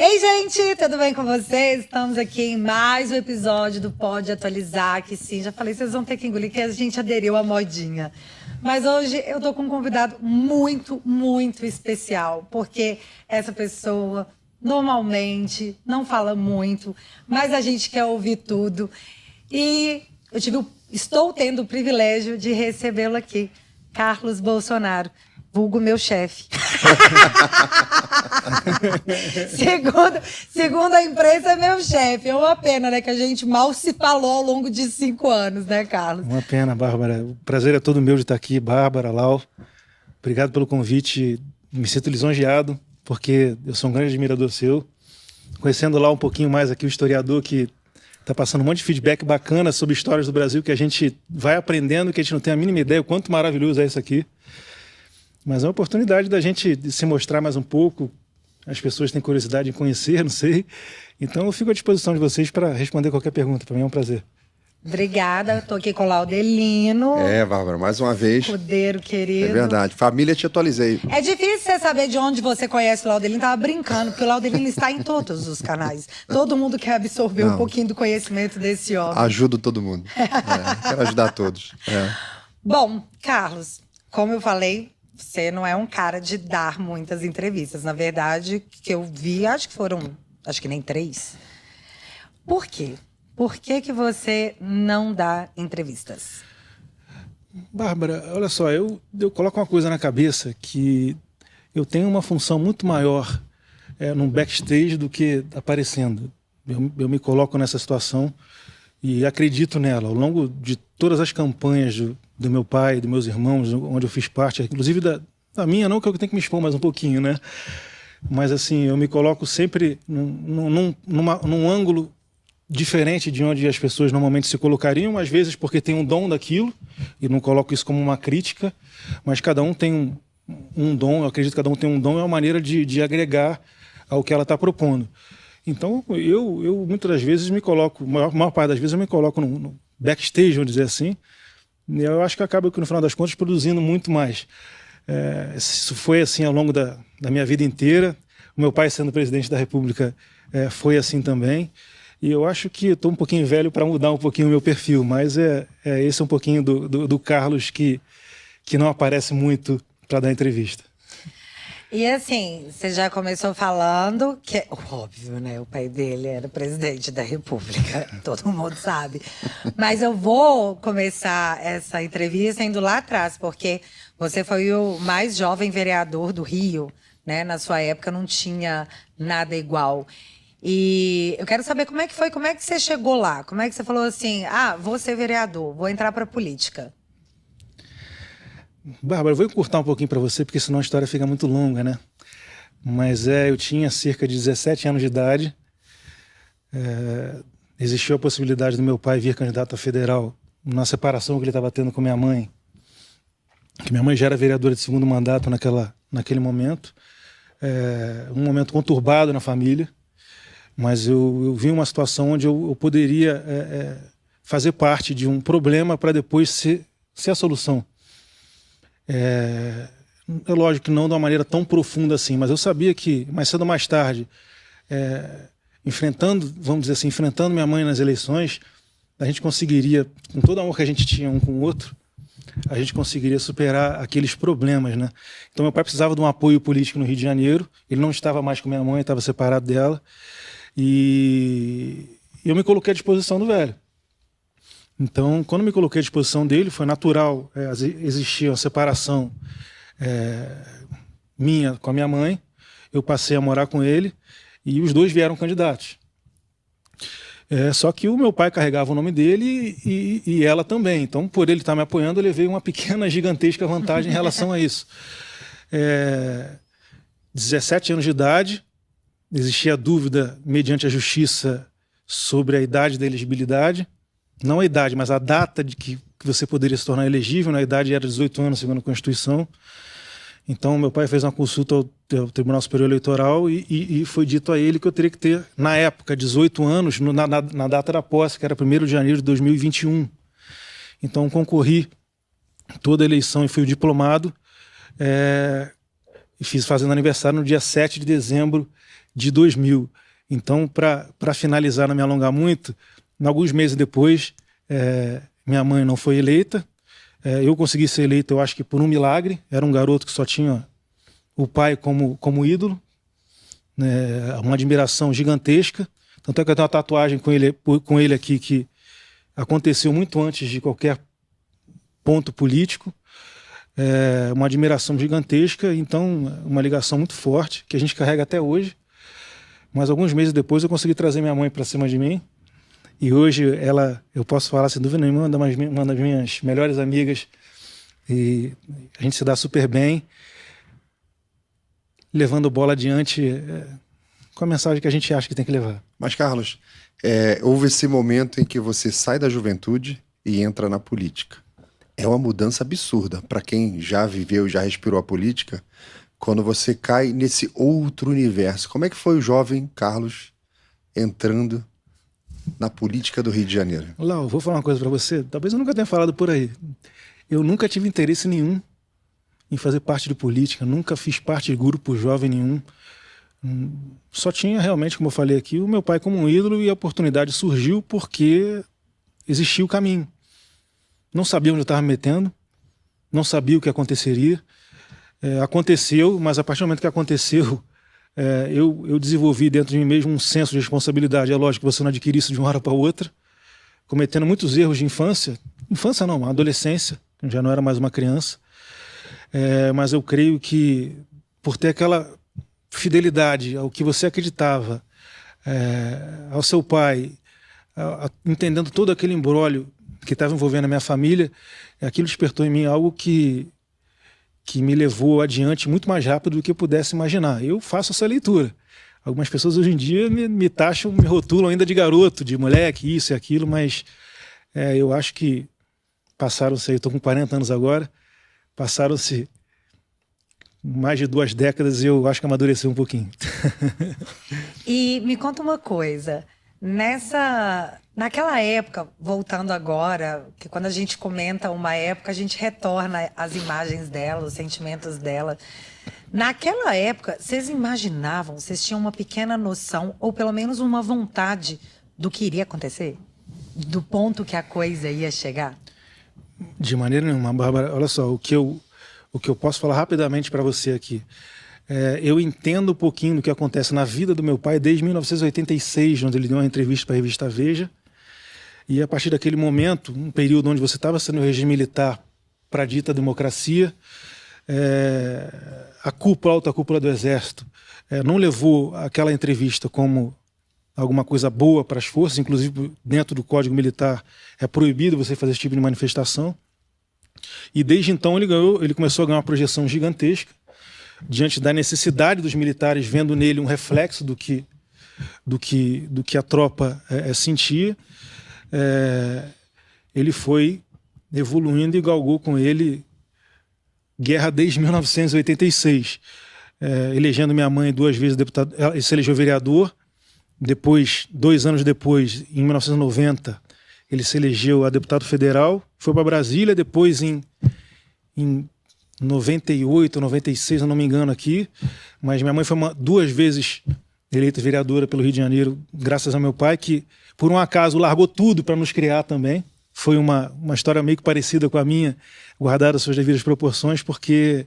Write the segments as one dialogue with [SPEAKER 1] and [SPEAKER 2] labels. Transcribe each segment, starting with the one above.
[SPEAKER 1] Ei, gente, tudo bem com vocês? Estamos aqui em mais um episódio do Pode Atualizar, que sim, já falei, vocês vão ter que engolir, que a gente aderiu à modinha. Mas hoje eu tô com um convidado muito especial, porque essa pessoa normalmente não fala muito, mas a gente quer ouvir tudo. E estou tendo o privilégio de recebê-lo aqui, Carlos Bolsonaro, vulgo meu chefe. segundo a imprensa, é meu chefe. É uma pena, né? Que a gente mal se falou ao longo de 5 anos, né, Carlos?
[SPEAKER 2] Uma pena, Bárbara. O prazer é todo meu de estar aqui, Bárbara, Lau. Obrigado pelo convite. Me sinto lisonjeado, porque eu sou um grande admirador seu. Conhecendo lá um pouquinho mais aqui o historiador que está passando um monte de feedback bacana sobre histórias do Brasil que a gente vai aprendendo, que a gente não tem a mínima ideia o quanto maravilhoso é isso aqui. Mas é uma oportunidade da gente se mostrar mais um pouco. As pessoas têm curiosidade em conhecer, não sei. Então eu fico à disposição de vocês para responder qualquer pergunta. Para mim é um prazer.
[SPEAKER 1] Obrigada, estou aqui com o Laudelino.
[SPEAKER 3] Bárbara, mais uma vez.
[SPEAKER 1] Escudeiro querido.
[SPEAKER 3] É verdade. Família, te atualizei.
[SPEAKER 1] É difícil você saber de onde você conhece o Laudelino. Tava brincando, porque o Laudelino está em todos os canais. Todo mundo quer absorver um pouquinho do conhecimento desse homem.
[SPEAKER 3] Ajudo todo mundo. Quero ajudar todos.
[SPEAKER 1] Bom, Carlos, como eu falei, você não é um cara de dar muitas entrevistas. Na verdade, que eu vi, acho que nem 3. Por quê? Por que você não dá entrevistas?
[SPEAKER 2] Bárbara, olha só, eu coloco uma coisa na cabeça, que eu tenho uma função muito maior no backstage do que aparecendo. Eu me coloco nessa situação e acredito nela. Ao longo de todas as campanhas do meu pai, dos meus irmãos, onde eu fiz parte, inclusive da minha, não que eu tenho que me expor mais um pouquinho, né? Mas assim, eu me coloco sempre num ângulo diferente de onde as pessoas normalmente se colocariam, às vezes porque tem um dom daquilo, e não coloco isso como uma crítica, mas cada um tem um dom, eu acredito que cada um tem um dom, é uma maneira de agregar ao que ela está propondo. Então, eu muitas das vezes me coloco, a maior parte das vezes eu me coloco no backstage, vamos dizer assim, e eu acho que acaba, no final das contas, produzindo muito mais. Isso foi assim ao longo da minha vida inteira. O meu pai, sendo presidente da República, foi assim também. E eu acho que estou um pouquinho velho para mudar um pouquinho o meu perfil, mas esse é um pouquinho do Carlos que não aparece muito para dar entrevista.
[SPEAKER 1] E assim, você já começou falando que é óbvio, né? O pai dele era presidente da República, todo mundo sabe. Mas eu vou começar essa entrevista indo lá atrás, porque você foi o mais jovem vereador do Rio, né? Na sua época não tinha nada igual. E eu quero saber como é que foi, como é que você chegou lá? Como é que você falou assim, vou ser vereador, vou entrar para a política?
[SPEAKER 2] Bárbara, eu vou encurtar um pouquinho para você, porque senão a história fica muito longa, né? Mas eu tinha cerca de 17 anos de idade. Existiu a possibilidade do meu pai vir candidato a federal na separação que ele estava tendo com minha mãe. Que minha mãe já era vereadora de segundo mandato naquele momento. Um momento conturbado na família. Mas eu vi uma situação onde eu poderia fazer parte de um problema para depois ser a solução. É lógico que não de uma maneira tão profunda assim, mas eu sabia que mais cedo ou mais tarde, enfrentando minha mãe nas eleições, a gente conseguiria, com todo o amor que a gente tinha um com o outro, a gente conseguiria superar aqueles problemas, né? Então meu pai precisava de um apoio político no Rio de Janeiro, ele não estava mais com minha mãe, estava separado dela, e eu me coloquei à disposição do velho. Então, quando me coloquei à disposição dele, foi natural existir uma separação minha com a minha mãe, eu passei a morar com ele e os dois vieram candidatos. Só que o meu pai carregava o nome dele e ela também. Então, por ele estar me apoiando, eu levei uma pequena, gigantesca vantagem em relação a isso. 17 anos de idade, existia dúvida, mediante a justiça, sobre a idade da elegibilidade. Não a idade, mas a data de que você poderia se tornar elegível. A idade era 18 anos, segundo a Constituição. Então, meu pai fez uma consulta ao Tribunal Superior Eleitoral e foi dito a ele que eu teria que ter, na época, 18 anos, na data da posse, que era 1º de janeiro de 2021. Então, concorri toda a eleição e fui diplomado. E fiz fazendo aniversário no dia 7 de dezembro de 2000. Então, para finalizar, não me alongar muito, alguns meses depois, minha mãe não foi eleita. Eu consegui ser eleito, eu acho que por um milagre. Era um garoto que só tinha o pai como ídolo, né? Uma admiração gigantesca. Tanto é que eu tenho uma tatuagem com ele aqui que aconteceu muito antes de qualquer ponto político. Uma admiração gigantesca, então uma ligação muito forte que a gente carrega até hoje. Mas alguns meses depois eu consegui trazer minha mãe para cima de mim. E hoje eu posso falar sem dúvida nenhuma, uma das minhas melhores amigas. E a gente se dá super bem, levando bola adiante com a mensagem que a gente acha que tem que levar.
[SPEAKER 3] Mas, Carlos, houve esse momento em que você sai da juventude e entra na política. É uma mudança absurda para quem já viveu, já respirou a política, quando você cai nesse outro universo. Como é que foi o jovem Carlos entrando na política do Rio de Janeiro?
[SPEAKER 2] Lau, vou falar uma coisa para você. Talvez eu nunca tenha falado por aí. Eu nunca tive interesse nenhum em fazer parte de política. Nunca fiz parte de grupo jovem nenhum. Só tinha realmente, como eu falei aqui, o meu pai como um ídolo, e a oportunidade surgiu porque existia o caminho. Não sabia onde eu estava me metendo. Não sabia o que aconteceria. Aconteceu, mas a partir do momento que aconteceu, eu desenvolvi dentro de mim mesmo um senso de responsabilidade. É lógico que você não adquire isso de uma hora para outra, cometendo muitos erros de infância. Infância não, adolescência, eu já não era mais uma criança. Mas eu creio que por ter aquela fidelidade ao que você acreditava, ao seu pai, entendendo todo aquele imbróglio que estava envolvendo a minha família, aquilo despertou em mim algo que me levou adiante muito mais rápido do que eu pudesse imaginar. Eu faço essa leitura. Algumas pessoas hoje em dia me taxam, me rotulam ainda de garoto, de moleque, isso e aquilo, mas eu acho que passaram-se, eu estou com 40 anos agora, passaram-se mais de 2 décadas e eu acho que amadureceu um pouquinho.
[SPEAKER 1] E me conta uma coisa, naquela época, voltando agora, que quando a gente comenta uma época, a gente retorna as imagens dela, os sentimentos dela. Naquela época, vocês imaginavam, vocês tinham uma pequena noção, ou pelo menos uma vontade do que iria acontecer? Do ponto que a coisa ia chegar?
[SPEAKER 2] De maneira nenhuma, Bárbara. Olha só, o que eu posso falar rapidamente para você aqui. Eu entendo um pouquinho do que acontece na vida do meu pai desde 1986, onde ele deu uma entrevista para a revista Veja. E a partir daquele momento, um período onde você estava sendo regime militar para a dita democracia, a alta cúpula do Exército não levou aquela entrevista como alguma coisa boa para as forças, inclusive dentro do Código Militar é proibido você fazer esse tipo de manifestação. E desde então ele começou a ganhar uma projeção gigantesca, diante da necessidade dos militares, vendo nele um reflexo do que a tropa sentia. Ele foi evoluindo e galgou com ele guerra desde 1986, elegendo minha mãe 2 vezes deputado. Ele se elegeu vereador, depois, 2 anos depois, em 1990, ele se elegeu a deputado federal, foi para Brasília, depois em 98, 96, se não me engano aqui, mas minha mãe foi 2 vezes eleita vereadora pelo Rio de Janeiro, graças ao meu pai, que por um acaso largou tudo para nos criar também. Foi uma história meio que parecida com a minha, guardada as suas devidas proporções, porque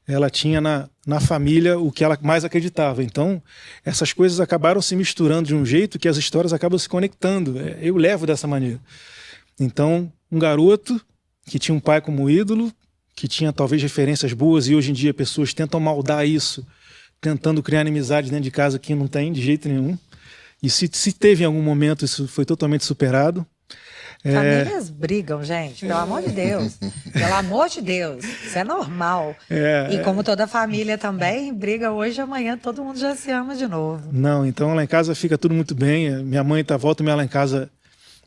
[SPEAKER 2] ela tinha na família o que ela mais acreditava. Então, essas coisas acabaram se misturando de um jeito que as histórias acabam se conectando. Eu levo dessa maneira. Então, um garoto que tinha um pai como ídolo, que tinha talvez referências boas, e hoje em dia pessoas tentam maldar isso, tentando criar inimizade dentro de casa que não tem de jeito nenhum. E se teve em algum momento, isso foi totalmente superado.
[SPEAKER 1] Famílias brigam, gente, pelo amor de Deus. Pelo amor de Deus, isso é normal. E como toda família também, briga hoje, amanhã todo mundo já se ama de novo.
[SPEAKER 2] Não, então lá em casa fica tudo muito bem. Minha mãe volta e meia lá em casa,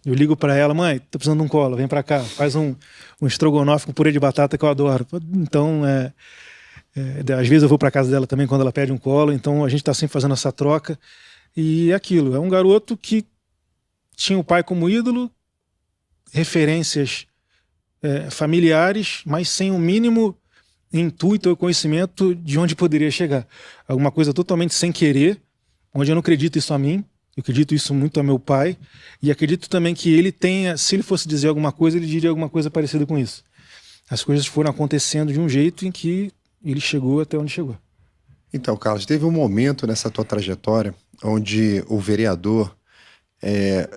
[SPEAKER 2] eu ligo para ela: mãe, tô precisando de um colo, vem para cá, faz um estrogonofe com purê de batata que eu adoro. Então, às vezes eu vou para casa dela também quando ela pede um colo, então a gente está sempre fazendo essa troca. E é aquilo, é um garoto que tinha o pai como ídolo, referências familiares, mas sem o mínimo intuito ou conhecimento de onde poderia chegar. Alguma coisa totalmente sem querer, onde eu não acredito isso a mim, eu acredito isso muito a meu pai, e acredito também que ele tenha, se ele fosse dizer alguma coisa, ele diria alguma coisa parecida com isso. As coisas foram acontecendo de um jeito em que ele chegou até onde chegou.
[SPEAKER 3] Então, Carlos, teve um momento nessa tua trajetória onde o vereador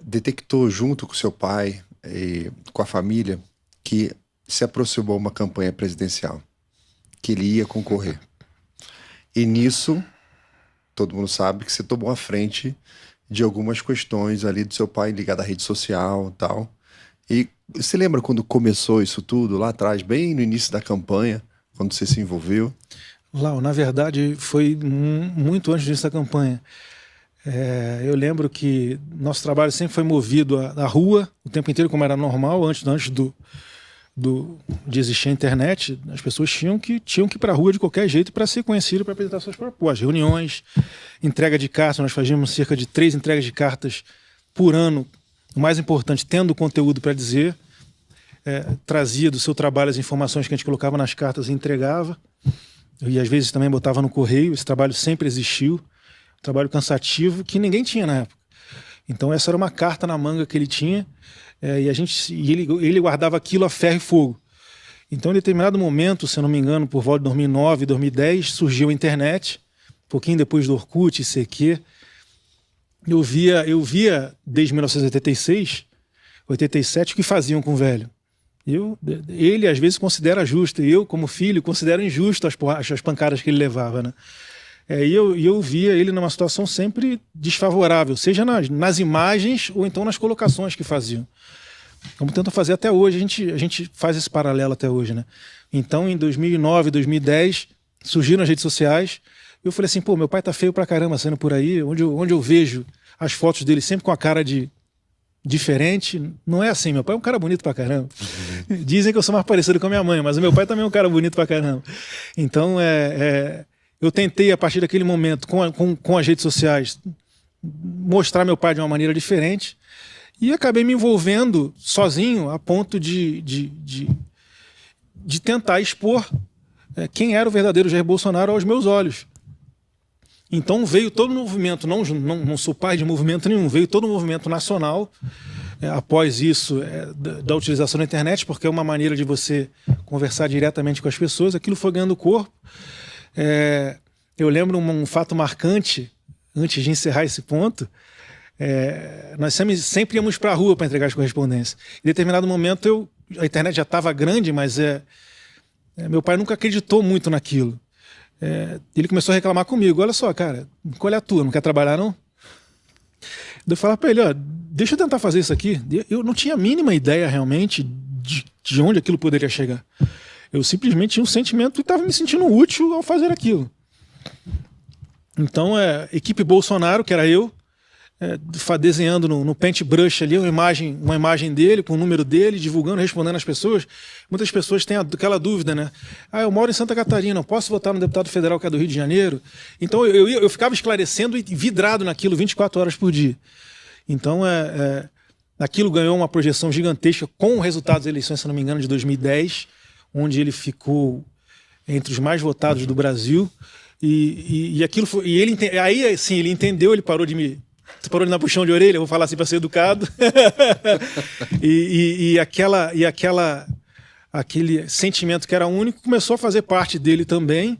[SPEAKER 3] detectou junto com seu pai e com a família que se aproximou uma campanha presidencial, que ele ia concorrer. E nisso, todo mundo sabe que você tomou a frente de algumas questões ali do seu pai ligado à rede social e tal. E você lembra quando começou isso tudo lá atrás, bem no início da campanha, quando você se envolveu?
[SPEAKER 2] Lau, na verdade, foi muito antes disso da campanha. Eu lembro que nosso trabalho sempre foi movido à rua, o tempo inteiro, como era normal, antes de existir a internet. As pessoas tinham que ir para a rua de qualquer jeito para ser conhecido, para apresentar suas propostas. Reuniões, entrega de cartas, nós fazíamos cerca de 3 entregas de cartas por ano. O mais importante, tendo conteúdo para dizer, trazia do seu trabalho as informações que a gente colocava nas cartas e entregava. E às vezes também botava no correio. Esse trabalho sempre existiu. Um trabalho cansativo que ninguém tinha na época. Então essa era uma carta na manga que ele tinha, e ele guardava aquilo a ferro e fogo. Então em determinado momento, se eu não me engano, por volta de 2009, 2010, surgiu a internet, um pouquinho depois do Orkut, ICQ. Eu via desde 1986, 87, o que faziam com o velho. Ele às vezes considera justo, e eu, como filho, considero injusto as pancadas que ele levava, né? E eu via ele numa situação sempre desfavorável, seja nas imagens ou então nas colocações que faziam. Como tentam fazer até hoje, a gente faz esse paralelo até hoje, né? Então, em 2009, 2010, surgiram as redes sociais. Eu falei assim, meu pai tá feio pra caramba saindo por aí, onde eu vejo as fotos dele sempre com a cara diferente. Não é assim, meu pai é um cara bonito pra caramba. Dizem que eu sou mais parecido com a minha mãe, mas o meu pai também é um cara bonito pra caramba. Então, eu tentei, a partir daquele momento, com as redes sociais, mostrar meu pai de uma maneira diferente, e acabei me envolvendo sozinho a ponto de tentar expor quem era o verdadeiro Jair Bolsonaro aos meus olhos. Então veio todo o movimento, não sou pai de movimento nenhum, veio todo o movimento nacional, após isso, da utilização da internet, porque é uma maneira de você conversar diretamente com as pessoas. Aquilo foi ganhando corpo. Eu lembro um fato marcante, antes de encerrar esse ponto. Nós sempre íamos para a rua para entregar as correspondências. Em determinado momento, a internet já estava grande, mas meu pai nunca acreditou muito naquilo. Ele começou a reclamar comigo. Olha só, cara, qual é a tua? Não quer trabalhar, não? Eu falava para ele, deixa eu tentar fazer isso aqui. Eu não tinha a mínima ideia realmente de onde aquilo poderia chegar. Eu simplesmente tinha um sentimento e estava me sentindo útil ao fazer aquilo. Então, equipe Bolsonaro, que era eu, desenhando no Paintbrush ali uma imagem dele, com o número dele, divulgando, respondendo às pessoas. Muitas pessoas têm aquela dúvida, né? Eu moro em Santa Catarina, posso votar no deputado federal que é do Rio de Janeiro? Então eu ficava esclarecendo e vidrado naquilo 24 horas por dia. Então aquilo ganhou uma projeção gigantesca com o resultado das eleições, se não me engano, de 2010, onde ele ficou entre os mais votados do Brasil. E aquilo foi. E aí sim, ele entendeu, ele parou de me. Você parou de dar puxão de orelha, eu vou falar assim para ser educado. Aquele sentimento que era único começou a fazer parte dele também.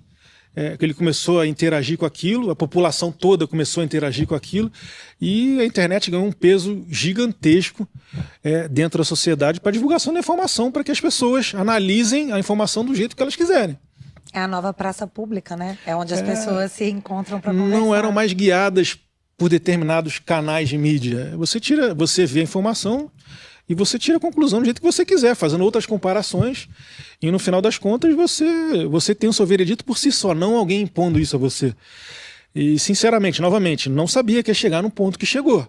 [SPEAKER 2] Que ele começou a interagir com aquilo, a população toda começou a interagir com aquilo, e a internet ganhou um peso gigantesco dentro da sociedade para divulgação da informação, para que as pessoas analisem a informação do jeito que elas quiserem.
[SPEAKER 1] É a nova praça pública, né? É onde as pessoas se encontram para conversar.
[SPEAKER 2] Não eram mais guiadas por determinados canais de mídia. Você vê a informação e você tira a conclusão do jeito que você quiser, fazendo outras comparações, e no final das contas você tem o seu veredito por si só, não alguém impondo isso a você. E sinceramente, novamente, não sabia que ia chegar no ponto que chegou.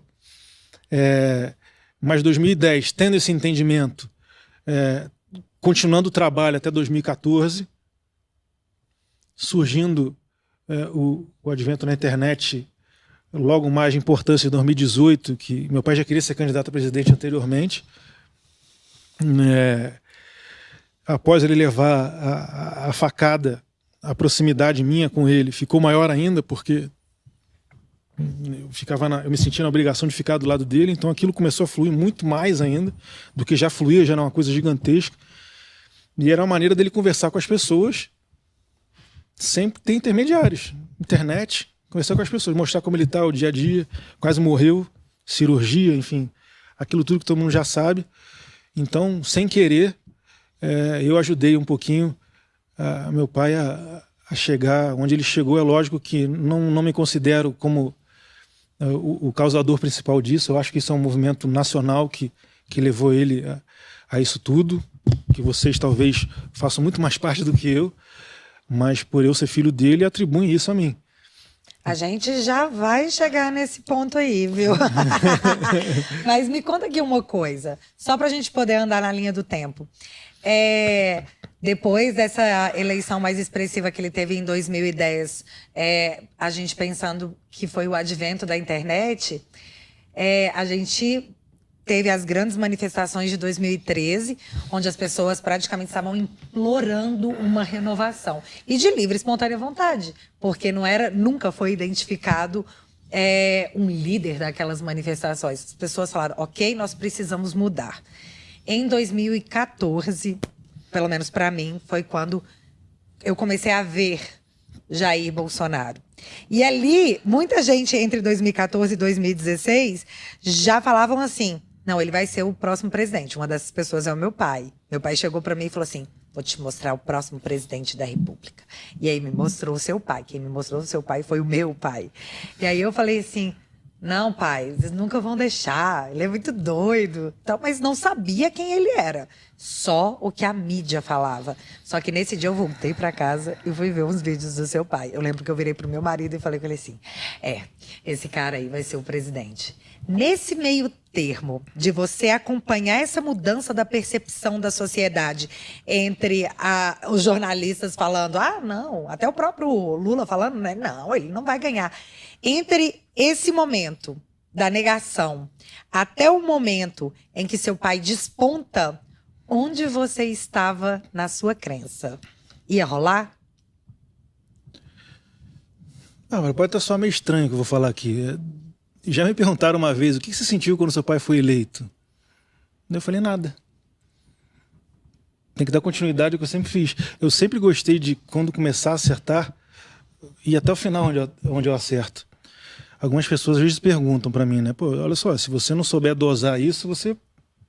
[SPEAKER 2] Mas 2010, tendo esse entendimento, continuando o trabalho até 2014, surgindo o advento na internet, logo mais de importância em 2018, que meu pai já queria ser candidato a presidente anteriormente. Após ele levar a facada, a proximidade minha com ele ficou maior ainda, porque Eu me sentia na obrigação de ficar do lado dele, então aquilo começou a fluir muito mais ainda do que já fluía, já era uma coisa gigantesca. E era uma maneira dele conversar com as pessoas, sempre ter intermediários, internet, conversar com as pessoas, mostrar como ele está, o dia a dia, quase morreu, cirurgia, enfim, aquilo tudo que todo mundo já sabe. Então, sem querer, eu ajudei um pouquinho meu pai a chegar onde ele chegou. É lógico que não me considero como o causador principal disso. Eu acho que isso é um movimento nacional que levou ele a isso tudo, que vocês talvez façam muito mais parte do que eu, mas por eu ser filho dele, atribuem isso a mim.
[SPEAKER 1] A gente já vai chegar nesse ponto aí, viu? Mas me conta aqui uma coisa, só para a gente poder andar na linha do tempo. Depois dessa eleição mais expressiva que ele teve em 2010, a gente pensando que foi o advento da internet, a gente teve as grandes manifestações de 2013, onde as pessoas praticamente estavam implorando uma renovação. E de livre e espontânea vontade, porque nunca foi identificado um líder daquelas manifestações. As pessoas falaram, ok, nós precisamos mudar. Em 2014, pelo menos para mim, foi quando eu comecei a ver Jair Bolsonaro. E ali, muita gente entre 2014 e 2016 já falavam assim, não, ele vai ser o próximo presidente. Uma dessas pessoas é o meu pai. Meu pai chegou para mim e falou assim, vou te mostrar o próximo presidente da República. E aí me mostrou o seu pai. Quem me mostrou o seu pai foi o meu pai. E aí eu falei assim, não, pai, vocês nunca vão deixar, ele é muito doido. Então, mas não sabia quem ele era, só o que a mídia falava. Só que nesse dia eu voltei para casa e fui ver uns vídeos do seu pai. Eu lembro que eu virei pro meu marido e falei com ele assim, esse cara aí vai ser o presidente. Nesse meio termo de você acompanhar essa mudança da percepção da sociedade entre os jornalistas falando, não, até o próprio Lula falando, né, não, ele não vai ganhar. Entre esse momento da negação até o momento em que seu pai desponta, onde você estava na sua crença? Ia rolar?
[SPEAKER 2] Mas pode estar só meio estranho o que eu vou falar aqui. Já me perguntaram uma vez, o que você sentiu quando seu pai foi eleito? Eu falei, nada. Tem que dar continuidade ao que eu sempre fiz. Eu sempre gostei de, quando começar a acertar, ir até o final onde eu acerto. Algumas pessoas às vezes perguntam para mim, né? Pô, olha só, se você não souber dosar isso, você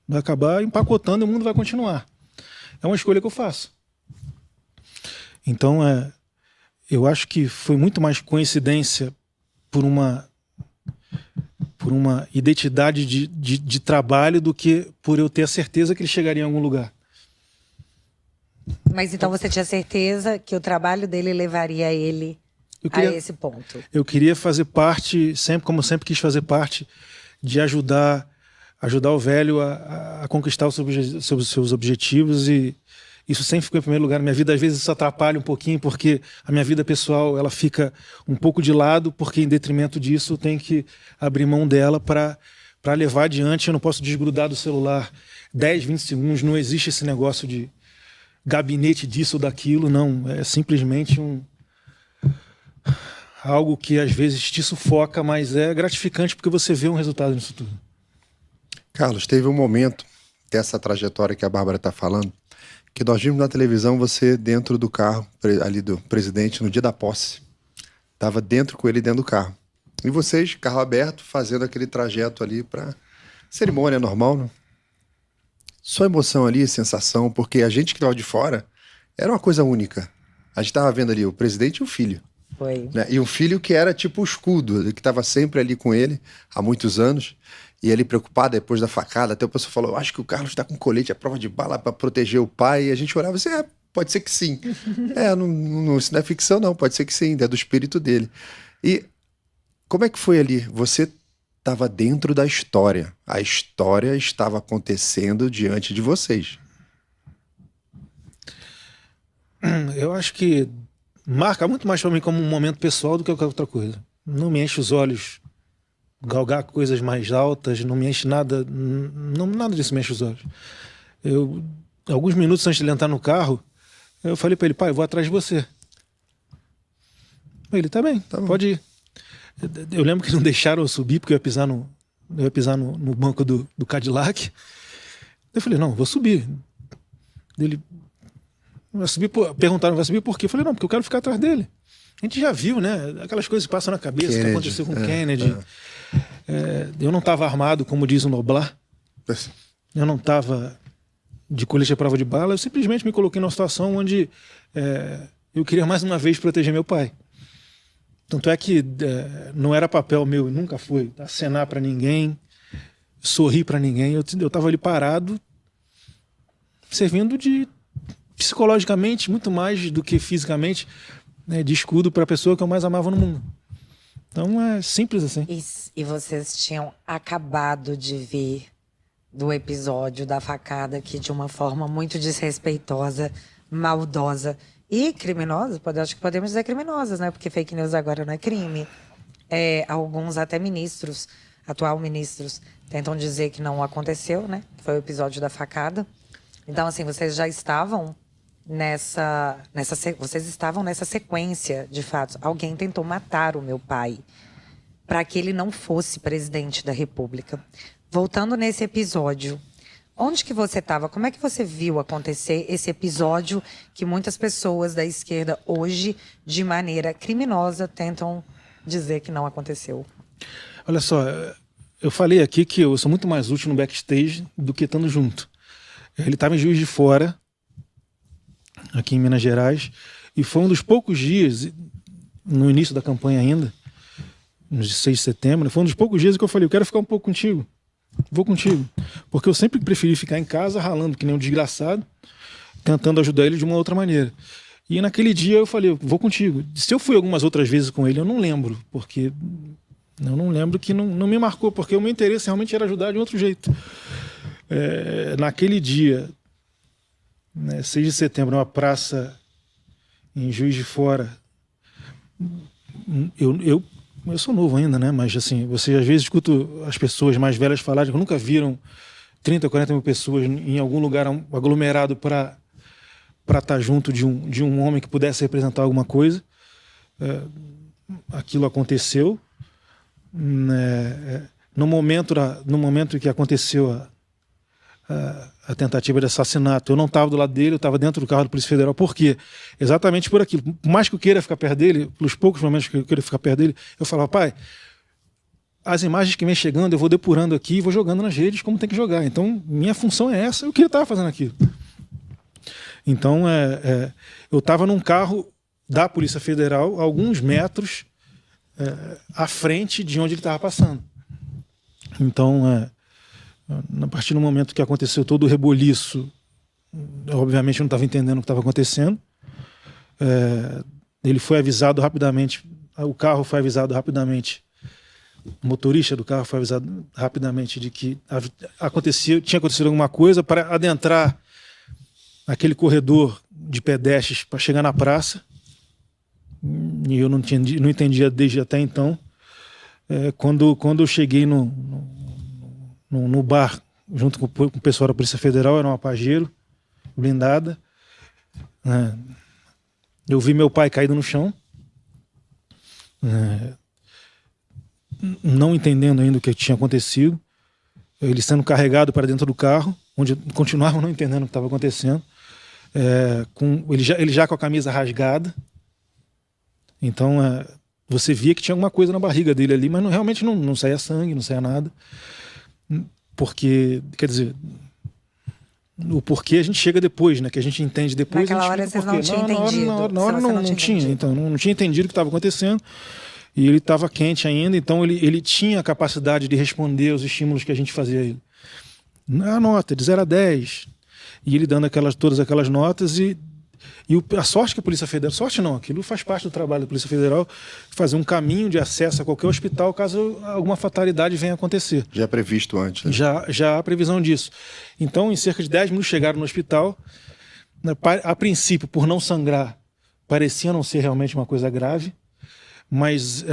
[SPEAKER 2] vai acabar empacotando e o mundo vai continuar. É uma escolha que eu faço. Então, eu acho que foi muito mais coincidência por uma identidade de trabalho do que por eu ter a certeza que ele chegaria em algum lugar.
[SPEAKER 1] Mas então você tinha certeza que o trabalho dele levaria ele a esse ponto?
[SPEAKER 2] Eu queria fazer parte, como sempre quis fazer parte, de ajudar o velho a conquistar os seus objetivos, e isso sempre ficou em primeiro lugar na minha vida. Às vezes isso atrapalha um pouquinho, porque a minha vida pessoal ela fica um pouco de lado, porque em detrimento disso eu tenho que abrir mão dela para levar adiante. Eu não posso desgrudar do celular 10, 20 segundos, não existe esse negócio de gabinete disso ou daquilo, não. É simplesmente algo que às vezes te sufoca, mas é gratificante porque você vê um resultado nisso tudo.
[SPEAKER 3] Carlos, teve um momento dessa trajetória que a Bárbara está falando, que nós vimos na televisão você dentro do carro ali do presidente no dia da posse. Estava com ele dentro do carro. E vocês, carro aberto, fazendo aquele trajeto ali para cerimônia normal, né? Sua emoção ali, sensação, porque a gente que estava de fora era uma coisa única. A gente estava vendo ali o presidente e o filho.
[SPEAKER 1] Foi.
[SPEAKER 3] Né? E um filho que era tipo o escudo, que estava sempre ali com ele há muitos anos. E ele preocupado depois da facada, até o pessoal falou, acho que o Carlos está com colete à prova de bala para proteger o pai. E a gente olhava assim, pode ser que sim. Isso não é ficção não, pode ser que sim, é do espírito dele. E como é que foi ali? Você estava dentro da história. A história estava acontecendo diante de vocês.
[SPEAKER 2] Eu acho que marca muito mais para mim como um momento pessoal do que qualquer outra coisa. Não me enche os olhos galgar coisas mais altas, não me enche nada, nada disso me enche os olhos. Alguns minutos antes de ele entrar no carro, eu falei para ele, pai, eu vou atrás de você. Ele, tá bem, pode ir. Eu lembro que não deixaram eu subir, porque eu ia pisar no banco do Cadillac. Eu falei, não, vou subir. Ele vai subir perguntaram, vai subir por quê? Eu falei, não, porque eu quero ficar atrás dele. A gente já viu, né? Aquelas coisas que passam na cabeça, Kennedy, que aconteceu com Kennedy. Eu não estava armado, como diz o Noblar. Eu não estava de colete à prova de bala. Eu simplesmente me coloquei numa situação onde eu queria mais uma vez proteger meu pai. Tanto é que não era papel meu, nunca foi acenar para ninguém, sorrir para ninguém. Eu estava ali parado, servindo de psicologicamente, muito mais do que fisicamente, né, de escudo para a pessoa que eu mais amava no mundo. Então é simples assim.
[SPEAKER 1] E vocês tinham acabado de ver do episódio da facada, que de uma forma muito desrespeitosa, maldosa e criminosa, acho que podemos dizer criminosas, né? Porque fake news agora não é crime. Alguns até ministros, atual ministros, tentam dizer que não aconteceu, né? Foi o episódio da facada. Então, assim, vocês já estavam vocês estavam nessa sequência de fatos. Alguém tentou matar o meu pai para que ele não fosse presidente da República. Voltando nesse episódio, onde que você estava? Como é que você viu acontecer esse episódio que muitas pessoas da esquerda hoje, de maneira criminosa, tentam dizer que não aconteceu?
[SPEAKER 2] Olha só, eu falei aqui que eu sou muito mais útil no backstage do que estando junto. Ele estava em Juiz de Fora, aqui em Minas Gerais, e foi um dos poucos dias, no início da campanha ainda, no 6 de setembro, foi um dos poucos dias que eu falei, eu quero ficar um pouco contigo. Vou contigo. Porque eu sempre preferi ficar em casa ralando que nem um desgraçado, tentando ajudar ele de uma outra maneira. E naquele dia eu falei, vou contigo. Se eu fui algumas outras vezes com ele, eu não lembro, porque eu não lembro, que não me marcou, porque o meu interesse realmente era ajudar de outro jeito. Naquele dia, né, 6 de setembro, numa praça em Juiz de Fora, eu sou novo ainda, né? Mas assim, você às vezes escuta as pessoas mais velhas falarem que nunca viram 30, 40 mil pessoas em algum lugar aglomerado para estar junto de um homem que pudesse representar alguma coisa. Aquilo aconteceu. No momento em que aconteceu a tentativa de assassinato, eu não estava do lado dele, eu estava dentro do carro da Polícia Federal. Por quê? Exatamente por aquilo. Por mais que eu queira ficar perto dele, pelos poucos momentos que eu queira ficar perto dele, eu falava, pai, as imagens que vem chegando, eu vou depurando aqui e vou jogando nas redes como tem que jogar. Então, minha função é essa, eu queria estar fazendo aquilo. Então, eu estava num carro da Polícia Federal, a alguns metros à frente de onde ele estava passando. Então, a partir do momento que aconteceu todo o reboliço, eu, obviamente, não estava entendendo o que estava acontecendo. Ele foi avisado rapidamente, o carro foi avisado rapidamente, o motorista do carro foi avisado rapidamente de que tinha acontecido alguma coisa para adentrar aquele corredor de pedestres para chegar na praça. E eu não entendia desde até então. Quando eu cheguei no bar, junto com o pessoal da Polícia Federal, era uma Pajero blindada. Eu vi meu pai caído no chão, não entendendo ainda o que tinha acontecido. Ele sendo carregado para dentro do carro, onde continuavam não entendendo o que estava acontecendo. Ele já com a camisa rasgada. Então, você via que tinha alguma coisa na barriga dele ali, mas realmente não saía sangue, não saía nada. Porque, quer dizer, o porquê a gente chega depois, né? Que a gente entende depois.
[SPEAKER 1] Naquela hora vocês não tinham entendido.
[SPEAKER 2] Na hora não tinha. Então, não tinha entendido o que estava acontecendo. E ele estava quente ainda, então ele tinha a capacidade de responder aos estímulos que a gente fazia a ele. A nota, de 0 a 10. E ele dando todas aquelas notas e a sorte que a Polícia Federal... Sorte não, aquilo faz parte do trabalho da Polícia Federal, fazer um caminho de acesso a qualquer hospital caso alguma fatalidade venha a acontecer.
[SPEAKER 3] Já é previsto antes, né?
[SPEAKER 2] Já há previsão disso. Então, em cerca de 10 minutos chegaram no hospital. A princípio, por não sangrar, parecia não ser realmente uma coisa grave, mas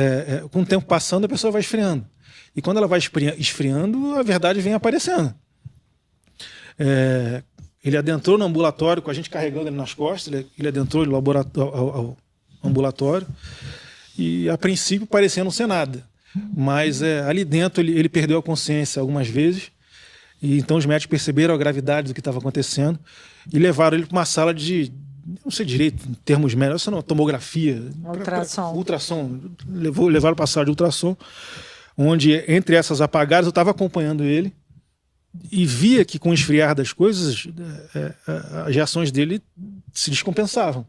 [SPEAKER 2] com o tempo passando a pessoa vai esfriando. E quando ela vai esfriando, a verdade vem aparecendo. Ele adentrou no ambulatório, com a gente carregando ele nas costas, ele adentrou ao ambulatório, e a princípio parecia não ser nada. Mas ali dentro ele perdeu a consciência algumas vezes, e então os médicos perceberam a gravidade do que estava acontecendo e levaram ele para uma sala de, não sei direito, em termos médicos, não, tomografia, ultrassom. Levaram para a sala de ultrassom, onde entre essas apagadas eu estava acompanhando ele e via que com o esfriar das coisas as reações dele se descompensavam.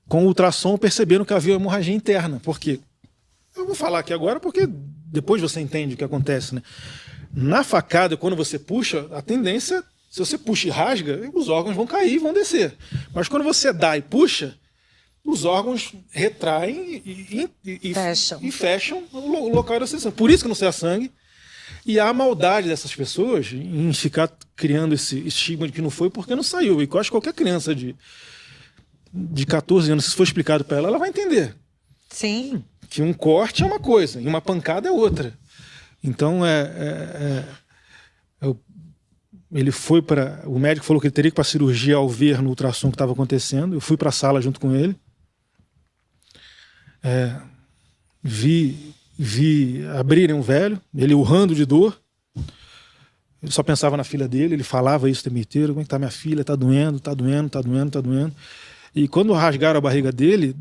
[SPEAKER 2] Com o ultrassom perceberam que havia hemorragia interna. Por quê? Eu vou falar aqui agora porque depois você entende o que acontece, né? Na facada, quando você puxa, a tendência, se você puxa e rasga, os órgãos vão cair e vão descer. Mas quando você dá e puxa, os órgãos retraem e fecham o local da sessão. Por isso que não sai sangue. E há a maldade dessas pessoas em ficar criando esse estigma de que não foi porque não saiu. E eu acho que qualquer criança de 14 anos, se for explicado para ela, ela vai entender.
[SPEAKER 1] Sim.
[SPEAKER 2] Que um corte é uma coisa e uma pancada é outra. Então, ele foi para... O médico falou que ele teria que ir para a cirurgia ao ver no ultrassom que estava acontecendo. Eu fui para a sala junto com ele. Vi abrirem um velho, ele urrando de dor. Eu só pensava na filha dele, ele falava isso o tempo inteiro: como é que tá minha filha? Tá doendo, tá doendo, tá doendo, tá doendo. E quando rasgaram a barriga dele,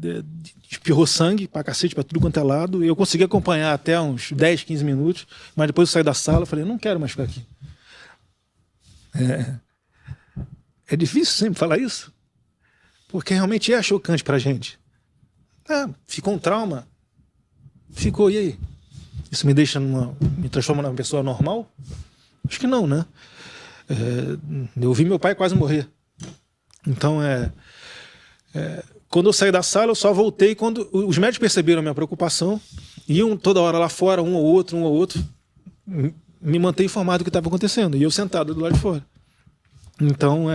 [SPEAKER 2] espirrou sangue pra cacete, pra tudo quanto é lado. E eu consegui acompanhar até uns 10, 15 minutos, mas depois eu saí da sala e falei: não quero mais ficar aqui. É difícil sempre falar isso, porque realmente é chocante pra gente. Ficou um trauma. Ficou, e aí? Isso me transforma numa pessoa normal? Acho que não, né? Eu vi meu pai quase morrer. Então, quando eu saí da sala, eu só voltei quando os médicos perceberam a minha preocupação, iam toda hora lá fora, um ou outro, me manter informado do que estava acontecendo, e eu sentado do lado de fora. Então,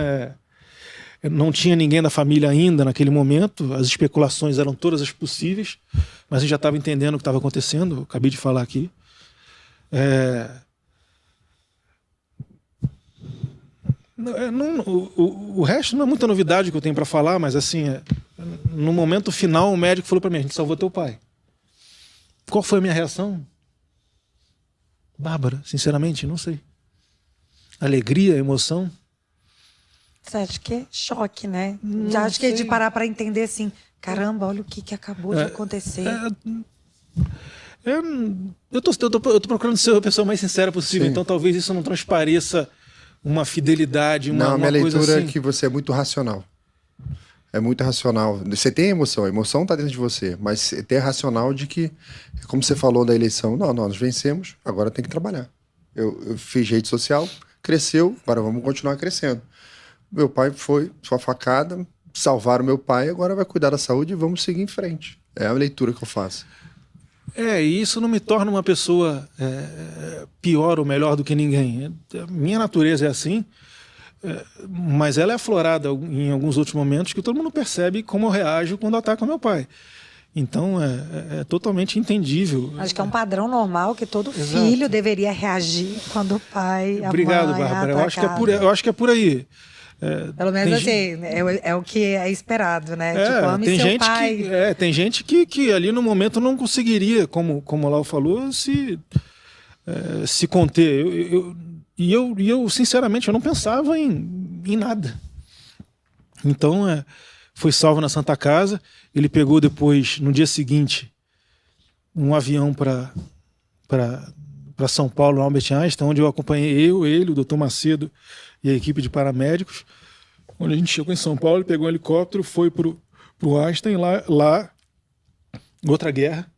[SPEAKER 2] não tinha ninguém da família ainda naquele momento, as especulações eram todas as possíveis, mas a gente já estava entendendo o que estava acontecendo, eu acabei de falar aqui. O resto não é muita novidade que eu tenho para falar, mas assim, no momento final o médico falou para mim: a gente salvou teu pai. Qual foi a minha reação? Bárbara, sinceramente, não sei. Alegria, emoção.
[SPEAKER 1] Você acha que é choque, né? Já acho que é de parar para entender assim: caramba, olha o que acabou de acontecer.
[SPEAKER 2] Eu tô procurando ser a pessoa mais sincera possível, então talvez isso não transpareça uma fidelidade, uma
[SPEAKER 3] minha
[SPEAKER 2] coisa
[SPEAKER 3] leitura
[SPEAKER 2] assim.
[SPEAKER 3] é que você é muito racional. É muito racional. Você tem emoção, a emoção está dentro de você, mas tem racional de que, como você falou da eleição, nós vencemos, agora tem que trabalhar. Eu fiz rede social, cresceu, agora vamos continuar crescendo. Meu pai foi sua facada, salvaram meu pai, agora vai cuidar da saúde e vamos seguir em frente. É a leitura que eu faço.
[SPEAKER 2] E isso não me torna uma pessoa pior ou melhor do que ninguém. Minha natureza é assim, mas ela é aflorada em alguns outros momentos que todo mundo percebe como eu reajo quando ataco meu pai. Então é totalmente entendível.
[SPEAKER 1] Acho que é um padrão normal que todo filho deveria reagir quando o pai,
[SPEAKER 2] Obrigado,
[SPEAKER 1] a mãe
[SPEAKER 2] Bárbara.
[SPEAKER 1] é atacado.
[SPEAKER 2] Eu acho que é por aí.
[SPEAKER 1] Pelo menos assim, é o que é esperado, né? Tipo, ame
[SPEAKER 2] tem
[SPEAKER 1] seu
[SPEAKER 2] gente
[SPEAKER 1] pai.
[SPEAKER 2] tem gente que ali no momento não conseguiria, como o Lau falou, se conter. Eu sinceramente, eu não pensava em nada. Então, foi salvo na Santa Casa. Ele pegou depois, no dia seguinte, um avião para São Paulo, no Albert Einstein, onde eu acompanhei ele, o Dr. Macedo e a equipe de paramédicos. Quando a gente chegou em São Paulo, ele pegou um helicóptero, foi pro Einstein, lá outra guerra,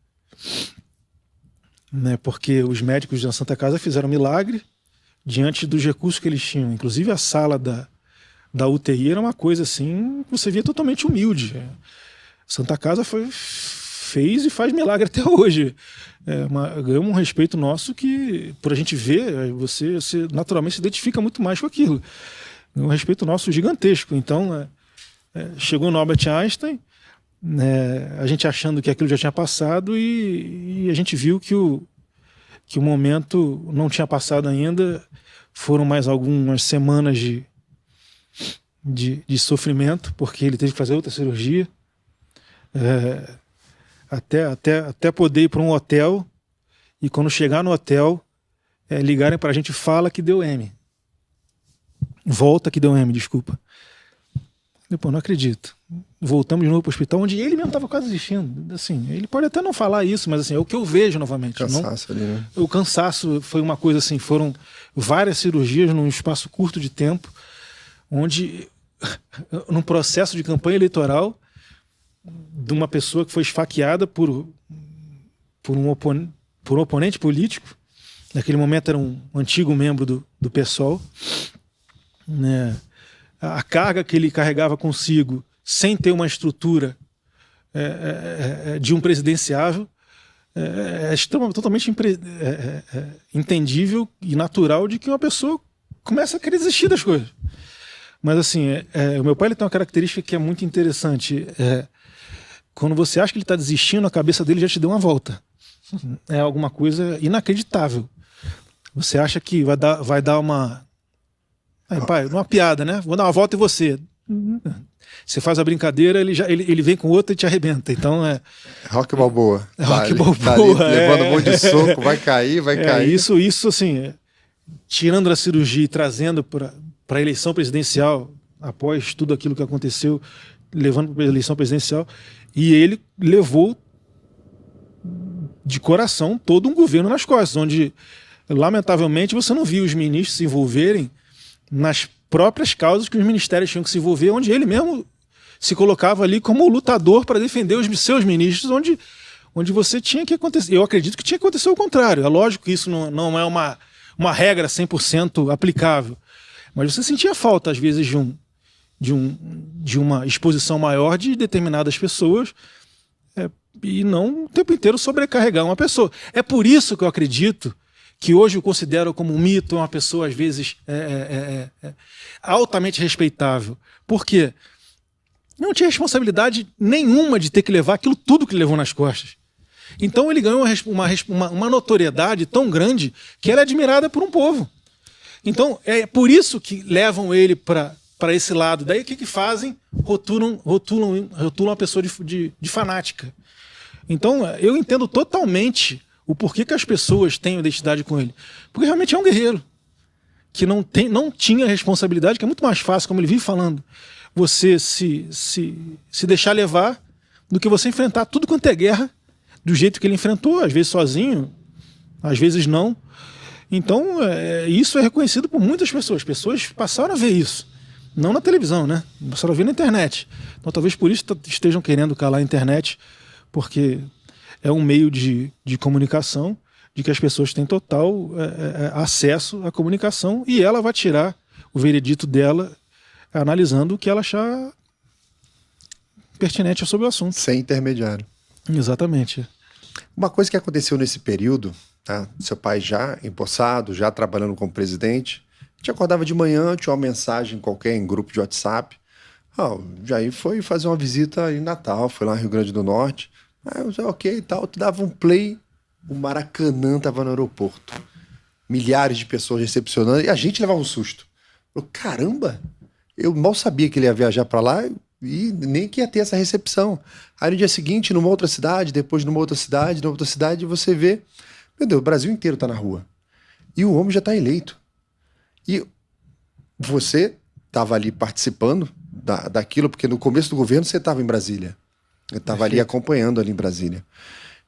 [SPEAKER 2] né, porque os médicos da Santa Casa fizeram um milagre diante dos recursos que eles tinham. Inclusive a sala da UTI era uma coisa assim, que você via totalmente humilde. Santa Casa fez e faz milagre até hoje. Ganhou um respeito nosso que, por a gente ver, você naturalmente se identifica muito mais com aquilo. Um respeito nosso gigantesco. Então, chegou no Albert Einstein, a gente achando que aquilo já tinha passado e a gente viu que o momento não tinha passado ainda. Foram mais algumas semanas de sofrimento, porque ele teve que fazer outra cirurgia. Até poder ir para um hotel e quando chegar no hotel, ligarem para a gente, fala que deu M. Volta que deu M, desculpa. Depois, não acredito. Voltamos de novo para o hospital, onde ele mesmo estava quase desistindo. Assim, ele pode até não falar isso, mas assim, é o que eu vejo novamente.
[SPEAKER 3] Cansaço ali, né?
[SPEAKER 2] O cansaço foi uma coisa assim, foram várias cirurgias num espaço curto de tempo, onde, num processo de campanha eleitoral, de uma pessoa que foi esfaqueada por um oponente político, naquele momento era um antigo membro do PSOL, né? A carga que ele carregava consigo, sem ter uma estrutura de um presidenciável, totalmente entendível e natural de que uma pessoa começa a querer desistir das coisas. Mas assim, o meu pai ele tem uma característica que é muito interessante. Quando você acha que ele está desistindo, a cabeça dele já te deu uma volta. É alguma coisa inacreditável. Você acha que vai dar uma... pai, uma piada, né? Vou dar uma volta em você. Você faz a brincadeira, ele vem com outra e te arrebenta. Então
[SPEAKER 3] Rock Balboa.
[SPEAKER 2] Rock Balboa.
[SPEAKER 3] Tá ali, levando um monte de soco, vai cair.
[SPEAKER 2] Isso assim, tirando a cirurgia e trazendo para a eleição presidencial, após tudo aquilo que aconteceu, levando para a eleição presidencial, e ele levou de coração todo um governo nas costas, onde, lamentavelmente, você não viu os ministros se envolverem nas próprias causas que os ministérios tinham que se envolver, onde ele mesmo se colocava ali como lutador para defender os seus ministros, onde você tinha que acontecer. Eu acredito que tinha que acontecer o contrário. É lógico que isso não é uma regra 100% aplicável, mas você sentia falta, às vezes, de uma exposição maior de determinadas pessoas, e não o tempo inteiro sobrecarregar uma pessoa. É por isso que eu acredito que hoje eu considero como um mito, uma pessoa às vezes altamente respeitável. Por quê? Não tinha responsabilidade nenhuma de ter que levar aquilo tudo que ele levou nas costas. Então ele ganhou uma notoriedade tão grande que ela é admirada por um povo. Então é por isso que levam ele para esse lado. Daí o que fazem? Rotulam a pessoa de fanática. Então eu entendo totalmente o porquê que as pessoas têm identidade com ele. Porque realmente é um guerreiro que não tinha responsabilidade, que é muito mais fácil, como ele vive falando, você se deixar levar do que você enfrentar tudo quanto é guerra do jeito que ele enfrentou, às vezes sozinho, às vezes não. Então isso é reconhecido por muitas pessoas. Pessoas passaram a ver isso. Não na televisão, né? Passaram a ver na internet. Então talvez por isso estejam querendo calar a internet, porque é um meio de comunicação de que as pessoas têm total acesso à comunicação, e ela vai tirar o veredito dela analisando o que ela achar pertinente sobre o assunto.
[SPEAKER 3] Sem intermediário.
[SPEAKER 2] Exatamente.
[SPEAKER 3] Uma coisa que aconteceu nesse período, tá? Seu pai já empossado, já trabalhando como presidente, te acordava de manhã, tinha uma mensagem qualquer em grupo de WhatsApp. Jair foi fazer uma visita em Natal, foi lá no Rio Grande do Norte. Ok e tal, tu dava um play, o Maracanã tava no aeroporto. Milhares de pessoas recepcionando, e a gente levava um susto. Caramba, eu mal sabia que ele ia viajar para lá e nem que ia ter essa recepção. Aí no dia seguinte, numa outra cidade, depois numa outra cidade, você vê, meu Deus, o Brasil inteiro tá na rua. E o homem já tá eleito. E você tava ali participando daquilo, porque no começo do governo você tava em Brasília. Eu estava ali acompanhando ali em Brasília.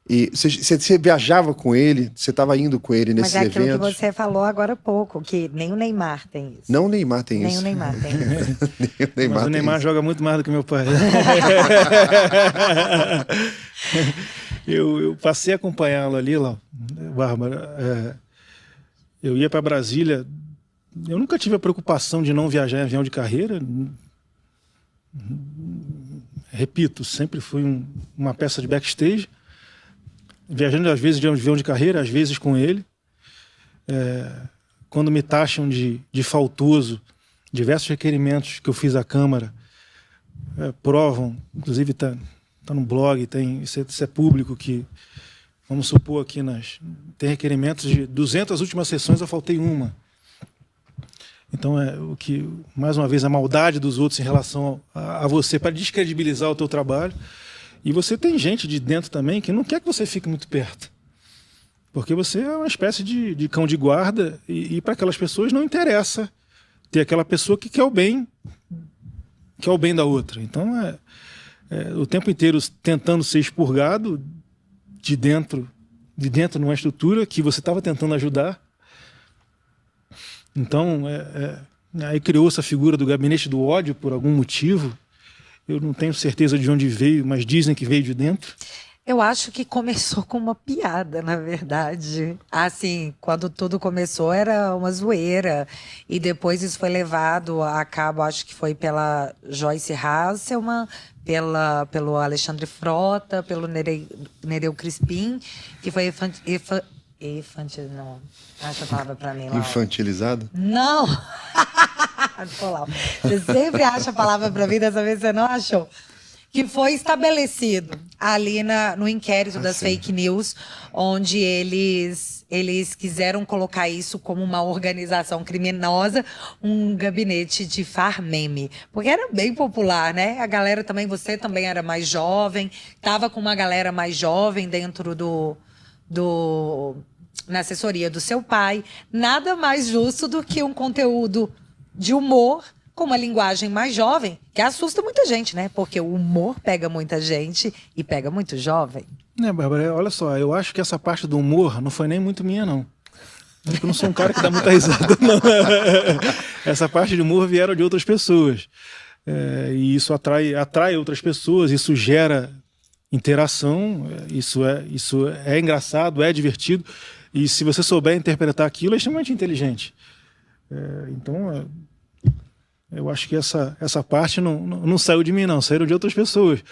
[SPEAKER 3] E você viajava com ele, você estava indo com ele nesses eventos.
[SPEAKER 1] Mas é aquilo que você falou agora há pouco, que nem o Neymar tem isso.
[SPEAKER 3] Não o Neymar tem isso.
[SPEAKER 1] Nem o Neymar tem isso.
[SPEAKER 2] Mas o Neymar joga muito mais do que meu pai. Eu passei a acompanhá-lo ali, Bárbara. Eu ia para Brasília. Eu nunca tive a preocupação de não viajar em avião de carreira. Repito, sempre fui uma peça de backstage, viajando às vezes de avião de carreira, às vezes com ele. Quando me taxam de faltoso, diversos requerimentos que eu fiz à Câmara provam, inclusive está no blog, isso é público, que, vamos supor aqui, tem requerimentos de 200 últimas sessões, eu faltei uma. Então o que, mais uma vez, a maldade dos outros em relação a você para descredibilizar o teu trabalho. E você tem gente de dentro também que não quer que você fique muito perto. Porque você é uma espécie de cão de guarda e para aquelas pessoas não interessa ter aquela pessoa que quer o bem da outra. Então, o tempo inteiro tentando ser expurgado de dentro de uma estrutura que você estava tentando ajudar. Então, aí criou essa figura do gabinete do ódio por algum motivo. Eu não tenho certeza de onde veio, mas dizem que veio de dentro.
[SPEAKER 1] Eu acho que começou com uma piada, na verdade. Assim, quando tudo começou era uma zoeira. E depois isso foi levado a cabo, acho que foi pela Joyce Hasselman, pelo Alexandre Frota, pelo Nereu Crispim, que foi não, acha a palavra pra mim lá.
[SPEAKER 3] Infantilizado?
[SPEAKER 1] Não! Você sempre acha a palavra pra mim, dessa vez você não achou. Que foi estabelecido ali no inquérito das fake news, onde eles quiseram colocar isso como uma organização criminosa, um gabinete de farmeme. Porque era bem popular, né? A galera também, você também era mais jovem, estava com uma galera mais jovem dentro na assessoria do seu pai. Nada mais justo do que um conteúdo de humor com uma linguagem mais jovem, que assusta muita gente, né? Porque o humor pega muita gente e pega muito jovem.
[SPEAKER 2] Bárbara, olha só, eu acho que essa parte do humor não foi nem muito minha, não. Eu não sou um cara que dá muita risada, não. Essa parte de humor vieram de outras pessoas. E isso atrai outras pessoas, isso gera interação, isso é engraçado, é divertido. E se você souber interpretar aquilo, é extremamente inteligente. Então, eu acho que essa parte não saiu de mim, não. Saíram de outras pessoas.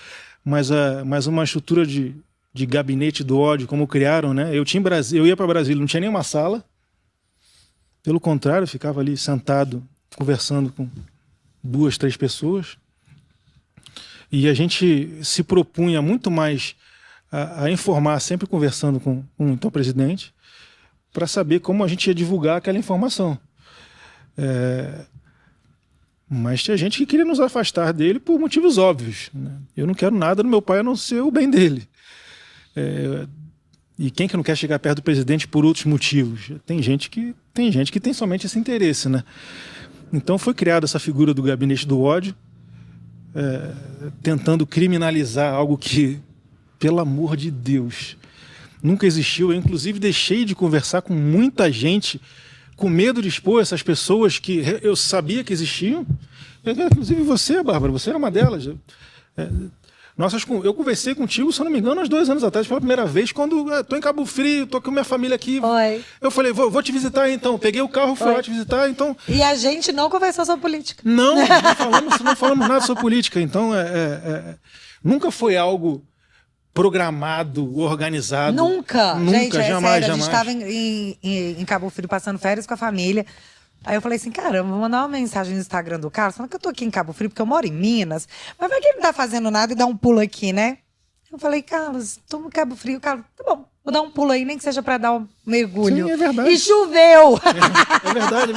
[SPEAKER 2] Mas uma estrutura de gabinete do ódio, como criaram, né? Eu ia para Brasília, não tinha nenhuma sala. Pelo contrário, eu ficava ali sentado, conversando com 2, 3 pessoas. E a gente se propunha muito mais a informar, sempre conversando com o então presidente, para saber como a gente ia divulgar aquela informação. Mas tinha gente que queria nos afastar dele por motivos óbvios, né? Eu não quero nada do meu pai a não ser o bem dele. E quem que não quer chegar perto do presidente por outros motivos? Tem gente que tem somente esse interesse, né? Então foi criada essa figura do gabinete do ódio, tentando criminalizar algo que, pelo amor de Deus, nunca existiu. Eu, inclusive, deixei de conversar com muita gente com medo de expor essas pessoas que eu sabia que existiam. Inclusive você, Bárbara, você era uma delas. Eu conversei contigo, se eu não me engano, há 2 anos atrás, pela primeira vez, quando estou em Cabo Frio, estou com minha família aqui.
[SPEAKER 1] Oi.
[SPEAKER 2] Eu falei, vou te visitar então. Peguei o carro, fui lá te visitar, então...
[SPEAKER 1] E a gente não conversou sobre política.
[SPEAKER 2] Não falamos nada sobre política. Então, nunca foi algo programado, organizado.
[SPEAKER 1] Nunca. Gente,
[SPEAKER 2] jamais,
[SPEAKER 1] sério,
[SPEAKER 2] jamais.
[SPEAKER 1] A gente estava em Cabo Frio passando férias com a família. Aí eu falei assim, caramba, vou mandar uma mensagem no Instagram do Carlos, falando que eu tô aqui em Cabo Frio, porque eu moro em Minas, mas vai que ele não tá fazendo nada e dá um pulo aqui, né? Eu falei, Carlos, tô no Cabo Frio. Carlos, tá bom, vou dar um pulo aí, nem que seja pra dar um mergulho.
[SPEAKER 2] Sim, é verdade.
[SPEAKER 1] E choveu!
[SPEAKER 2] É verdade.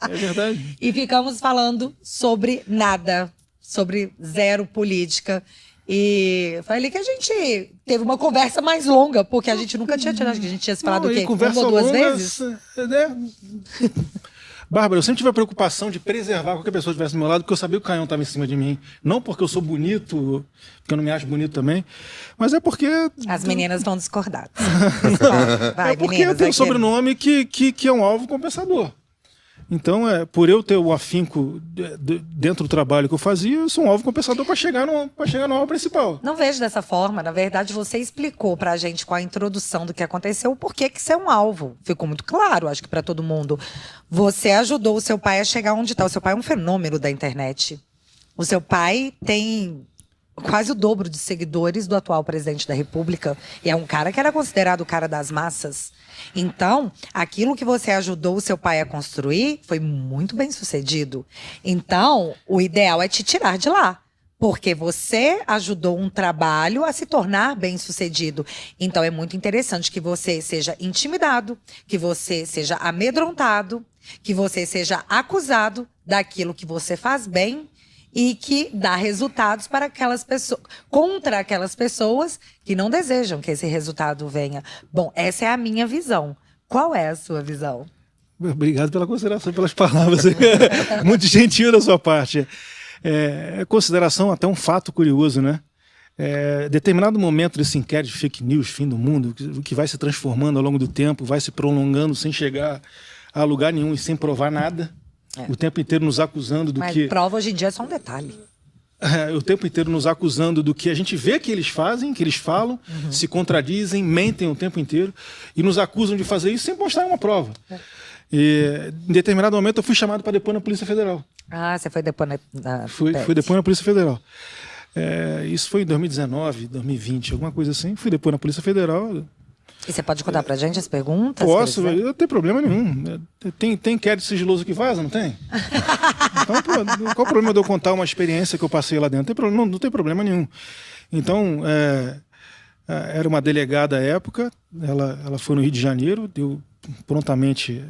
[SPEAKER 2] É verdade.
[SPEAKER 1] E ficamos falando sobre nada, sobre zero política. E falei que a gente teve uma conversa mais longa, porque a gente nunca tinha tido, acho que a gente tinha se falado o quê?
[SPEAKER 2] Conversa
[SPEAKER 1] 1 ou 2
[SPEAKER 2] longa,
[SPEAKER 1] vezes?
[SPEAKER 2] Bárbara, eu sempre tive a preocupação de preservar qualquer pessoa que estivesse do meu lado, porque eu sabia que o canhão estava em cima de mim. Não porque eu sou bonito, porque eu não me acho bonito também, mas é porque...
[SPEAKER 1] As meninas vão discordar. Vai,
[SPEAKER 2] porque
[SPEAKER 1] meninas,
[SPEAKER 2] eu tenho um sobrenome que é um alvo compensador. Então, por eu ter o afinco dentro do trabalho que eu fazia, eu sou um alvo compensador para chegar no alvo principal.
[SPEAKER 1] Não vejo dessa forma. Na verdade, você explicou pra gente com a introdução do que aconteceu o porquê que você é um alvo. Ficou muito claro, acho que para todo mundo. Você ajudou o seu pai a chegar onde está. O seu pai é um fenômeno da internet. O seu pai tem quase o dobro de seguidores do atual presidente da República. E é um cara que era considerado o cara das massas. Então, aquilo que você ajudou o seu pai a construir foi muito bem sucedido. Então, o ideal é te tirar de lá. Porque você ajudou um trabalho a se tornar bem sucedido. Então, é muito interessante que você seja intimidado, que você seja amedrontado, que você seja acusado daquilo que você faz bem e que dá resultados para aquelas pessoas, contra aquelas pessoas que não desejam que esse resultado venha. Bom, essa é a minha visão. Qual é a sua visão?
[SPEAKER 2] Obrigado pela consideração, pelas palavras. Muito gentil da sua parte. Consideração até um fato curioso, né? Determinado momento desse inquérito de fake news, fim do mundo, que vai se transformando ao longo do tempo, vai se prolongando sem chegar a lugar nenhum e sem provar nada, o tempo inteiro nos acusando do que...
[SPEAKER 1] Mas prova hoje em dia é só um detalhe.
[SPEAKER 2] O tempo inteiro nos acusando do que a gente vê que eles fazem, que eles falam, se contradizem, mentem o tempo inteiro e nos acusam de fazer isso sem mostrar uma prova. E, em determinado momento eu fui chamado para depor na Polícia Federal.
[SPEAKER 1] Ah, você foi depor na
[SPEAKER 2] Fui depor na Polícia Federal. Isso foi em 2019, 2020, alguma coisa assim. Fui depor na Polícia Federal.
[SPEAKER 1] E você pode contar pra gente as perguntas?
[SPEAKER 2] Posso, eu não tenho problema nenhum. Tem inquérito sigiloso que vaza, não tem? Então, qual o problema de eu contar uma experiência que eu passei lá dentro? Não tem problema nenhum. Então, era uma delegada à época, ela foi no Rio de Janeiro, eu prontamente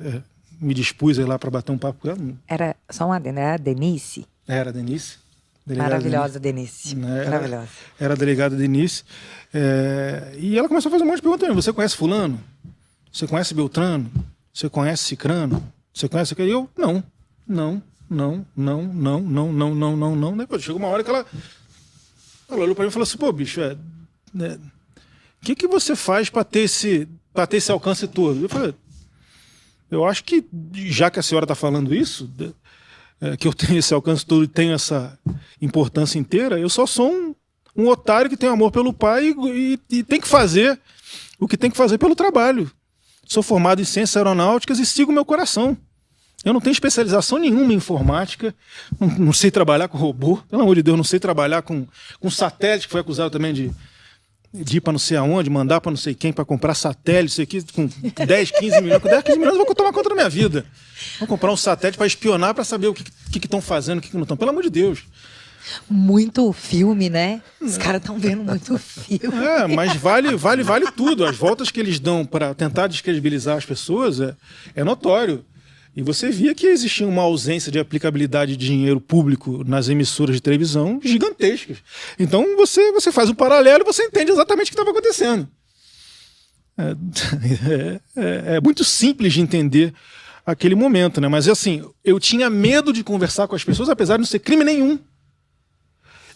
[SPEAKER 2] me dispus a ir lá para bater um papo com ela.
[SPEAKER 1] Era só uma, né? A Denise?
[SPEAKER 2] Era a Denise.
[SPEAKER 1] Maravilhosa, Denise. Maravilhosa.
[SPEAKER 2] Era a delegada Denise. E ela começou a fazer um monte de perguntas. Você conhece fulano? Você conhece Beltrano? Você conhece Cicrano? Você conhece aquele? Eu, não. Depois chegou uma hora que ela olhou para mim e falou assim, pô, bicho, o que você faz para ter esse alcance todo? Eu falei, eu acho que, já que a senhora está falando isso, que eu tenho esse alcance todo e tenho essa importância inteira, eu só sou um otário que tem amor pelo pai e tem que fazer o que tem que fazer pelo trabalho. Sou formado em ciências aeronáuticas e sigo meu coração. Eu não tenho especialização nenhuma em informática, não sei trabalhar com robô, pelo amor de Deus, não sei trabalhar com satélite, que foi acusado também de ir para não sei aonde, mandar para não sei quem para comprar satélite, isso aqui, com 10, 15 milhões. Com 10, 15 milhões eu vou tomar conta da minha vida. Vou comprar um satélite para espionar, para saber o que estão fazendo, o que não estão. Pelo amor de Deus.
[SPEAKER 1] Muito filme, né? Os caras estão vendo muito filme.
[SPEAKER 2] Mas vale tudo. As voltas que eles dão para tentar descredibilizar as pessoas é notório. E você via que existia uma ausência de aplicabilidade de dinheiro público nas emissoras de televisão gigantescas. Então você faz um paralelo e você entende exatamente o que estava acontecendo. É muito simples de entender aquele momento, né? Mas assim, eu tinha medo de conversar com as pessoas, apesar de não ser crime nenhum.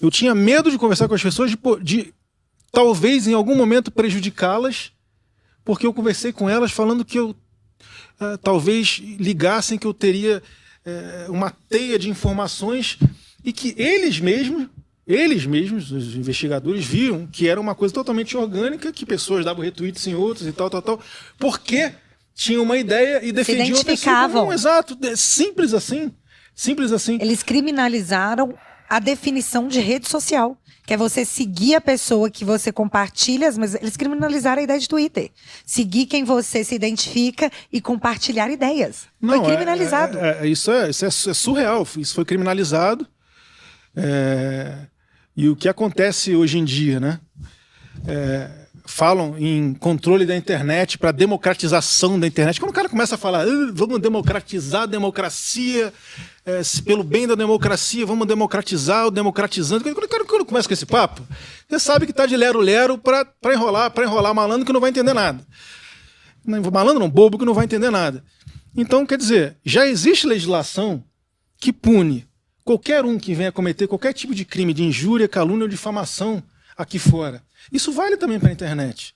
[SPEAKER 2] Eu tinha medo de conversar com as pessoas, de talvez em algum momento prejudicá-las, porque eu conversei com elas falando que eu talvez ligassem que eu teria uma teia de informações e que eles mesmos, os investigadores, viram que era uma coisa totalmente orgânica, que pessoas davam retweets em outros e tal, porque tinham uma ideia e defendiam
[SPEAKER 1] se identificavam.
[SPEAKER 2] Como, exato, simples assim.
[SPEAKER 1] Eles criminalizaram a definição de rede social, que é você seguir a pessoa que você compartilha, mas eles criminalizaram a ideia de Twitter. Seguir quem você se identifica e compartilhar ideias. Foi criminalizado.
[SPEAKER 2] Isso é surreal. Isso foi criminalizado. E o que acontece hoje em dia, né? Falam em controle da internet para democratização da internet. Quando o cara começa a falar, vamos democratizar a democracia, pelo bem da democracia, vamos democratizar o democratizando. Quando começa com esse papo, você sabe que está de lero-lero para enrolar malandro que não vai entender nada. Malandro não, bobo que não vai entender nada. Então, quer dizer, já existe legislação que pune qualquer um que venha cometer qualquer tipo de crime de injúria, calúnia ou difamação aqui fora. Isso vale também para a internet.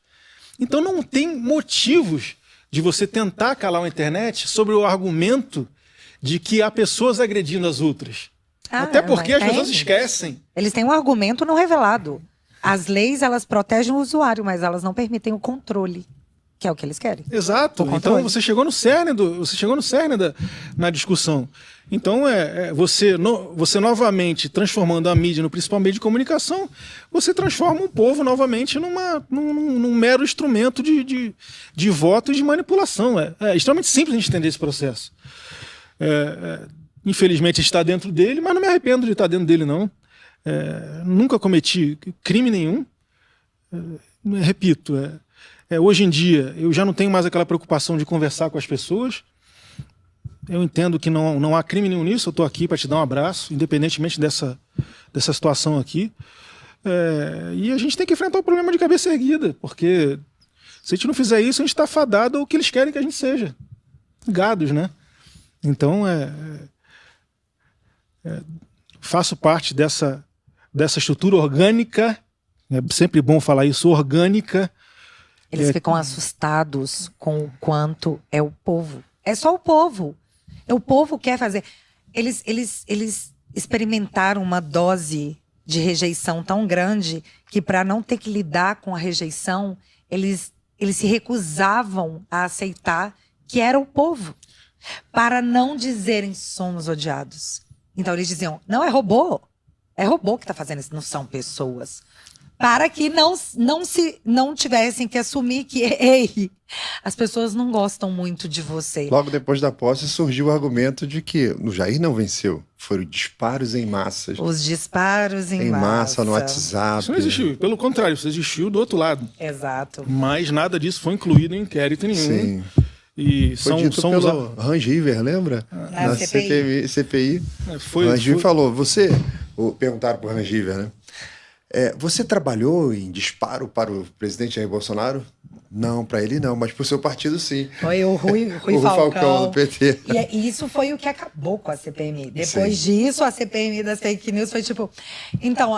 [SPEAKER 2] Então não tem motivos de você tentar calar a internet sobre o argumento de que há pessoas agredindo as outras. Até porque as pessoas esquecem.
[SPEAKER 1] Eles têm um argumento não revelado. As leis, elas protegem o usuário, mas elas não permitem o controle, que é o que eles querem.
[SPEAKER 2] Exato. Então você chegou no cerne na discussão. Então você novamente transformando a mídia no principal meio de comunicação, você transforma o povo novamente num mero instrumento de voto e de manipulação. É extremamente simples a gente entender esse processo. Infelizmente está dentro dele, mas não me arrependo de estar dentro dele, não. Nunca cometi crime nenhum. Repito, hoje em dia eu já não tenho mais aquela preocupação de conversar com as pessoas. eu entendo que não há crime nenhum nisso, eu estou aqui para te dar um abraço, independentemente dessa situação aqui. E a gente tem que enfrentar o problema de cabeça erguida, porque se a gente não fizer isso, a gente está fadado ao que eles querem que a gente seja. Gados, né? Então, faço parte dessa estrutura orgânica, é sempre bom falar isso, orgânica.
[SPEAKER 4] Eles ficam assustados com o quanto é o povo. É só o povo. O povo quer fazer. Eles experimentaram uma dose de rejeição tão grande que, para não ter que lidar com a rejeição, eles se recusavam a aceitar que era o povo, para não dizerem somos odiados. Então eles diziam, não, é robô que está fazendo isso, não são pessoas. Para que não tivessem que assumir que, ei, as pessoas não gostam muito de você.
[SPEAKER 3] Logo depois da posse surgiu o argumento de que o Jair não venceu. Foram disparos em massas.
[SPEAKER 4] Os disparos em
[SPEAKER 3] massa no WhatsApp.
[SPEAKER 2] Isso não existiu. Pelo contrário, isso existiu do outro lado.
[SPEAKER 4] Exato.
[SPEAKER 2] Mas nada disso foi incluído em inquérito nenhum.
[SPEAKER 3] Sim.
[SPEAKER 2] E
[SPEAKER 3] foi dito pelo Rangiver, lembra?
[SPEAKER 4] Na
[SPEAKER 3] CPI. O Rangiver falou, perguntaram para o Rangiver, né? Você trabalhou em disparo para o presidente Jair Bolsonaro? Não, para ele não, mas para o seu partido sim.
[SPEAKER 4] Foi o Rui
[SPEAKER 3] Falcão do PT.
[SPEAKER 4] E isso foi o que acabou com a CPMI. Depois disso, a CPMI das fake news foi tipo... Então,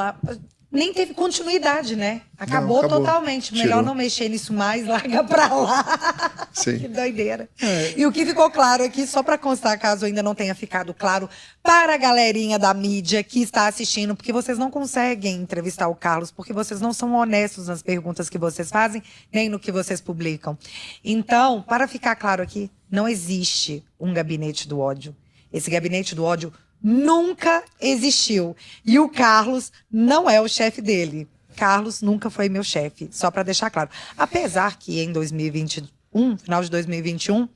[SPEAKER 4] nem teve continuidade, né? Acabou totalmente. Melhor não mexer nisso mais, larga pra lá.
[SPEAKER 3] Sim.
[SPEAKER 4] Que doideira. E o que ficou claro aqui, só pra constar, caso ainda não tenha ficado claro, para a galerinha da mídia que está assistindo, porque vocês não conseguem entrevistar o Carlos, porque vocês não são honestos nas perguntas que vocês fazem, nem no que vocês publicam. Então, para ficar claro aqui, não existe um gabinete do ódio. Esse gabinete do ódio nunca existiu. E o Carlos não é o chefe dele. Carlos nunca foi meu chefe, só para deixar claro. Apesar que em 2021, final de 2021,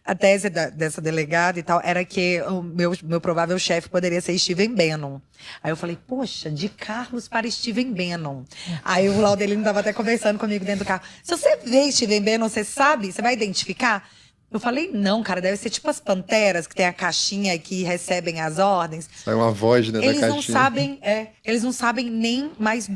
[SPEAKER 4] a tese dessa delegada e tal era que o meu provável chefe poderia ser Steven Bannon. Aí eu falei, poxa, de Carlos para Steven Bannon. Aí o Laudelino estava até conversando comigo dentro do carro. Se você vê Steven Bannon, você sabe? Você vai identificar? Eu falei, não, cara, deve ser tipo as panteras, que tem a caixinha que recebem as ordens.
[SPEAKER 3] Sai uma voz, né, da caixinha.
[SPEAKER 4] Eles não sabem nem mais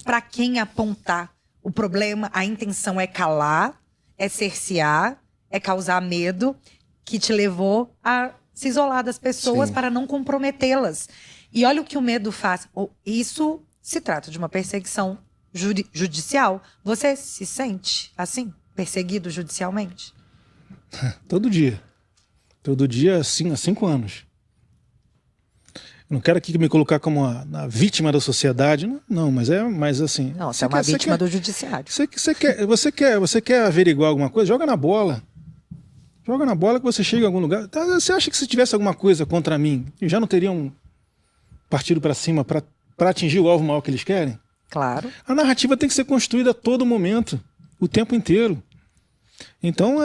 [SPEAKER 4] para quem apontar. O problema, a intenção é calar, é cercear, é causar medo, que te levou a se isolar das pessoas para não comprometê-las. E olha o que o medo faz. Isso se trata de uma perseguição judicial. Você se sente assim, perseguido judicialmente?
[SPEAKER 2] Todo dia. Todo dia, assim, há 5 anos. Eu não quero aqui me colocar como a vítima da sociedade, não, mas assim...
[SPEAKER 4] Não, você é uma vítima do judiciário.
[SPEAKER 2] Você quer averiguar alguma coisa? Joga na bola. Joga na bola que você chega em algum lugar. Você acha que se tivesse alguma coisa contra mim, já não teriam partido para cima para atingir o alvo maior que eles querem?
[SPEAKER 4] Claro.
[SPEAKER 2] A narrativa tem que ser construída a todo momento, o tempo inteiro. Então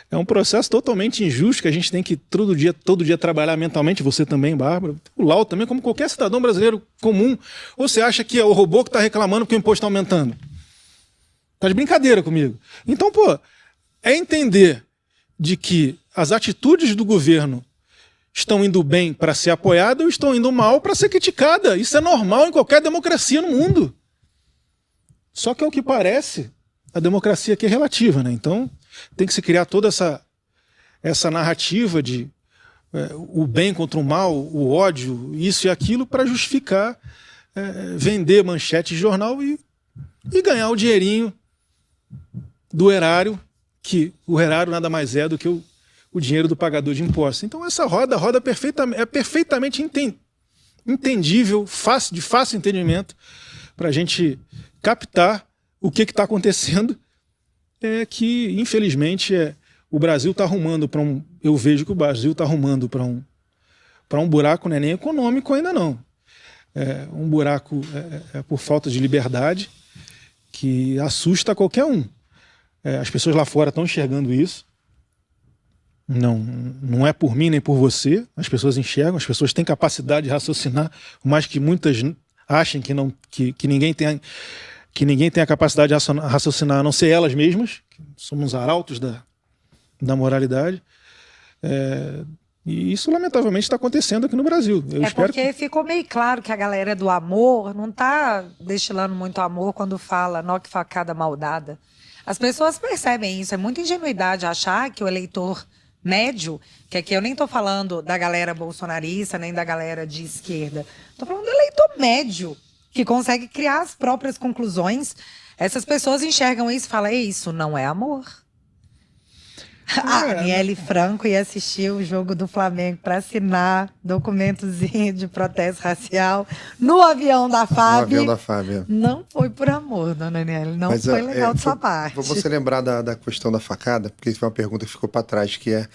[SPEAKER 2] é um processo totalmente injusto que a gente tem que todo dia trabalhar mentalmente, você também, Bárbara, o Lau também, como qualquer cidadão brasileiro comum. Ou você acha que é o robô que está reclamando que o imposto está aumentando? Tá de brincadeira comigo. Então, é entender de que as atitudes do governo estão indo bem para ser apoiada ou estão indo mal para ser criticada. Isso é normal em qualquer democracia no mundo. Só que, ao que parece, a democracia aqui é relativa, né? Então tem que se criar toda essa narrativa de o bem contra o mal, o ódio, isso e aquilo, para justificar vender manchete de jornal e ganhar o dinheirinho do erário, que o erário nada mais é do que o dinheiro do pagador de impostos. Então essa roda é perfeitamente entendível, de fácil entendimento, para a gente captar o que está acontecendo. É que, infelizmente, o Brasil está arrumando para um... Eu vejo que o Brasil está arrumando para um buraco, não é nem econômico ainda não. Um buraco por falta de liberdade que assusta qualquer um. As pessoas lá fora estão enxergando isso. Não é por mim nem por você. As pessoas enxergam, as pessoas têm capacidade de raciocinar, por mais que muitas achem que ninguém tem a capacidade de raciocinar, a não ser elas mesmas, que somos arautos da moralidade. E isso, lamentavelmente, está acontecendo aqui no Brasil. Eu espero
[SPEAKER 4] porque ficou meio claro que a galera do amor não está destilando muito amor quando fala nó que facada maldada. As pessoas percebem isso. É muita ingenuidade achar que o eleitor médio, que aqui eu nem estou falando da galera bolsonarista, nem da galera de esquerda. Estou falando do eleitor médio, que consegue criar as próprias conclusões. Essas pessoas enxergam isso e falam, isso não é amor. A Aniele Franco ia assistir o jogo do Flamengo para assinar documentozinho de protesto racial no avião da FAB.
[SPEAKER 3] No avião da FAB.
[SPEAKER 4] Não foi por amor, dona Aniele. Não foi legal de sua parte.
[SPEAKER 3] Vou você lembrar da questão da facada, porque isso foi uma pergunta que ficou para trás, que é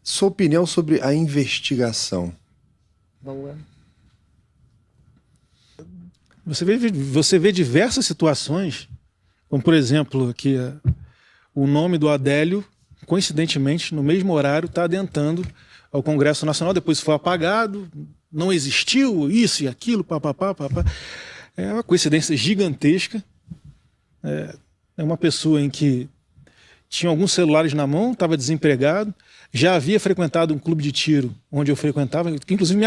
[SPEAKER 3] sua opinião sobre a investigação.
[SPEAKER 4] Boa.
[SPEAKER 2] Você vê diversas situações, como por exemplo, aqui o nome do Adélio, coincidentemente, no mesmo horário, está adentando ao Congresso Nacional, depois foi apagado, não existiu isso e aquilo, papapá. É uma coincidência gigantesca. É uma pessoa em que tinha alguns celulares na mão, estava desempregado, já havia frequentado um clube de tiro onde eu frequentava, que inclusive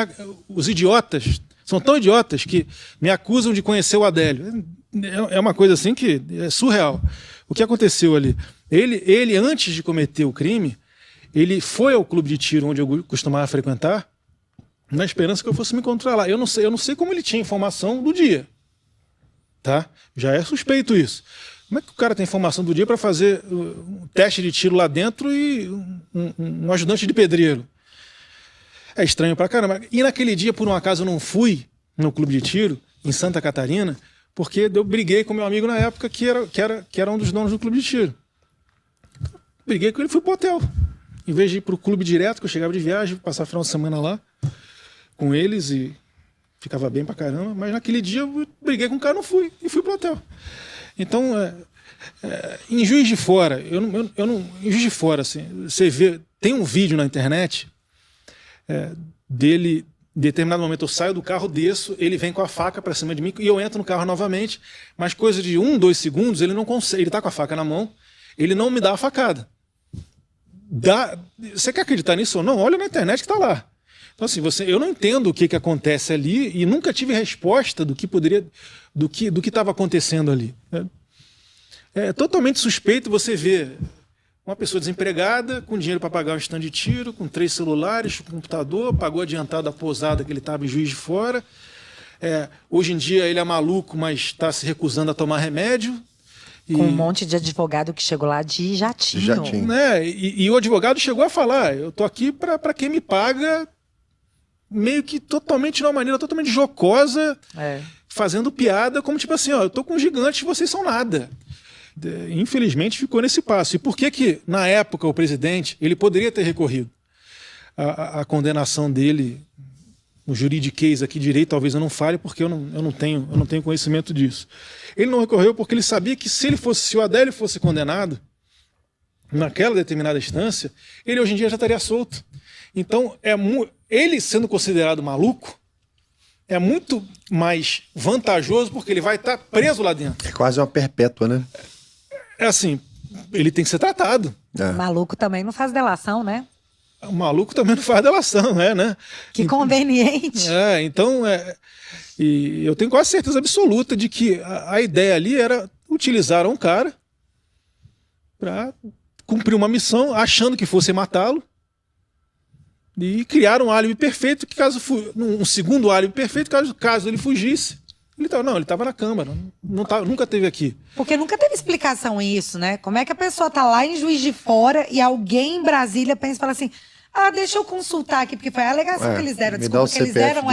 [SPEAKER 2] os idiotas são tão idiotas que me acusam de conhecer o Adélio. É uma coisa assim que é surreal. O que aconteceu ali? Ele, antes de cometer o crime, ele foi ao clube de tiro onde eu costumava frequentar, na esperança que eu fosse me encontrar lá. Eu não sei como ele tinha informação do dia. Tá? Já é suspeito isso. Como é que o cara tem informação do dia para fazer um teste de tiro lá dentro e um ajudante de pedreiro? É estranho pra caramba. E naquele dia, por um acaso, eu não fui no clube de tiro, em Santa Catarina, porque eu briguei com meu amigo na época, que era um dos donos do clube de tiro. Briguei com ele e fui pro hotel. Em vez de ir pro clube direto, que eu chegava de viagem, passar final de semana lá com eles e ficava bem pra caramba. Mas naquele dia eu briguei com o cara, não fui, e fui pro hotel. Então, em Juiz de Fora, em Juiz de Fora, assim, você vê, tem um vídeo na internet dele. Em determinado momento eu saio do carro, desço, ele vem com a faca para cima de mim e eu entro no carro novamente, mas coisa de 1, 2 segundos ele não consegue, ele tá com a faca na mão, ele não me dá a facada. Você quer acreditar nisso ou não? Olha na internet que tá lá. Então assim, eu não entendo o que acontece ali e nunca tive resposta do que estava acontecendo ali. É totalmente suspeito você ver uma pessoa desempregada, com dinheiro para pagar um stand de tiro, com 3 celulares, computador, pagou adiantado a pousada que ele estava em Juiz de Fora. Hoje em dia ele é maluco, mas está se recusando a tomar remédio.
[SPEAKER 4] Com um monte de advogado que chegou lá de jatinho.
[SPEAKER 2] Né? E o advogado chegou a falar, eu tô aqui para quem me paga, meio que totalmente de uma maneira totalmente jocosa, fazendo piada, como tipo assim, eu tô com gigantes, vocês são nada. Infelizmente ficou nesse passo. E por que na época o presidente ele poderia ter recorrido à condenação dele, no juridiquês aqui direito, talvez eu não fale porque eu não tenho conhecimento disso. Ele não recorreu porque ele sabia que se o Adélio fosse condenado naquela determinada instância, ele hoje em dia já estaria solto. Então, ele sendo considerado maluco, é muito mais vantajoso porque ele vai estar preso lá dentro.
[SPEAKER 3] É quase uma perpétua, né?
[SPEAKER 2] É assim, ele tem que ser tratado.
[SPEAKER 4] Maluco também não faz delação, né?
[SPEAKER 2] O maluco também não faz delação, né?
[SPEAKER 4] Que conveniente.
[SPEAKER 2] Então, e eu tenho quase certeza absoluta de que a ideia ali era utilizar um cara para cumprir uma missão, achando que fosse matá-lo, e criar um álibi perfeito, que um segundo álibi perfeito, caso ele fugisse. Ele estava na Câmara, nunca esteve aqui.
[SPEAKER 4] Porque nunca teve explicação isso, né? Como é que a pessoa tá lá em Juiz de Fora e alguém em Brasília pensa e fala assim, deixa eu consultar aqui, porque foi a alegação que eles deram, desculpa, que eles deram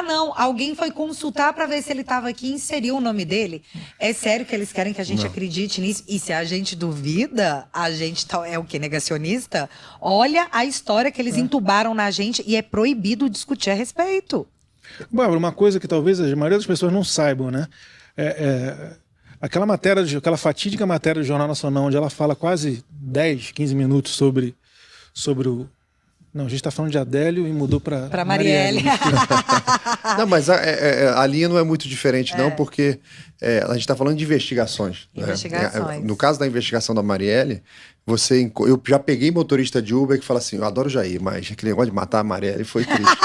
[SPEAKER 4] não, alguém foi consultar para ver se ele estava aqui e inseriu o nome dele. É sério que eles querem que a gente acredite nisso? E se a gente duvida, a gente é o quê? Negacionista? Olha a história que eles entubaram na gente e é proibido discutir a respeito.
[SPEAKER 2] Bárbara, uma coisa que talvez a maioria das pessoas não saibam, né? Aquela fatídica matéria do Jornal Nacional, onde ela fala quase 10, 15 minutos sobre Não, a gente está falando de Adélio e mudou para
[SPEAKER 4] Marielle.
[SPEAKER 3] Não, mas a linha não é muito diferente, não, porque a gente está falando de investigações.
[SPEAKER 4] Investigações.
[SPEAKER 3] No caso da investigação da Marielle, eu já peguei motorista de Uber que fala assim, eu adoro Jair, mas aquele negócio de matar a Marielle foi triste.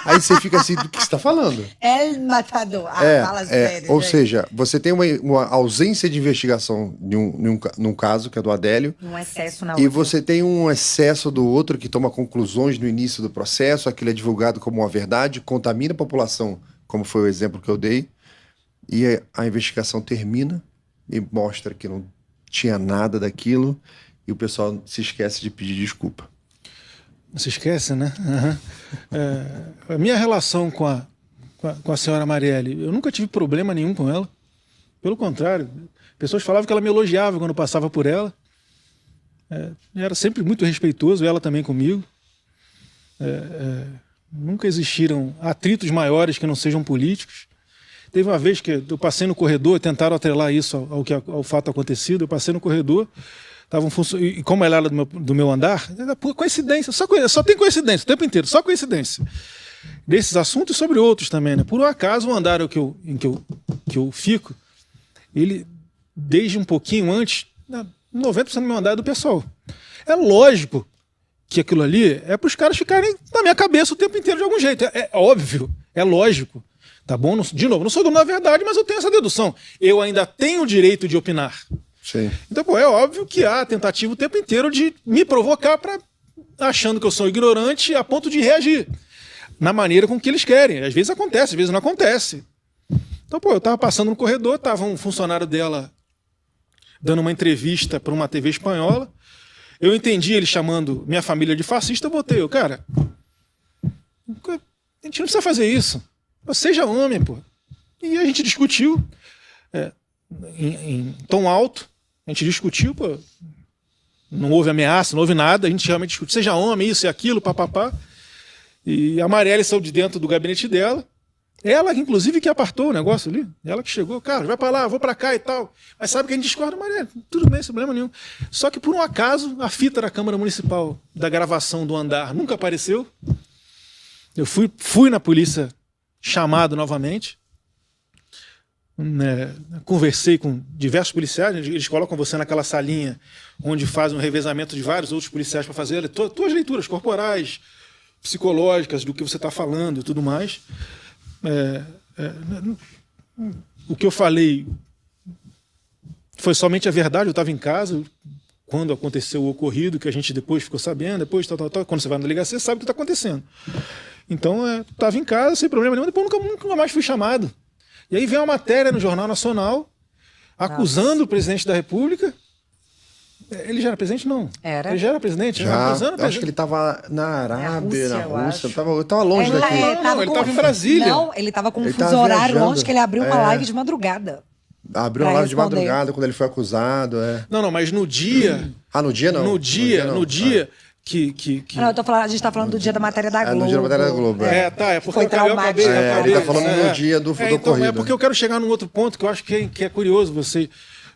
[SPEAKER 3] Aí você fica assim, do que você está falando?
[SPEAKER 4] El matador. Fala sério.
[SPEAKER 3] Ou
[SPEAKER 4] gente.
[SPEAKER 3] seja, você tem uma ausência de investigação num caso, que é do Adélio,
[SPEAKER 4] Um excesso na
[SPEAKER 3] e
[SPEAKER 4] outra.
[SPEAKER 3] você tem um excesso do outro que toma conclusões no início do processo, aquilo é divulgado como uma verdade, contamina a população, como foi o exemplo que eu dei, e a investigação termina e mostra que não tinha nada daquilo e o pessoal se esquece de pedir desculpa.
[SPEAKER 2] Se esquece, né? A minha relação com a senhora Marielle, eu nunca tive problema nenhum com ela. Pelo contrário, pessoas falavam que ela me elogiava quando passava por ela. Era sempre muito respeitoso, ela também comigo. Nunca existiram atritos maiores que não sejam políticos. Teve uma vez que eu passei no corredor, tentaram atrelar isso ao fato acontecido, eu passei no corredor, e como ela era do meu andar, era por coincidência, só tem coincidência o tempo inteiro, só coincidência. Desses assuntos e sobre outros também, né? Por um acaso, o andar em que eu fico, ele, desde um pouquinho antes, 90% do meu andar é do pessoal. É lógico que aquilo ali é para os caras ficarem na minha cabeça o tempo inteiro de algum jeito. É óbvio, é lógico. Tá bom? De novo, não sou dono da verdade, mas eu tenho essa dedução. Eu ainda tenho o direito de opinar.
[SPEAKER 3] Sim.
[SPEAKER 2] Então, é óbvio que há tentativa o tempo inteiro de me provocar achando que eu sou ignorante a ponto de reagir na maneira com que eles querem. Às vezes acontece, às vezes não acontece. Então, eu estava passando no corredor, estava um funcionário dela dando uma entrevista para uma TV espanhola. Eu entendi ele chamando minha família de fascista, eu botei, cara, a gente não precisa fazer isso. Seja homem, pô. E a gente discutiu em tom alto, a gente discutiu, pô. Não houve ameaça, não houve nada, a gente realmente discutiu. Seja homem, isso e aquilo, papapá. E a Marielle saiu de dentro do gabinete dela. Ela, inclusive, que apartou o negócio ali. Ela que chegou, cara, vai pra lá, vou pra cá e tal. Mas sabe que a gente discorda, Marielle, tudo bem, sem problema nenhum. Só que, por um acaso, a fita da Câmara Municipal da gravação do andar nunca apareceu. Eu fui na polícia chamado novamente, conversei com diversos policiais, eles colocam você naquela salinha onde fazem um revezamento de vários outros policiais para fazer tuas leituras corporais, psicológicas do que você está falando e tudo mais. O que eu falei foi somente a verdade, eu estava em casa quando aconteceu o ocorrido, que a gente depois ficou sabendo, depois quando você vai na delegacia, você sabe o que está acontecendo. Então, estava em casa, sem problema nenhum, depois nunca mais fui chamado. E aí vem uma matéria no Jornal Nacional acusando o presidente da República. Ele já era presidente? Não.
[SPEAKER 4] Era?
[SPEAKER 2] Ele já era presidente?
[SPEAKER 3] Já.
[SPEAKER 2] Acusando
[SPEAKER 3] Eu acho que ele estava na Arábia,
[SPEAKER 4] Rússia,
[SPEAKER 3] na
[SPEAKER 4] eu
[SPEAKER 3] Rússia.
[SPEAKER 4] acho.
[SPEAKER 3] Eu estava longe daqui.
[SPEAKER 2] Ele estava em Brasília.
[SPEAKER 4] Não, ele estava com um
[SPEAKER 3] Ele
[SPEAKER 4] fuso
[SPEAKER 3] tava
[SPEAKER 4] horário
[SPEAKER 3] viajando.
[SPEAKER 4] onde que ele abriu uma live de madrugada.
[SPEAKER 3] Abriu uma
[SPEAKER 4] Pra
[SPEAKER 3] live de
[SPEAKER 4] responder.
[SPEAKER 3] madrugada quando ele foi acusado.
[SPEAKER 2] Não, mas no dia...
[SPEAKER 3] No dia não.
[SPEAKER 2] No dia que...
[SPEAKER 4] Não, a gente tá falando do dia da matéria da Globo.
[SPEAKER 3] No dia da matéria da Globo.
[SPEAKER 2] É porque
[SPEAKER 4] Foi traumático.
[SPEAKER 3] Ele tá falando no dia do
[SPEAKER 2] então,
[SPEAKER 3] ocorrido.
[SPEAKER 2] É porque eu quero chegar num outro ponto que eu acho que é curioso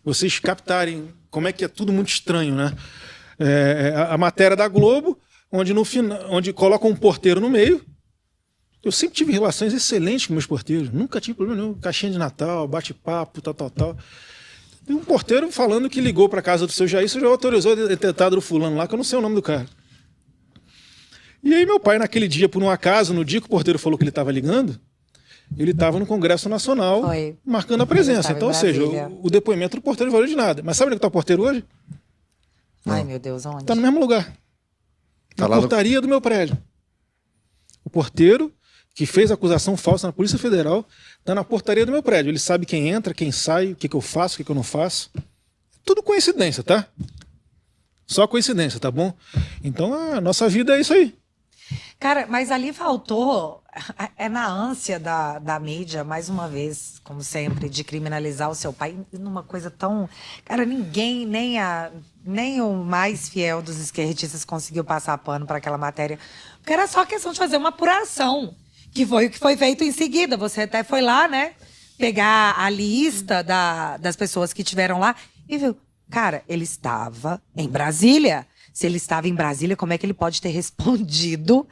[SPEAKER 2] vocês captarem como é que é tudo muito estranho, né? A matéria da Globo, onde colocam um porteiro no meio. Eu sempre tive relações excelentes com meus porteiros, nunca tive problema nenhum, caixinha de Natal, bate-papo, tal. E um porteiro falando que ligou para casa do seu Jair autorizou o atentado do fulano lá, que eu não sei o nome do cara. E aí meu pai, naquele dia, por um acaso, no dia que o porteiro falou que ele estava ligando, ele estava no Congresso Nacional marcando a presença. Então, ou seja, o depoimento do porteiro não valeu de nada. Mas sabe onde está o porteiro hoje?
[SPEAKER 4] Ai, meu Deus, onde?
[SPEAKER 2] Está no mesmo lugar.
[SPEAKER 3] Tá
[SPEAKER 2] Na
[SPEAKER 3] lá
[SPEAKER 2] portaria do meu prédio. O porteiro que fez acusação falsa na Polícia Federal está na portaria do meu prédio. Ele sabe quem entra, quem sai, o que eu faço, o que eu não faço. Tudo coincidência, tá? Só coincidência, tá bom? Então a nossa vida é isso aí.
[SPEAKER 4] Cara, mas ali faltou, na ânsia da mídia, mais uma vez, como sempre, de criminalizar o seu pai numa coisa tão... Cara, ninguém, nem o mais fiel dos esquerdistas conseguiu passar pano para aquela matéria. Porque era só questão de fazer uma apuração, que foi o que foi feito em seguida. Você até foi lá, né, pegar a lista das pessoas que estiveram lá e viu, cara, ele estava em Brasília. Se ele estava em Brasília, como é que ele pode ter respondido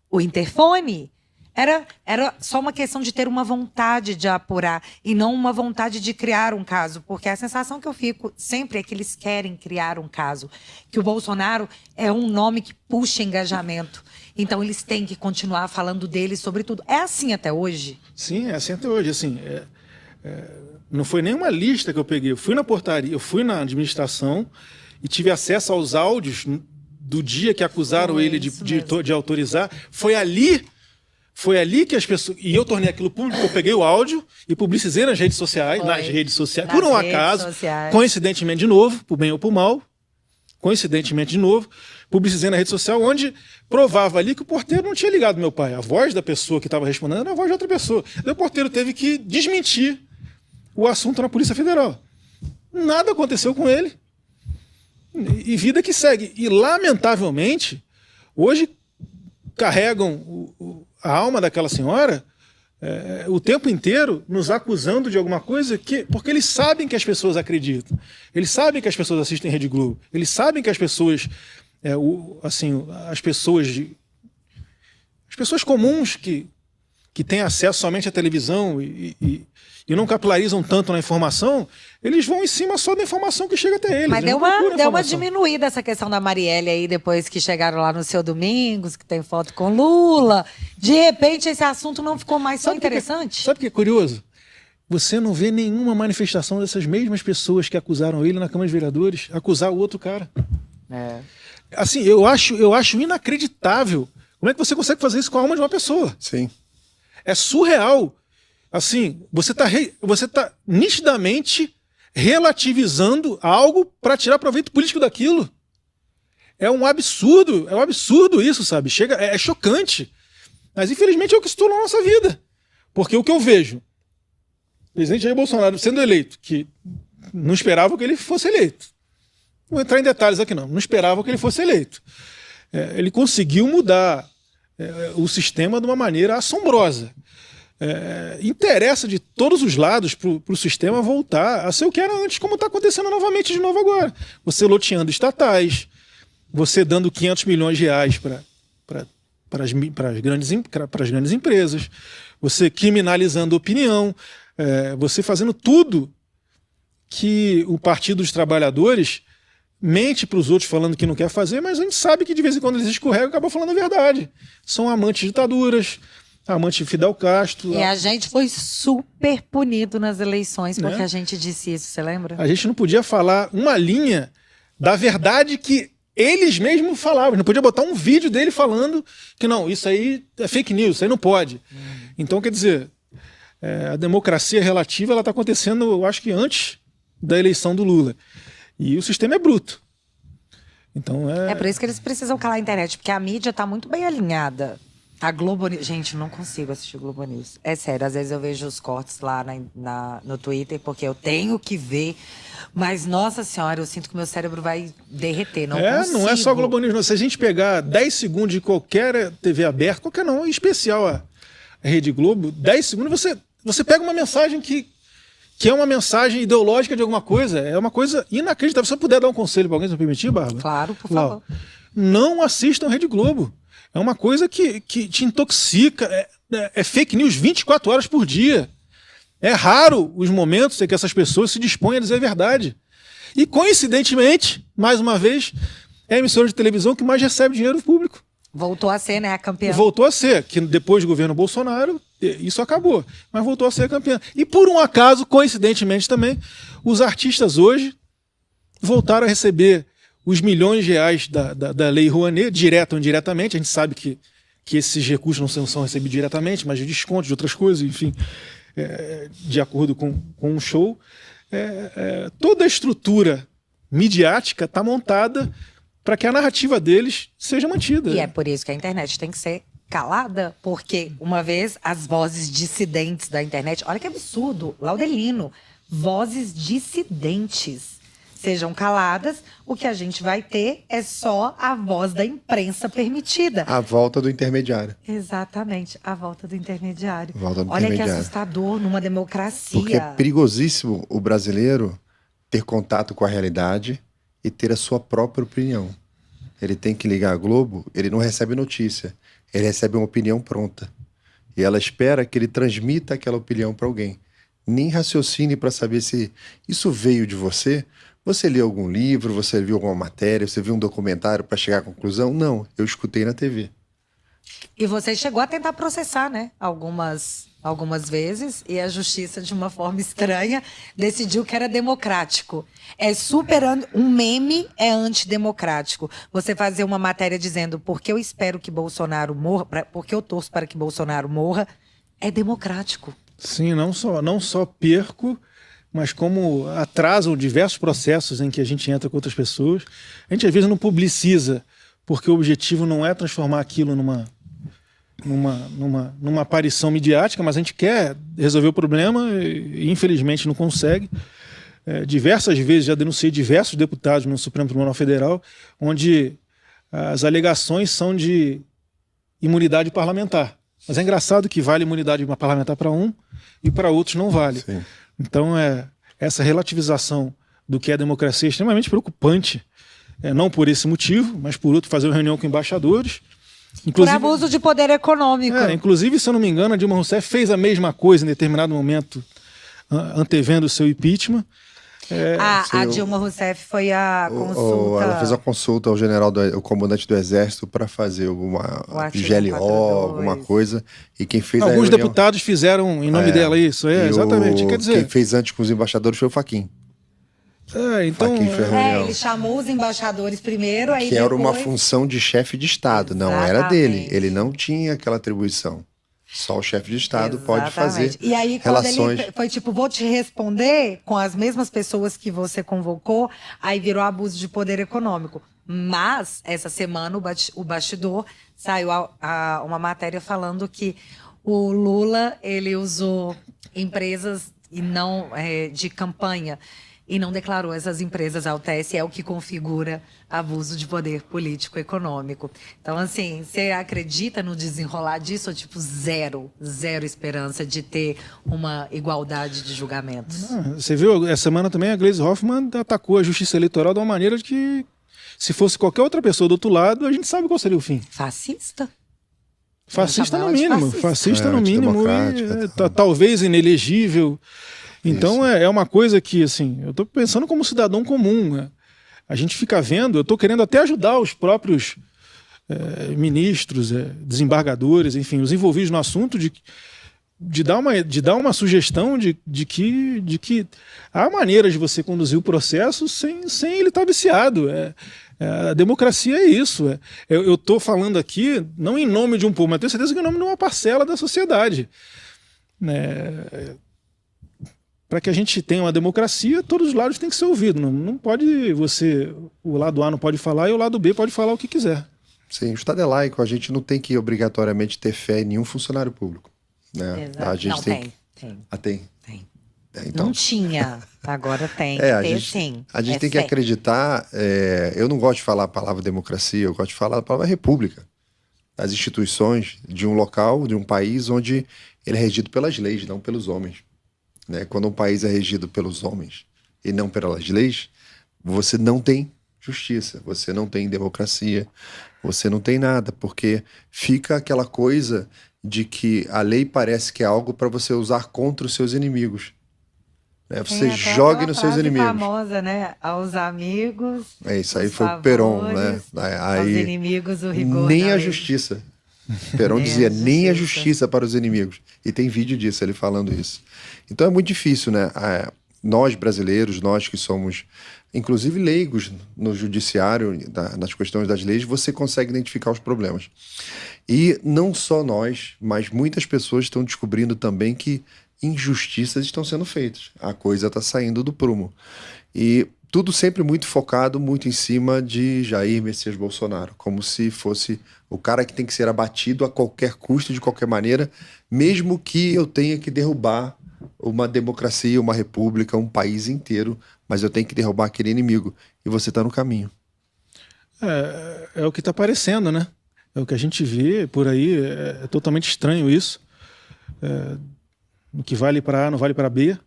[SPEAKER 4] o interfone? Era só uma questão de ter uma vontade de apurar e não uma vontade de criar um caso. Porque a sensação que eu fico sempre é que eles querem criar um caso. Que o Bolsonaro é um nome que puxa engajamento. Então eles têm que continuar falando dele sobre tudo. É assim até hoje?
[SPEAKER 2] Sim, é assim até hoje. Assim, não foi nenhuma lista que eu peguei. Eu fui na portaria, eu fui na administração e tive acesso aos áudios do dia que acusaram ele de autorizar. Foi ali que as pessoas... E eu tornei aquilo público, eu peguei o áudio e publicizei nas redes sociais. Por um acaso, coincidentemente de novo, por bem ou por mal, publicizei na rede social, onde provava ali que o porteiro não tinha ligado meu pai. A voz da pessoa que estava respondendo era a voz de outra pessoa. Daí o porteiro teve que desmentir o assunto na Polícia Federal. Nada aconteceu com ele. E vida que segue. E, lamentavelmente, hoje carregam a alma daquela senhora o tempo inteiro nos acusando de alguma coisa porque eles sabem que as pessoas acreditam. Eles sabem que as pessoas assistem Rede Globo. Eles sabem que as pessoas... as pessoas comuns que têm acesso somente à televisão e não capilarizam tanto na informação, eles vão em cima só da informação que chega até eles.
[SPEAKER 4] Mas deu uma diminuída essa questão da Marielle aí, depois que chegaram lá no Seu Domingos, que tem foto com Lula. De repente, esse assunto não ficou mais tão interessante?
[SPEAKER 2] Sabe o que é curioso? Você não vê nenhuma manifestação dessas mesmas pessoas que acusaram ele na Câmara de Vereadores acusar o outro cara. Assim, eu acho inacreditável. Como é que você consegue fazer isso com a alma de uma pessoa?
[SPEAKER 3] Sim.
[SPEAKER 2] É surreal. Assim, você tá nitidamente relativizando algo para tirar proveito político daquilo. É um absurdo isso, sabe? É chocante. Mas infelizmente é o que se tornou na nossa vida. Porque o que eu vejo, o presidente Jair Bolsonaro sendo eleito, que não esperava que ele fosse eleito. Não vou entrar em detalhes aqui não esperava que ele fosse eleito. Ele conseguiu mudar o sistema de uma maneira assombrosa. Interessa de todos os lados para o sistema voltar a ser o que era antes, como está acontecendo novamente de novo agora. Você loteando estatais, você dando 500 milhões de reais para as grandes empresas, você criminalizando a opinião, você fazendo tudo que o Partido dos Trabalhadores mente para os outros falando que não quer fazer, mas a gente sabe que de vez em quando eles escorregam e acabam falando a verdade. São amantes de ditaduras, amantes de Fidel Castro.
[SPEAKER 4] E a gente foi super punido nas eleições porque a gente disse isso, você lembra?
[SPEAKER 2] A gente não podia falar uma linha da verdade que eles mesmos falavam. Não podia botar um vídeo dele falando que não, isso aí é fake news, isso aí não pode. Então, quer dizer, a democracia relativa está acontecendo, eu acho que antes da eleição do Lula. E o sistema é bruto. Então
[SPEAKER 4] é por isso que eles precisam calar a internet, porque a mídia está muito bem alinhada. A Globo News... Gente, não consigo assistir Globo News. É sério, às vezes eu vejo os cortes lá no Twitter, porque eu tenho que ver. Mas, nossa senhora, eu sinto que meu cérebro vai derreter, não consigo.
[SPEAKER 2] Não é só Globo News, não. Se a gente pegar 10 segundos de qualquer TV aberta, qualquer não, em especial a Rede Globo, 10 segundos você pega uma mensagem que é uma mensagem ideológica de alguma coisa. É uma coisa inacreditável. Se eu puder dar um conselho para alguém, se me permitir, Bárbara?
[SPEAKER 4] Claro, por favor.
[SPEAKER 2] Não assistam Rede Globo. É uma coisa que te intoxica. É fake news 24 horas por dia. É raro os momentos em que essas pessoas se dispõem a dizer a verdade. E, coincidentemente, mais uma vez, é a emissora de televisão que mais recebe dinheiro público.
[SPEAKER 4] Voltou a ser, né, a campeã.
[SPEAKER 2] Voltou a ser, que depois do governo Bolsonaro, isso acabou. Mas voltou a ser a campeã. E, por um acaso, coincidentemente também, os artistas hoje voltaram a receber os milhões de reais da Lei Rouanet, direto ou indiretamente. A gente sabe que esses recursos não são recebidos diretamente, mas de desconto, de outras coisas, enfim, de acordo com um show. Toda a estrutura midiática está montada para que a narrativa deles seja mantida.
[SPEAKER 4] E é por isso que a internet tem que ser calada, porque uma vez as vozes dissidentes da internet, olha que absurdo, Laudelino, vozes dissidentes sejam caladas, o que a gente vai ter é só a voz da imprensa permitida.
[SPEAKER 3] A volta do intermediário.
[SPEAKER 4] Exatamente, a volta do intermediário. Olha que assustador numa democracia.
[SPEAKER 3] Porque é perigosíssimo o brasileiro ter contato com a realidade e ter a sua própria opinião. ele tem que ligar a Globo, ele não recebe notícia, ele recebe uma opinião pronta. E ela espera que ele transmita aquela opinião para alguém. Nem raciocine para saber se isso veio de você. Você leu algum livro, você viu alguma matéria, você viu um documentário para chegar à conclusão? Não, eu escutei na TV.
[SPEAKER 4] E você chegou a tentar processar, né? Algumas vezes, e a justiça, de uma forma estranha, decidiu que era democrático. Um meme é antidemocrático. Você fazer uma matéria dizendo porque eu espero que Bolsonaro morra, porque eu torço para que Bolsonaro morra, é democrático.
[SPEAKER 2] Sim, não só perco, mas como atrasam diversos processos em que a gente entra com outras pessoas. A gente às vezes não publiciza, porque o objetivo não é transformar aquilo numa aparição midiática, mas a gente quer resolver o problema e infelizmente não consegue. Diversas vezes já denunciei diversos deputados no Supremo Tribunal Federal, onde as alegações são de imunidade parlamentar. Mas é engraçado que vale imunidade parlamentar para um e para outros não vale.
[SPEAKER 3] Sim.
[SPEAKER 2] Então, essa relativização do que é democracia é extremamente preocupante. Não por esse motivo, mas por outro, fazer uma reunião com embaixadores.
[SPEAKER 4] Por abuso de poder econômico.
[SPEAKER 2] Inclusive, se eu não me engano, a Dilma Rousseff fez a mesma coisa em determinado momento, antevendo o seu impeachment.
[SPEAKER 4] A Dilma Rousseff foi a consulta...
[SPEAKER 3] Ela fez uma consulta ao o comandante do Exército para fazer alguma GLO, alguma coisa. E quem fez
[SPEAKER 2] alguns deputados fizeram em nome dela isso. Exatamente. Quer dizer,
[SPEAKER 3] quem fez antes com os embaixadores foi o Fachin.
[SPEAKER 2] Então,
[SPEAKER 4] ele chamou os embaixadores primeiro, aí
[SPEAKER 3] que
[SPEAKER 4] depois...
[SPEAKER 3] era uma função de chefe de Estado, não era dele. Ele não tinha aquela atribuição. Só o chefe de Estado pode fazer
[SPEAKER 4] e aí,
[SPEAKER 3] relações...
[SPEAKER 4] ele foi tipo, vou te responder com as mesmas pessoas que você convocou, aí virou abuso de poder econômico. Mas, essa semana, o bastidor saiu uma matéria falando que o Lula, ele usou empresas e não de campanha, e não declarou essas empresas ao TSE, é o que configura abuso de poder político econômico. Então, assim, você acredita no desenrolar disso ou, tipo, zero esperança de ter uma igualdade de julgamentos?
[SPEAKER 2] Você viu, essa semana também a Gleisi Hoffmann atacou a justiça eleitoral de uma maneira de que, se fosse qualquer outra pessoa do outro lado, a gente sabe qual seria o fim.
[SPEAKER 4] Fascista?
[SPEAKER 2] Fascista no mínimo. Fascista no mínimo e talvez inelegível. Então é uma coisa que, assim, eu estou pensando como cidadão comum. Né? A gente fica vendo, eu estou querendo até ajudar os próprios ministros, desembargadores, enfim, os envolvidos no assunto de dar uma sugestão de que há maneiras de você conduzir o processo sem ele estar viciado. A democracia é isso. Eu estou falando aqui não em nome de um povo, mas tenho certeza que em nome de uma parcela da sociedade. Para que a gente tenha uma democracia, todos os lados têm que ser ouvidos. Não pode o lado A não pode falar e o lado B pode falar o que quiser.
[SPEAKER 3] Sim, o Estado é laico, a gente não tem que obrigatoriamente ter fé em nenhum funcionário público. Né? A gente tem. Tem. Então...
[SPEAKER 4] Não tinha, agora tem. Sim.
[SPEAKER 3] A gente tem que acreditar. Eu não gosto de falar a palavra democracia, eu gosto de falar a palavra república. As instituições de um local, de um país onde ele é regido pelas leis, não pelos homens. Né? Quando um país é regido pelos homens e não pelas leis, você não tem justiça, você não tem democracia, você não tem nada, porque fica aquela coisa de que a lei parece que é algo para você usar contra os seus inimigos. Você jogue nos seus inimigos.
[SPEAKER 4] Famosa, né? Aos amigos.
[SPEAKER 3] Isso aí foi o Perón, né?
[SPEAKER 4] Aos inimigos, o rigor.
[SPEAKER 3] Nem a justiça. Perón dizia, nem a justiça para os inimigos. E tem vídeo disso, ele falando isso. Então é muito difícil, né? Nós brasileiros, nós que somos, inclusive leigos no judiciário, nas questões das leis, você consegue identificar os problemas. E não só nós, mas muitas pessoas estão descobrindo também que injustiças estão sendo feitas. A coisa está saindo do prumo. E tudo sempre muito focado, muito em cima de Jair Messias Bolsonaro, como se fosse o cara que tem que ser abatido a qualquer custo, de qualquer maneira, mesmo que eu tenha que derrubar uma democracia, uma república, um país inteiro, mas eu tenho que derrubar aquele inimigo. E você está no caminho.
[SPEAKER 2] É o que está aparecendo, né? É o que a gente vê por aí, é totalmente estranho isso. O que vale para A não vale para B.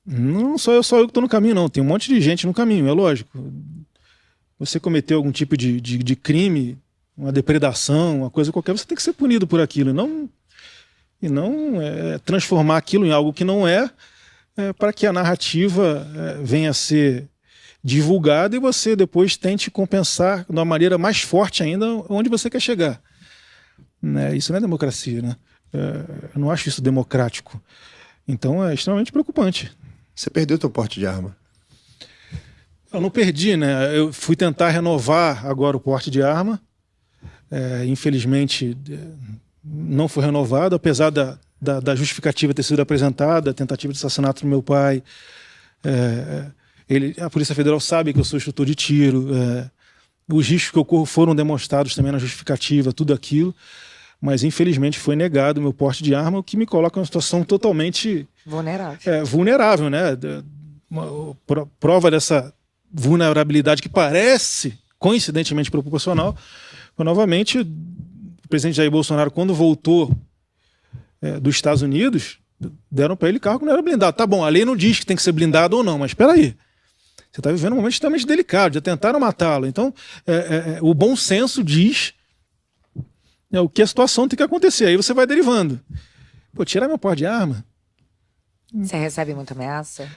[SPEAKER 2] Não sou eu que estou no caminho, não. Tem um monte de gente no caminho, é lógico. você cometeu algum tipo de crime, uma depredação, uma coisa qualquer, você tem que ser punido por aquilo, e não transformar aquilo em algo que não para que a narrativa venha a ser divulgada e você depois tente compensar de uma maneira mais forte ainda onde você quer chegar. Né? Isso não é democracia, né? Eu não acho isso democrático. Então é extremamente preocupante.
[SPEAKER 3] Você perdeu teu porte de arma?
[SPEAKER 2] Eu não perdi, né? Eu fui tentar renovar agora o porte de arma. Infelizmente não foi renovado, apesar da justificativa ter sido apresentada, a tentativa de assassinato do meu pai. A Polícia Federal sabe que eu sou instrutor de tiro. Os riscos que eu corro foram demonstrados também na justificativa, tudo aquilo. Mas, infelizmente, foi negado o meu porte de arma, o que me coloca em uma situação totalmente... vulnerável, né? Uma prova dessa vulnerabilidade que parece, coincidentemente, proporcional. Novamente, o presidente Jair Bolsonaro, quando voltou dos Estados Unidos, deram para ele carro que não era blindado. Tá bom, a lei não diz que tem que ser blindado ou não, mas espera aí. Você está vivendo um momento extremamente delicado, já tentaram matá-lo. Então, o bom senso diz... o que a situação tem que acontecer. Aí você vai derivando. Tirar meu porte de arma.
[SPEAKER 4] Você recebe muita ameaça?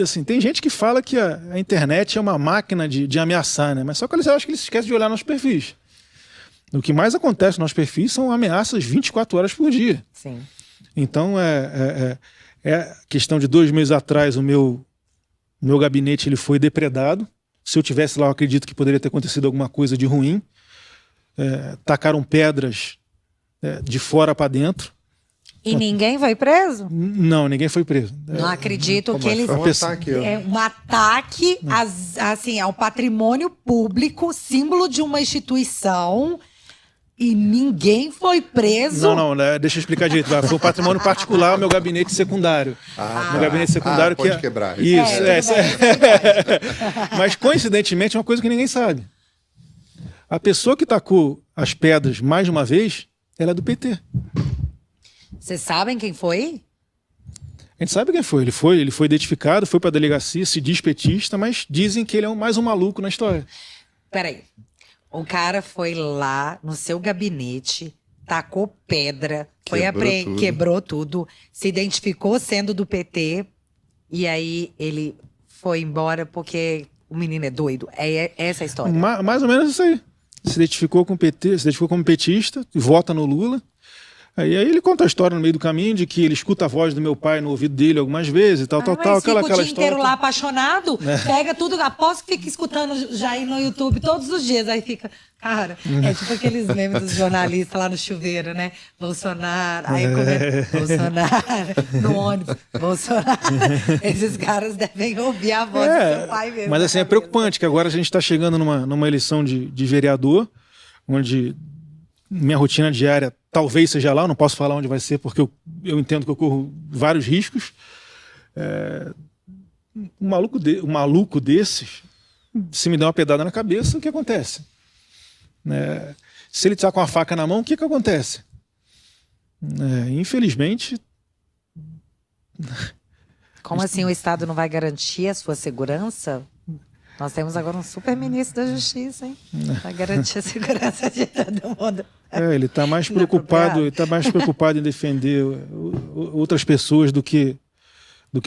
[SPEAKER 2] Assim, tem gente que fala que a internet é uma máquina de ameaçar, né? Mas só que eu acho que eles esquecem de olhar nos perfis. O que mais acontece nos perfis são ameaças 24 horas por dia.
[SPEAKER 4] Sim.
[SPEAKER 2] Então, questão de 2 meses atrás, o meu gabinete ele foi depredado. Se eu tivesse lá, eu acredito que poderia ter acontecido alguma coisa de ruim. Tacaram pedras de fora para dentro.
[SPEAKER 4] E ninguém foi preso?
[SPEAKER 2] Não, ninguém foi preso.
[SPEAKER 4] Não acredito que eles...
[SPEAKER 3] Foi um ataque.
[SPEAKER 4] Um ataque assim, ao patrimônio público, símbolo de uma instituição, e ninguém foi preso?
[SPEAKER 2] Não, deixa eu explicar direito. Foi um patrimônio particular, o meu gabinete secundário. Meu gabinete secundário
[SPEAKER 3] pode quebrar.
[SPEAKER 2] Isso, Mas, coincidentemente, é uma coisa que ninguém sabe. A pessoa que tacou as pedras mais de uma vez, ela é do PT.
[SPEAKER 4] Vocês sabem quem foi?
[SPEAKER 2] A gente sabe quem foi. Ele foi identificado, foi para a delegacia, se diz petista, mas dizem que ele é mais um maluco na história.
[SPEAKER 4] Peraí. O cara foi lá no seu gabinete, tacou pedra, quebrou tudo, se identificou sendo do PT, e aí ele foi embora porque o menino é doido. É essa a história.
[SPEAKER 2] Mais ou menos isso aí. Se identificou com o PT, se identificou como petista, vota no Lula. Aí ele conta a história no meio do caminho de que ele escuta a voz do meu pai no ouvido dele algumas vezes, tal, aquela
[SPEAKER 4] história. Mas fica o dia inteiro lá
[SPEAKER 1] apaixonado, pega tudo, aposto que fica escutando já aí no YouTube todos os dias, aí fica, cara, é tipo aqueles memes dos jornalistas lá no chuveiro, né? Bolsonaro, aí Bolsonaro, no ônibus, Bolsonaro. Esses caras devem ouvir a voz do seu pai mesmo.
[SPEAKER 2] Mas assim, é preocupante que agora a gente está chegando numa eleição de vereador, onde minha rotina diária talvez seja lá, eu não posso falar onde vai ser, porque eu entendo que eu corro vários riscos. Um maluco desses, se me der uma pedrada na cabeça, o que acontece? Se ele está com a faca na mão, o que acontece? Infelizmente...
[SPEAKER 4] Como assim o Estado não vai garantir a sua segurança? Nós temos agora um super ministro da Justiça, hein? Vai garantir a segurança de todo mundo.
[SPEAKER 2] Ele está mais preocupado em defender outras pessoas do que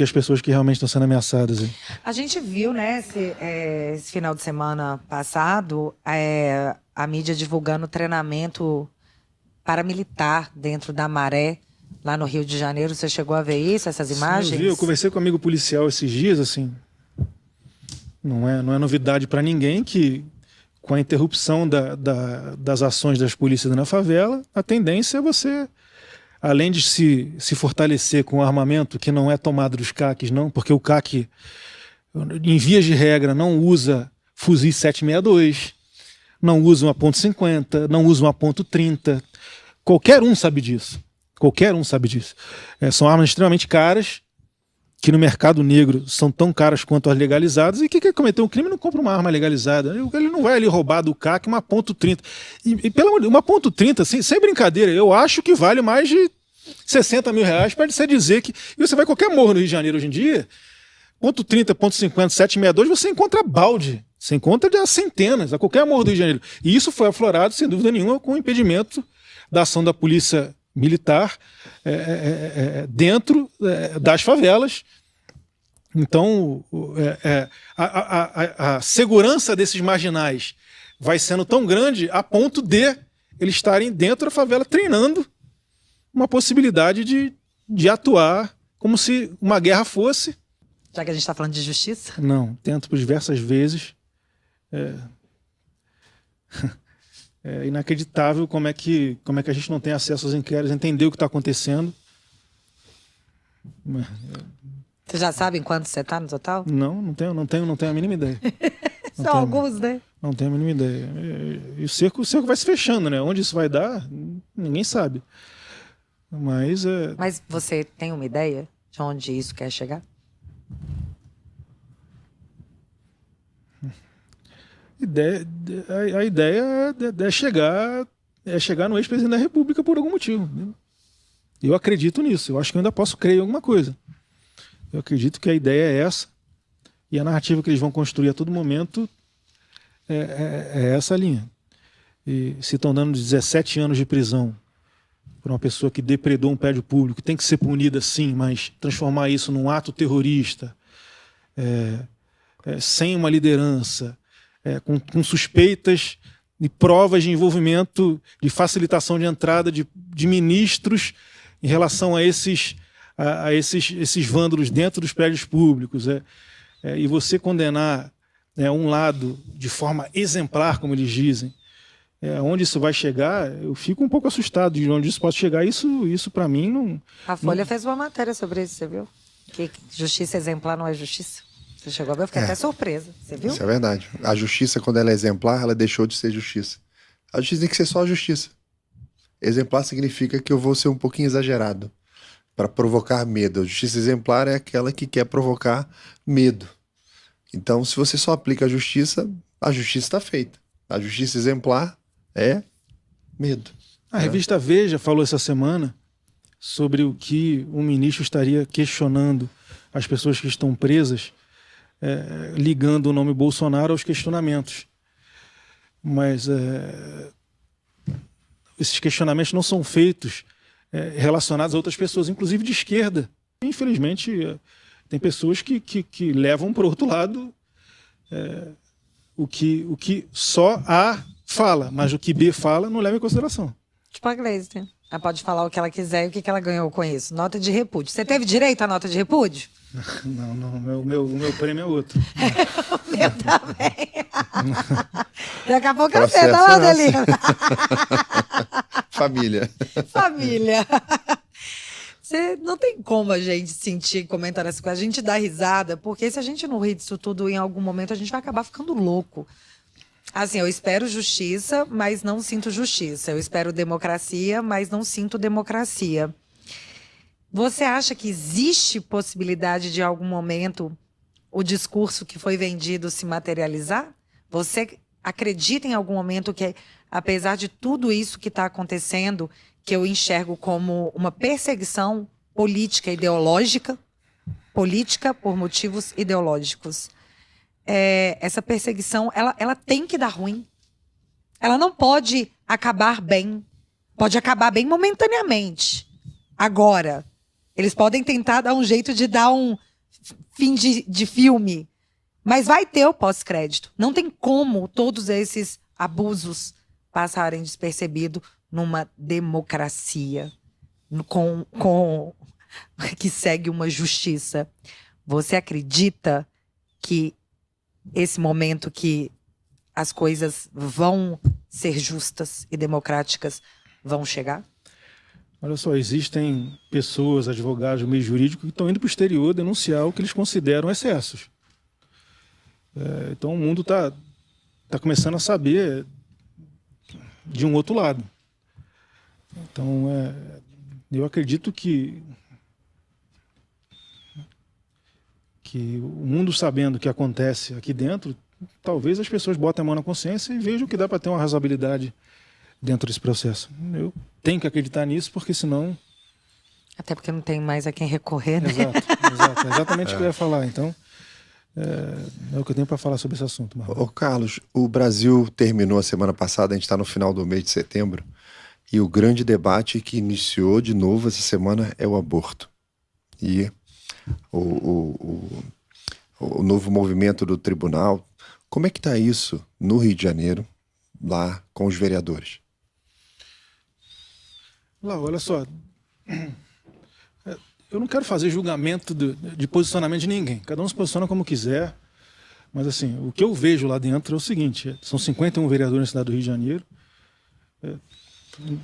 [SPEAKER 2] as pessoas que realmente estão sendo ameaçadas. Hein?
[SPEAKER 4] A gente viu, né, esse final de semana passado, a mídia divulgando treinamento paramilitar dentro da Maré, lá no Rio de Janeiro. Você chegou a ver isso, essas imagens?
[SPEAKER 2] Sim, eu conversei com um amigo policial esses dias, assim. Não é novidade para ninguém que, com a interrupção das ações das polícias na favela, a tendência é você, além de se fortalecer com o armamento que não é tomado dos CACs, não, porque o CAC, em vias de regra, não usa fuzis 762, não usa uma .50, não usa uma .30. Qualquer um sabe disso. São armas extremamente caras, que no mercado negro são tão caras quanto as legalizadas, e quem cometeu um crime não compra uma arma legalizada. Ele não vai ali roubar do CAC uma .30. E pelo amor de Deus, uma .30, sem brincadeira, eu acho que vale mais de 60 mil reais para você dizer que... E você vai a qualquer morro no Rio de Janeiro hoje em dia, .30, .50, 762, você encontra balde Você encontra de centenas, a qualquer morro do Rio de Janeiro. E isso foi aflorado, sem dúvida nenhuma, com o impedimento da ação da polícia militar dentro das favelas. Então, a segurança desses marginais vai sendo tão grande a ponto de eles estarem dentro da favela treinando uma possibilidade de atuar como se uma guerra fosse.
[SPEAKER 1] Já que a gente está falando de justiça?
[SPEAKER 2] Não, tento por diversas vezes. É inacreditável como é que a gente não tem acesso aos inquéritos, entender o que está acontecendo.
[SPEAKER 1] Vocês já sabem quanto você está no total?
[SPEAKER 2] Não tenho a mínima ideia.
[SPEAKER 1] São alguns, né?
[SPEAKER 2] Não tenho a mínima ideia. E o cerco vai se fechando, né? Onde isso vai dar, ninguém sabe. Mas
[SPEAKER 1] você tem uma ideia de onde isso quer chegar?
[SPEAKER 2] A ideia é chegar no ex-presidente da República por algum motivo. Eu acredito nisso. Eu acho que eu ainda posso crer em alguma coisa. Eu acredito que a ideia é essa. E a narrativa que eles vão construir a todo momento é essa linha. E se estão dando 17 anos de prisão para uma pessoa que depredou um prédio público, tem que ser punida sim, mas transformar isso num ato terrorista, sem uma liderança, com suspeitas e provas de envolvimento, de facilitação de entrada de ministros em relação a esses vândalos dentro dos prédios públicos. E você condenar um lado de forma exemplar, como eles dizem, onde isso vai chegar, eu fico um pouco assustado de onde isso pode chegar. Isso para mim não...
[SPEAKER 1] A Folha fez uma matéria sobre isso, você viu? Que justiça exemplar não é justiça. Você chegou a ver, eu fiquei até surpresa. Você viu?
[SPEAKER 3] Isso é verdade. A justiça, quando ela é exemplar, ela deixou de ser justiça. A justiça tem que ser só a justiça. Exemplar significa que eu vou ser um pouquinho exagerado para provocar medo. A justiça exemplar é aquela que quer provocar medo. Então, se você só aplica a justiça está feita. A justiça exemplar é medo.
[SPEAKER 2] A revista Veja falou essa semana sobre o que o ministro estaria questionando as pessoas que estão presas, ligando o nome Bolsonaro aos questionamentos. Mas esses questionamentos não são feitos relacionados a outras pessoas, inclusive de esquerda. Infelizmente, tem pessoas que levam para o outro lado o que só A fala, mas o que B fala não leva em consideração.
[SPEAKER 1] Tipo a Gleisi, né? Ela pode falar o que ela quiser e o que ela ganhou com isso. Nota de repúdio. Você teve direito à nota de repúdio?
[SPEAKER 2] Não. O meu prêmio é outro.
[SPEAKER 1] O meu também. Daqui a pouco eu sei, tá lá, Adelina?
[SPEAKER 3] Família.
[SPEAKER 1] Você não tem como a gente sentir, comentar essa coisa. A gente dá risada, porque se a gente não rir disso tudo, em algum momento a gente vai acabar ficando louco. Assim, eu espero justiça, mas não sinto justiça. Eu espero democracia, mas não sinto democracia. Você acha que existe possibilidade de, em algum momento, o discurso que foi vendido se materializar? Você acredita em algum momento que, apesar de tudo isso que está acontecendo, que eu enxergo como uma perseguição política ideológica, política por motivos ideológicos, essa perseguição ela tem que dar ruim. Ela não pode acabar bem. Pode acabar bem momentaneamente. Agora, eles podem tentar dar um jeito de dar um fim de filme, mas vai ter o pós-crédito. Não tem como todos esses abusos passarem despercebidos numa democracia que segue uma justiça. Você acredita que esse momento que as coisas vão ser justas e democráticas vão chegar?
[SPEAKER 2] Olha só, existem pessoas, advogados do meio jurídico que estão indo para o exterior denunciar o que eles consideram excessos. Então o mundo está começando a saber de um outro lado. Então eu acredito que o mundo sabendo o que acontece aqui dentro, talvez as pessoas botem a mão na consciência e vejam que dá para ter uma razoabilidade dentro desse processo. Eu tenho que acreditar nisso, porque senão...
[SPEAKER 1] Até porque não tem mais a quem recorrer, né?
[SPEAKER 2] Exato. Exatamente o que eu ia falar. Então, É o que eu tenho para falar sobre esse assunto.
[SPEAKER 3] Ô Carlos, o Brasil terminou a semana passada, a gente está no final do mês de setembro, e o grande debate que iniciou de novo essa semana é o aborto. E o novo movimento do tribunal. Como é que está isso no Rio de Janeiro, lá com os vereadores?
[SPEAKER 2] Lá, olha só, eu não quero fazer julgamento de posicionamento de ninguém. Cada um se posiciona como quiser. Mas assim, o que eu vejo lá dentro é o seguinte: são 51 vereadores na cidade do Rio de Janeiro.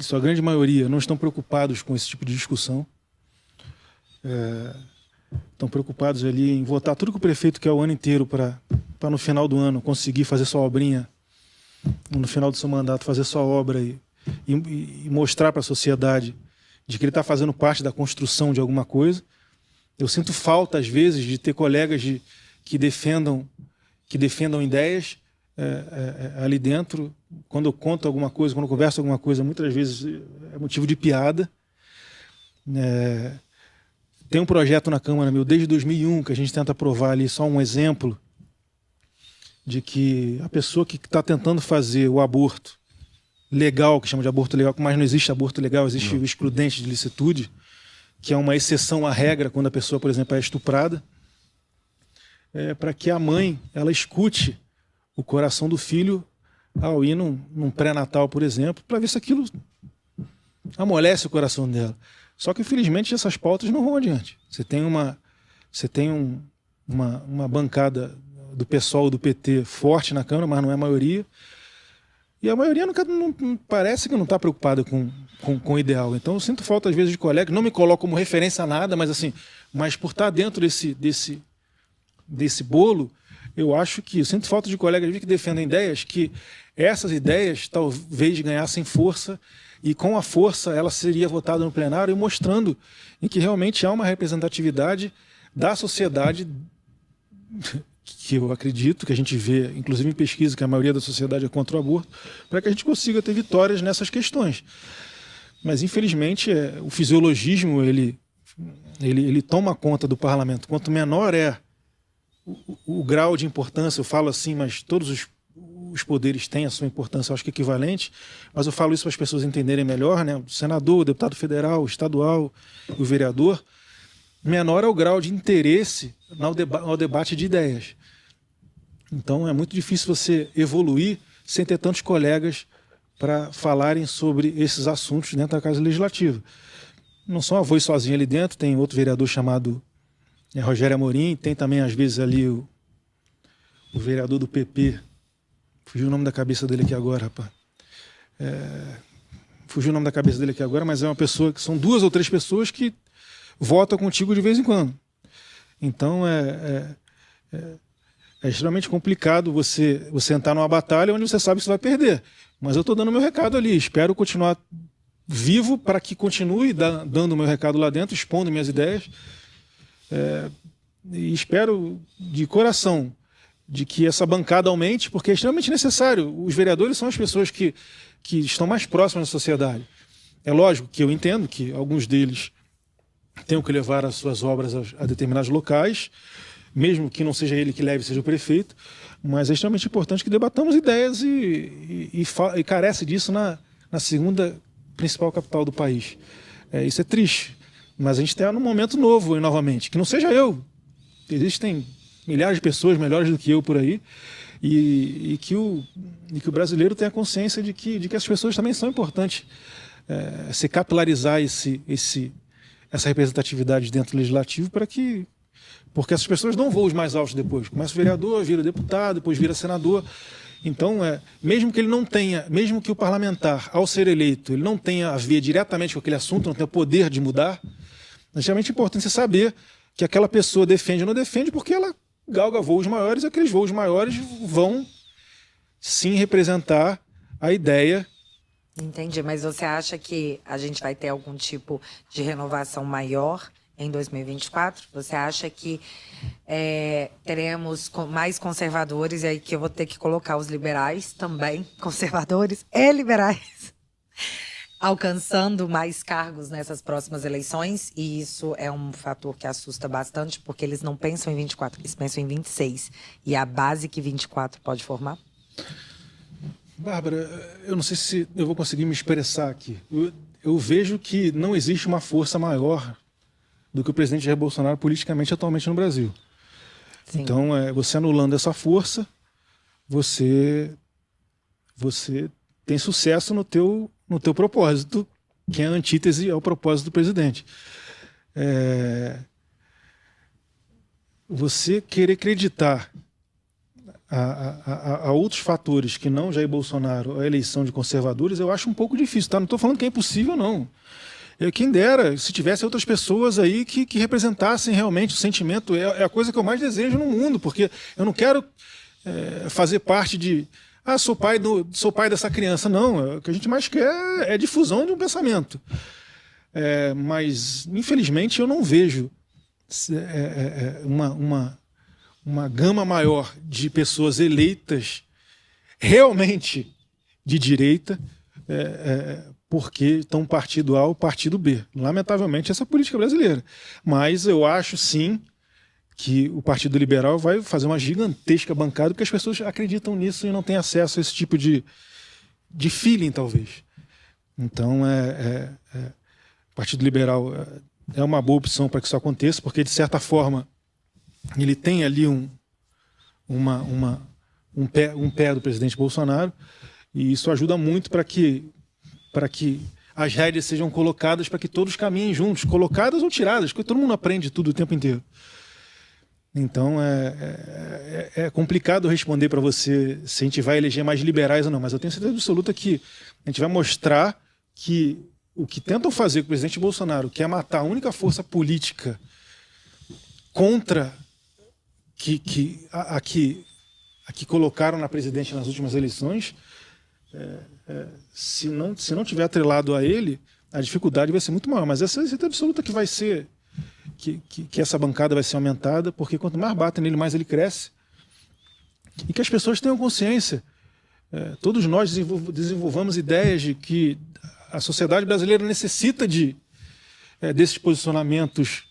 [SPEAKER 2] Sua grande maioria não estão preocupados com esse tipo de discussão. Estão preocupados ali em votar tudo que o prefeito quer o ano inteiro para no final do ano conseguir fazer sua obrinha, no final do seu mandato fazer sua obra e mostrar para a sociedade de que ele está fazendo parte da construção de alguma coisa. Eu sinto falta, às vezes, de ter colegas que defendam ideias ali dentro. Quando eu conto alguma coisa, quando eu converso alguma coisa, muitas vezes é motivo de piada. Tem um projeto na Câmara meu desde 2001 que a gente tenta aprovar ali, só um exemplo, de que a pessoa que está tentando fazer o aborto legal, que chama de aborto legal, mas não existe aborto legal, existe o excludente de licitude, que é uma exceção à regra quando a pessoa, por exemplo, é estuprada, para que a mãe ela escute o coração do filho ao ir num pré-natal, por exemplo, para ver se aquilo amolece o coração dela. Só que, infelizmente, essas pautas não vão adiante. Você tem uma bancada do PSOL, do PT, forte na Câmara, mas não é a maioria. E a maioria não parece que não está preocupada com o ideal. Então eu sinto falta, às vezes, de colegas. Não me coloco como referência a nada, mas por estar dentro desse bolo, eu sinto falta de colegas que defendem ideias que essas ideias talvez ganhassem força, e com a força ela seria votada no plenário e mostrando em que realmente há uma representatividade da sociedade, que eu acredito, que a gente vê, inclusive em pesquisa, que a maioria da sociedade é contra o aborto, para que a gente consiga ter vitórias nessas questões. Mas, infelizmente, o fisiologismo ele toma conta do parlamento. Quanto menor é o grau de importância, eu falo assim, mas todos os poderes têm a sua importância, eu acho que equivalente, mas eu falo isso para as pessoas entenderem melhor, né? O senador, o deputado federal, o estadual, o vereador, menor é o grau de interesse ao debate de ideias. Então é muito difícil você evoluir sem ter tantos colegas para falarem sobre esses assuntos dentro da Casa Legislativa. Não só a voz sozinha ali dentro, tem outro vereador chamado Rogério Amorim, tem também às vezes ali o vereador do PP, fugiu o nome da cabeça dele aqui agora, rapaz. Fugiu o nome da cabeça dele aqui agora, mas é uma pessoa que são 2 ou 3 pessoas que votam contigo de vez em quando. Então é extremamente complicado você entrar numa batalha onde você sabe que você vai perder. Mas eu estou dando meu recado ali, espero continuar vivo para que continue dando o meu recado lá dentro, expondo minhas ideias. E espero de coração de que essa bancada aumente, porque é extremamente necessário. Os vereadores são as pessoas que estão mais próximas da sociedade. É lógico que eu entendo que alguns deles tenham que levar as suas obras a determinados locais, mesmo que não seja ele que leve, seja o prefeito, mas é extremamente importante que debatamos ideias e carece disso na segunda principal capital do país. Isso é triste, mas a gente está num momento novo novamente, que não seja eu. Existem milhares de pessoas melhores do que eu por aí, e que o brasileiro tenha consciência de que as pessoas também são importantes. Se capilarizar essa representatividade dentro do legislativo porque essas pessoas não voam os mais altos depois. Começa o vereador, vira deputado, depois vira senador. Então, mesmo que ele não tenha, mesmo que o parlamentar, ao ser eleito, ele não tenha a ver diretamente com aquele assunto, não tenha o poder de mudar, é extremamente importante você saber que aquela pessoa defende ou não defende, porque ela galga voos maiores, e aqueles voos maiores vão sim representar a ideia.
[SPEAKER 4] Entendi, mas você acha que a gente vai ter algum tipo de renovação maior em 2024? Você acha que teremos mais conservadores, e aí que eu vou ter que colocar os liberais também, conservadores e liberais, alcançando mais cargos nessas próximas eleições, e isso é um fator que assusta bastante, porque eles não pensam em 24, eles pensam em 26. E a base que 24 pode formar?
[SPEAKER 2] Bárbara, eu não sei se eu vou conseguir me expressar aqui. Eu vejo que não existe uma força maior do que o presidente Jair Bolsonaro politicamente atualmente no Brasil.
[SPEAKER 4] Sim.
[SPEAKER 2] Então, você anulando essa força, você tem sucesso no teu propósito, que é a antítese ao propósito do presidente. Você querer acreditar a outros fatores que não Jair Bolsonaro, a eleição de conservadores, eu acho um pouco difícil. Tá? Não estou falando que é impossível, não. Quem dera, se tivesse outras pessoas aí que representassem realmente o sentimento, é a coisa que eu mais desejo no mundo, porque eu não quero fazer parte de... sou pai dessa criança. Não, o que a gente mais quer é difusão de um pensamento. Mas, infelizmente, eu não vejo uma gama maior de pessoas eleitas realmente de direita porque estão partido A ou partido B. Lamentavelmente, essa é a política brasileira. Mas eu acho, sim, que o Partido Liberal vai fazer uma gigantesca bancada porque as pessoas acreditam nisso e não têm acesso a esse tipo de feeling, talvez. Então, o Partido Liberal é uma boa opção para que isso aconteça, porque, de certa forma, ele tem ali um pé do presidente Bolsonaro, e isso ajuda muito para que as rédeas sejam colocadas para que todos caminhem juntos, colocadas ou tiradas, porque todo mundo aprende tudo o tempo inteiro. Então, é complicado responder para você se a gente vai eleger mais liberais ou não, mas eu tenho certeza absoluta que a gente vai mostrar que o que tentam fazer com o presidente Bolsonaro, que é matar a única força política contra a que colocaram na presidência nas últimas eleições, se não tiver atrelado a ele, a dificuldade vai ser muito maior. Mas essa é certeza absoluta que vai ser... Que essa bancada vai ser aumentada, porque quanto mais batem nele, mais ele cresce. E que as pessoas tenham consciência. Todos nós desenvolvamos ideias de que a sociedade brasileira necessita desses posicionamentos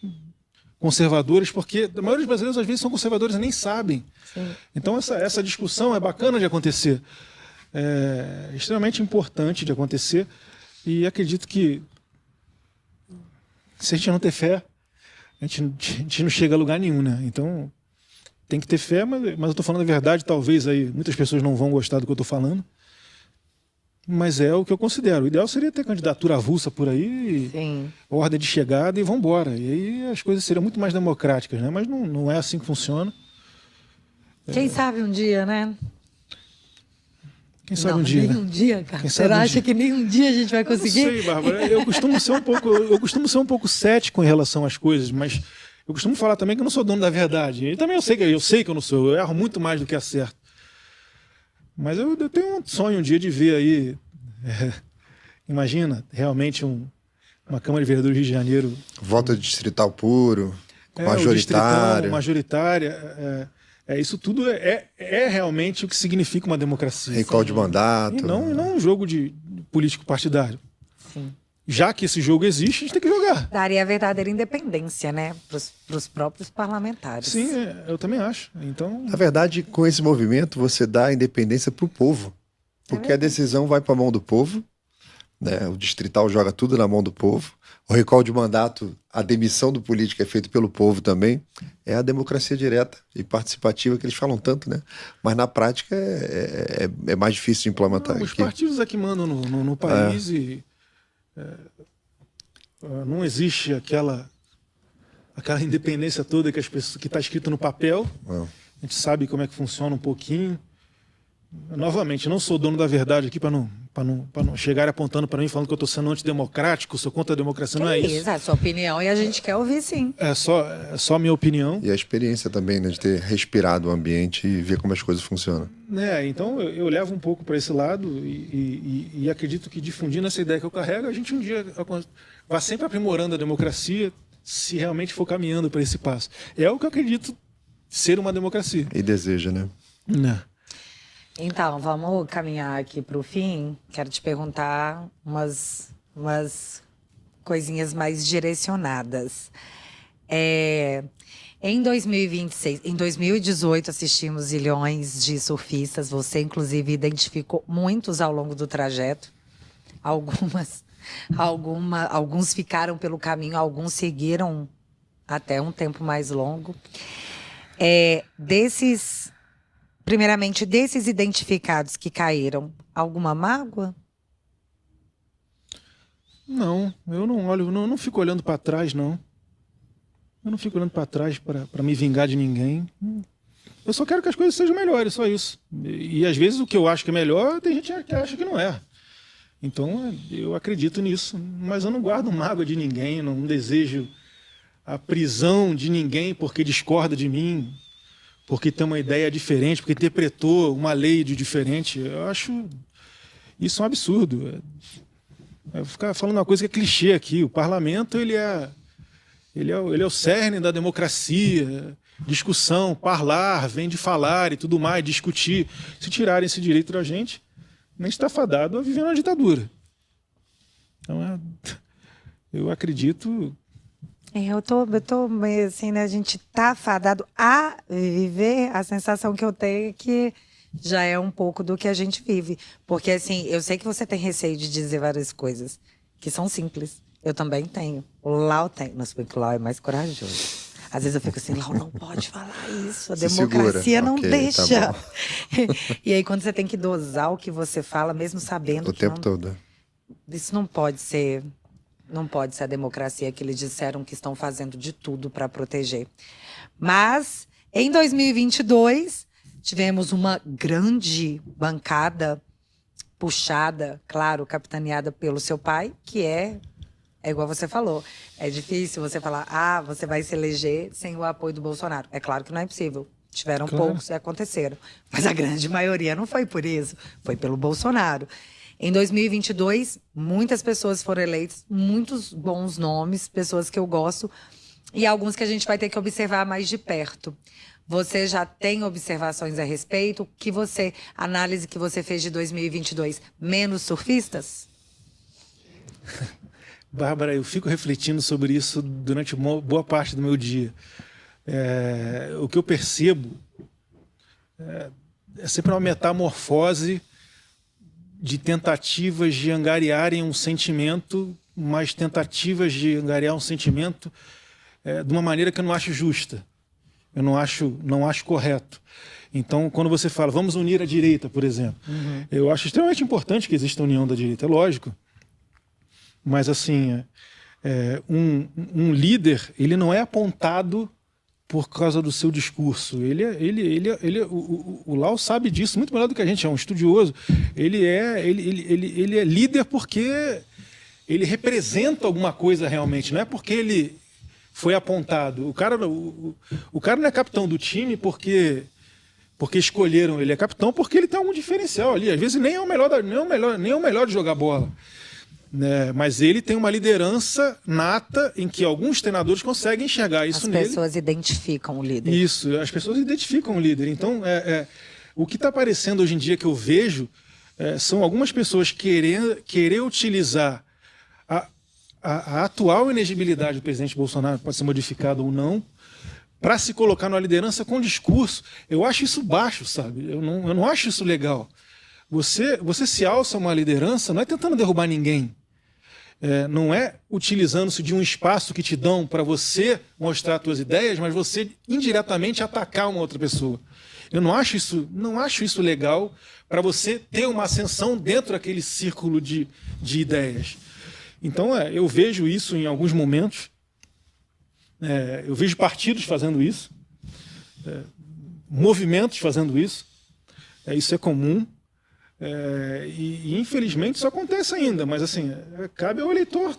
[SPEAKER 2] conservadores, porque a maioria dos brasileiros às vezes são conservadores e nem sabem. Sim. Então essa discussão é bacana de acontecer. É extremamente importante de acontecer, e acredito que se a gente não ter fé, a gente não chega a lugar nenhum, né? Então, tem que ter fé, mas eu estou falando a verdade, talvez aí muitas pessoas não vão gostar do que eu estou falando, mas é o que eu considero. O ideal seria ter candidatura avulsa por aí, ordem de chegada e vamos embora. E aí as coisas seriam muito mais democráticas, né? Mas não é assim que funciona.
[SPEAKER 4] Quem sabe um dia, né?
[SPEAKER 2] Quem sabe um dia,
[SPEAKER 4] nem
[SPEAKER 2] né?
[SPEAKER 4] um dia, cara. Você acha que nem um dia a gente vai conseguir?
[SPEAKER 2] Eu não sei, Bárbara. Eu costumo ser um pouco cético em relação às coisas, mas eu costumo falar também que eu não sou dono da verdade. E também eu sei que eu não sou. Eu erro muito mais do que acerto. Mas eu tenho um sonho um dia de ver aí... imagina, realmente uma Câmara de Vereadores do Rio de Janeiro...
[SPEAKER 3] Voto distrital puro, majoritário.
[SPEAKER 2] Majoritária... isso tudo é realmente o que significa uma democracia.
[SPEAKER 3] Recall de mandato.
[SPEAKER 2] E não um jogo de político partidário.
[SPEAKER 4] Sim.
[SPEAKER 2] Já que esse jogo existe, a gente tem que jogar.
[SPEAKER 4] Daria a verdadeira independência, né? Para os próprios parlamentares.
[SPEAKER 2] Sim, eu também acho. Então...
[SPEAKER 3] Na verdade, com esse movimento, você dá a independência para o povo. Porque a decisão vai para a mão do povo, né? O distrital joga tudo na mão do povo. O recall de mandato, a demissão do político é feito pelo povo também. É a democracia direta e participativa que eles falam tanto, né? Mas na prática é mais difícil de implementar.
[SPEAKER 2] Os partidos aqui mandam no país e não existe aquela independência toda que está escrito no papel. A gente sabe como é que funciona um pouquinho. Novamente, não sou dono da verdade aqui para não chegar apontando para mim falando que eu estou sendo antidemocrático, sou contra a democracia, não é isso.
[SPEAKER 4] É a sua opinião e a gente quer ouvir, sim.
[SPEAKER 2] É só a minha opinião.
[SPEAKER 3] E a experiência também, né, de ter respirado o ambiente e ver como as coisas funcionam.
[SPEAKER 2] Então eu levo um pouco para esse lado e acredito que difundindo essa ideia que eu carrego, a gente um dia vai sempre aprimorando a democracia se realmente for caminhando para esse passo. É o que eu acredito ser uma democracia.
[SPEAKER 3] E deseja, né?
[SPEAKER 1] Então, vamos caminhar aqui para o fim. Quero te perguntar umas coisinhas mais direcionadas. Em 2026, em 2018, assistimos zilhões de surfistas. Você, inclusive, identificou muitos ao longo do trajeto. Alguns ficaram pelo caminho, alguns seguiram até um tempo mais longo. Primeiramente, desses identificados que caíram, alguma mágoa?
[SPEAKER 2] Não, eu não olho, não fico olhando para trás, não. Eu não fico olhando para trás para me vingar de ninguém. Eu só quero que as coisas sejam melhores, só isso. E às vezes o que eu acho que é melhor, tem gente que acha que não é. Então eu acredito nisso. Mas eu não guardo mágoa de ninguém, não desejo a prisão de ninguém porque discorda de mim, porque tem uma ideia diferente, porque interpretou uma lei de diferente. Eu acho isso um absurdo. Eu vou ficar falando uma coisa que é clichê aqui. O parlamento ele é o cerne da democracia, discussão, parlar, vem de falar e tudo mais, discutir. Se tirarem esse direito da gente, a gente está fadado a viver numa ditadura. Então, eu acredito...
[SPEAKER 1] Eu tô meio assim, né? A gente tá fadado a viver. A sensação que eu tenho é que já é um pouco do que a gente vive. Porque, assim, eu sei que você tem receio de dizer várias coisas que são simples. Eu também tenho. O Lau tem. Nossa, porque o Lau é mais corajoso. Às vezes eu fico assim, Lau, não pode falar isso. A democracia não deixa. Tá. E aí, quando você tem que dosar o que você fala, mesmo sabendo
[SPEAKER 3] o
[SPEAKER 1] que
[SPEAKER 3] tempo todo.
[SPEAKER 1] Isso não pode ser... Não pode ser a democracia que eles disseram que estão fazendo de tudo para proteger. Mas, em 2022, tivemos uma grande bancada puxada, claro, capitaneada pelo seu pai, que é igual você falou. É difícil você falar, você vai se eleger sem o apoio do Bolsonaro. É claro que não é possível. Tiveram poucos e aconteceram. Mas a grande maioria não foi por isso. Foi pelo Bolsonaro. Em 2022, muitas pessoas foram eleitas, muitos bons nomes, pessoas que eu gosto, e alguns que a gente vai ter que observar mais de perto. Você já tem observações a respeito? Análise que você fez de 2022, menos surfistas?
[SPEAKER 2] Bárbara, eu fico refletindo sobre isso durante uma boa parte do meu dia. O que eu percebo é sempre uma metamorfose de tentativas de angariarem um sentimento, mas tentativas de angariar um sentimento de uma maneira que eu não acho justa. Eu não acho correto. Então, quando você fala, vamos unir a direita, por exemplo, eu acho extremamente importante que exista a união da direita, é lógico. Mas, assim, um líder, ele não é apontado por causa do seu discurso. O Lau sabe disso muito melhor do que a gente, é um estudioso. Ele é líder porque ele representa alguma coisa realmente, não é porque ele foi apontado. O cara não é capitão do time porque escolheram ele, é capitão porque ele tem algum diferencial ali. Às vezes nem é o melhor de jogar bola. Mas ele tem uma liderança nata em que alguns treinadores conseguem enxergar isso nele.
[SPEAKER 1] As pessoas identificam o líder.
[SPEAKER 2] Isso, as pessoas identificam o líder. Então, o que está aparecendo hoje em dia que eu vejo são algumas pessoas querer utilizar a atual inegibilidade do presidente Bolsonaro, pode ser modificado ou não, para se colocar numa liderança com discurso. Eu acho isso baixo, sabe? Eu não acho isso legal. Você se alça uma liderança, não é tentando derrubar ninguém. Não é utilizando-se de um espaço que te dão para você mostrar as suas ideias, mas você indiretamente atacar uma outra pessoa. Eu não acho isso legal para você ter uma ascensão dentro daquele círculo de ideias. Então, eu vejo isso em alguns momentos. Eu vejo partidos fazendo isso, movimentos fazendo isso. Isso é comum. E infelizmente isso acontece ainda, mas assim, cabe ao eleitor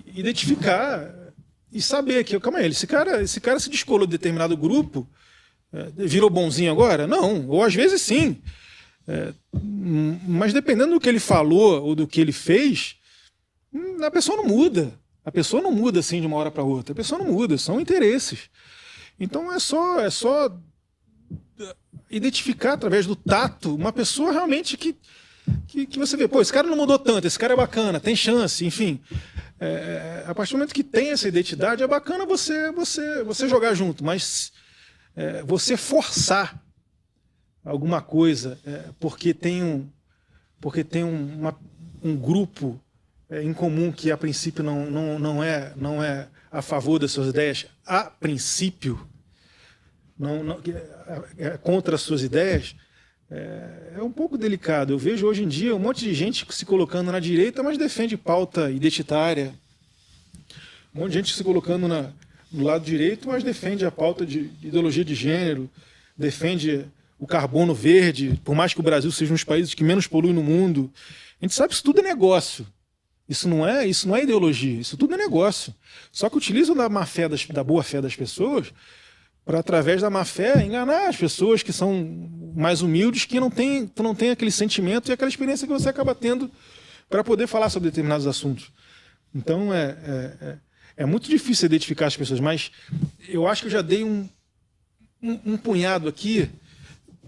[SPEAKER 2] identificar e saber que, calma aí, esse cara se descolou de determinado grupo, virou bonzinho agora? Não, ou às vezes sim. Mas dependendo do que ele falou ou do que ele fez, a pessoa não muda. A pessoa não muda assim de uma hora para outra. A pessoa não muda, são interesses. Então é só identificar através do tato uma pessoa realmente que você vê, pô, esse cara não mudou tanto, esse cara é bacana, tem chance, enfim. A partir do momento que tem essa identidade, é bacana você jogar junto, mas você forçar alguma coisa porque tem um grupo em comum que a princípio não é a favor das suas ideias, a princípio é contra as suas ideias, é um pouco delicado. Eu vejo hoje em dia um monte de gente se colocando na direita, mas defende pauta identitária. Um monte de gente se colocando no lado direito, mas defende a pauta de ideologia de gênero, defende o carbono verde, por mais que o Brasil seja um dos países que menos polui no mundo. A gente sabe que isso tudo é negócio. Isso não é ideologia, isso tudo é negócio. Só que utilizam da boa fé das pessoas para, através da má fé, enganar as pessoas que são mais humildes, que não têm aquele sentimento e aquela experiência que você acaba tendo para poder falar sobre determinados assuntos. Então, é muito difícil identificar as pessoas, mas eu acho que eu já dei um punhado aqui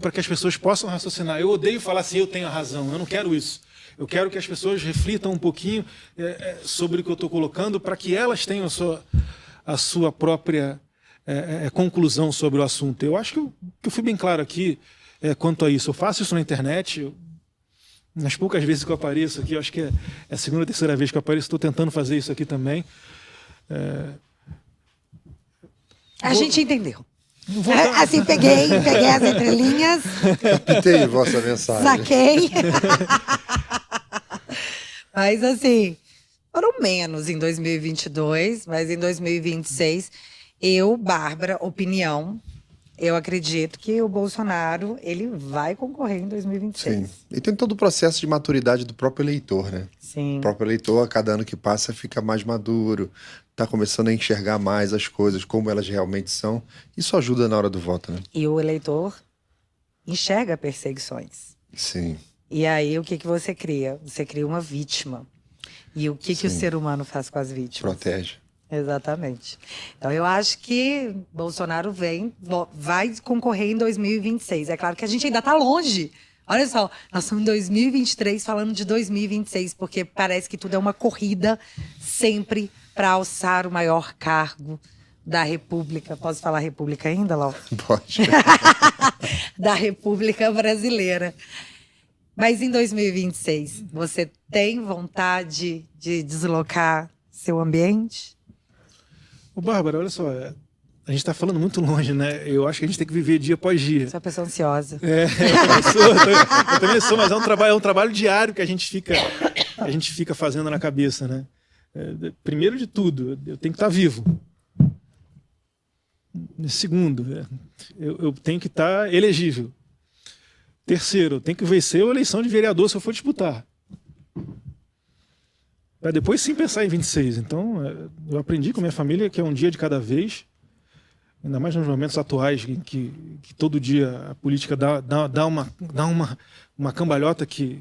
[SPEAKER 2] para que as pessoas possam raciocinar. Eu odeio falar assim, eu tenho a razão, eu não quero isso. Eu quero que as pessoas reflitam um pouquinho sobre o que eu estou colocando, para que elas tenham a sua própria conclusão sobre o assunto. Eu acho que eu fui bem claro aqui quanto a isso. Eu faço isso na internet, nas poucas vezes que eu apareço aqui, eu acho que é a segunda ou terceira vez que eu apareço, estou tentando fazer isso aqui também.
[SPEAKER 4] A gente entendeu. Assim, peguei as entrelinhas.
[SPEAKER 3] Captei vossa mensagem.
[SPEAKER 4] Saquei. Mas assim, foram menos em 2022, mas em 2026, Bárbara, opinião, eu acredito que o Bolsonaro, ele vai concorrer em 2026.
[SPEAKER 3] Sim. E tem todo o processo de maturidade do próprio eleitor, né?
[SPEAKER 4] Sim.
[SPEAKER 3] O próprio eleitor, a cada ano que passa, fica mais maduro, está começando a enxergar mais as coisas, como elas realmente são. Isso ajuda na hora do voto, né?
[SPEAKER 4] E o eleitor enxerga perseguições.
[SPEAKER 3] Sim.
[SPEAKER 4] E aí, o que você cria? Você cria uma vítima. E o que o ser humano faz com as vítimas?
[SPEAKER 3] Protege.
[SPEAKER 4] Exatamente. Então, eu acho que Bolsonaro vai concorrer em 2026. É claro que a gente ainda está longe. Olha só, nós estamos em 2023 falando de 2026, porque parece que tudo é uma corrida sempre para alçar o maior cargo da República. Posso falar República ainda, Lau?
[SPEAKER 3] Pode.
[SPEAKER 4] Da República Brasileira. Mas em 2026, você tem vontade de deslocar seu ambiente?
[SPEAKER 2] Ô, Bárbara, olha só, a gente está falando muito longe, né? Eu acho que a gente tem que viver dia após dia.
[SPEAKER 4] Sou uma pessoa ansiosa.
[SPEAKER 2] Eu também sou, mas é um trabalho diário que a gente fica fazendo na cabeça, né? Primeiro de tudo, eu tenho que estar vivo. Segundo, eu tenho que estar elegível. Terceiro, eu tenho que vencer a eleição de vereador se eu for disputar. Para depois sim pensar em 26. Então, eu aprendi com a minha família que é um dia de cada vez, ainda mais nos momentos atuais em que todo dia a política dá uma cambalhota que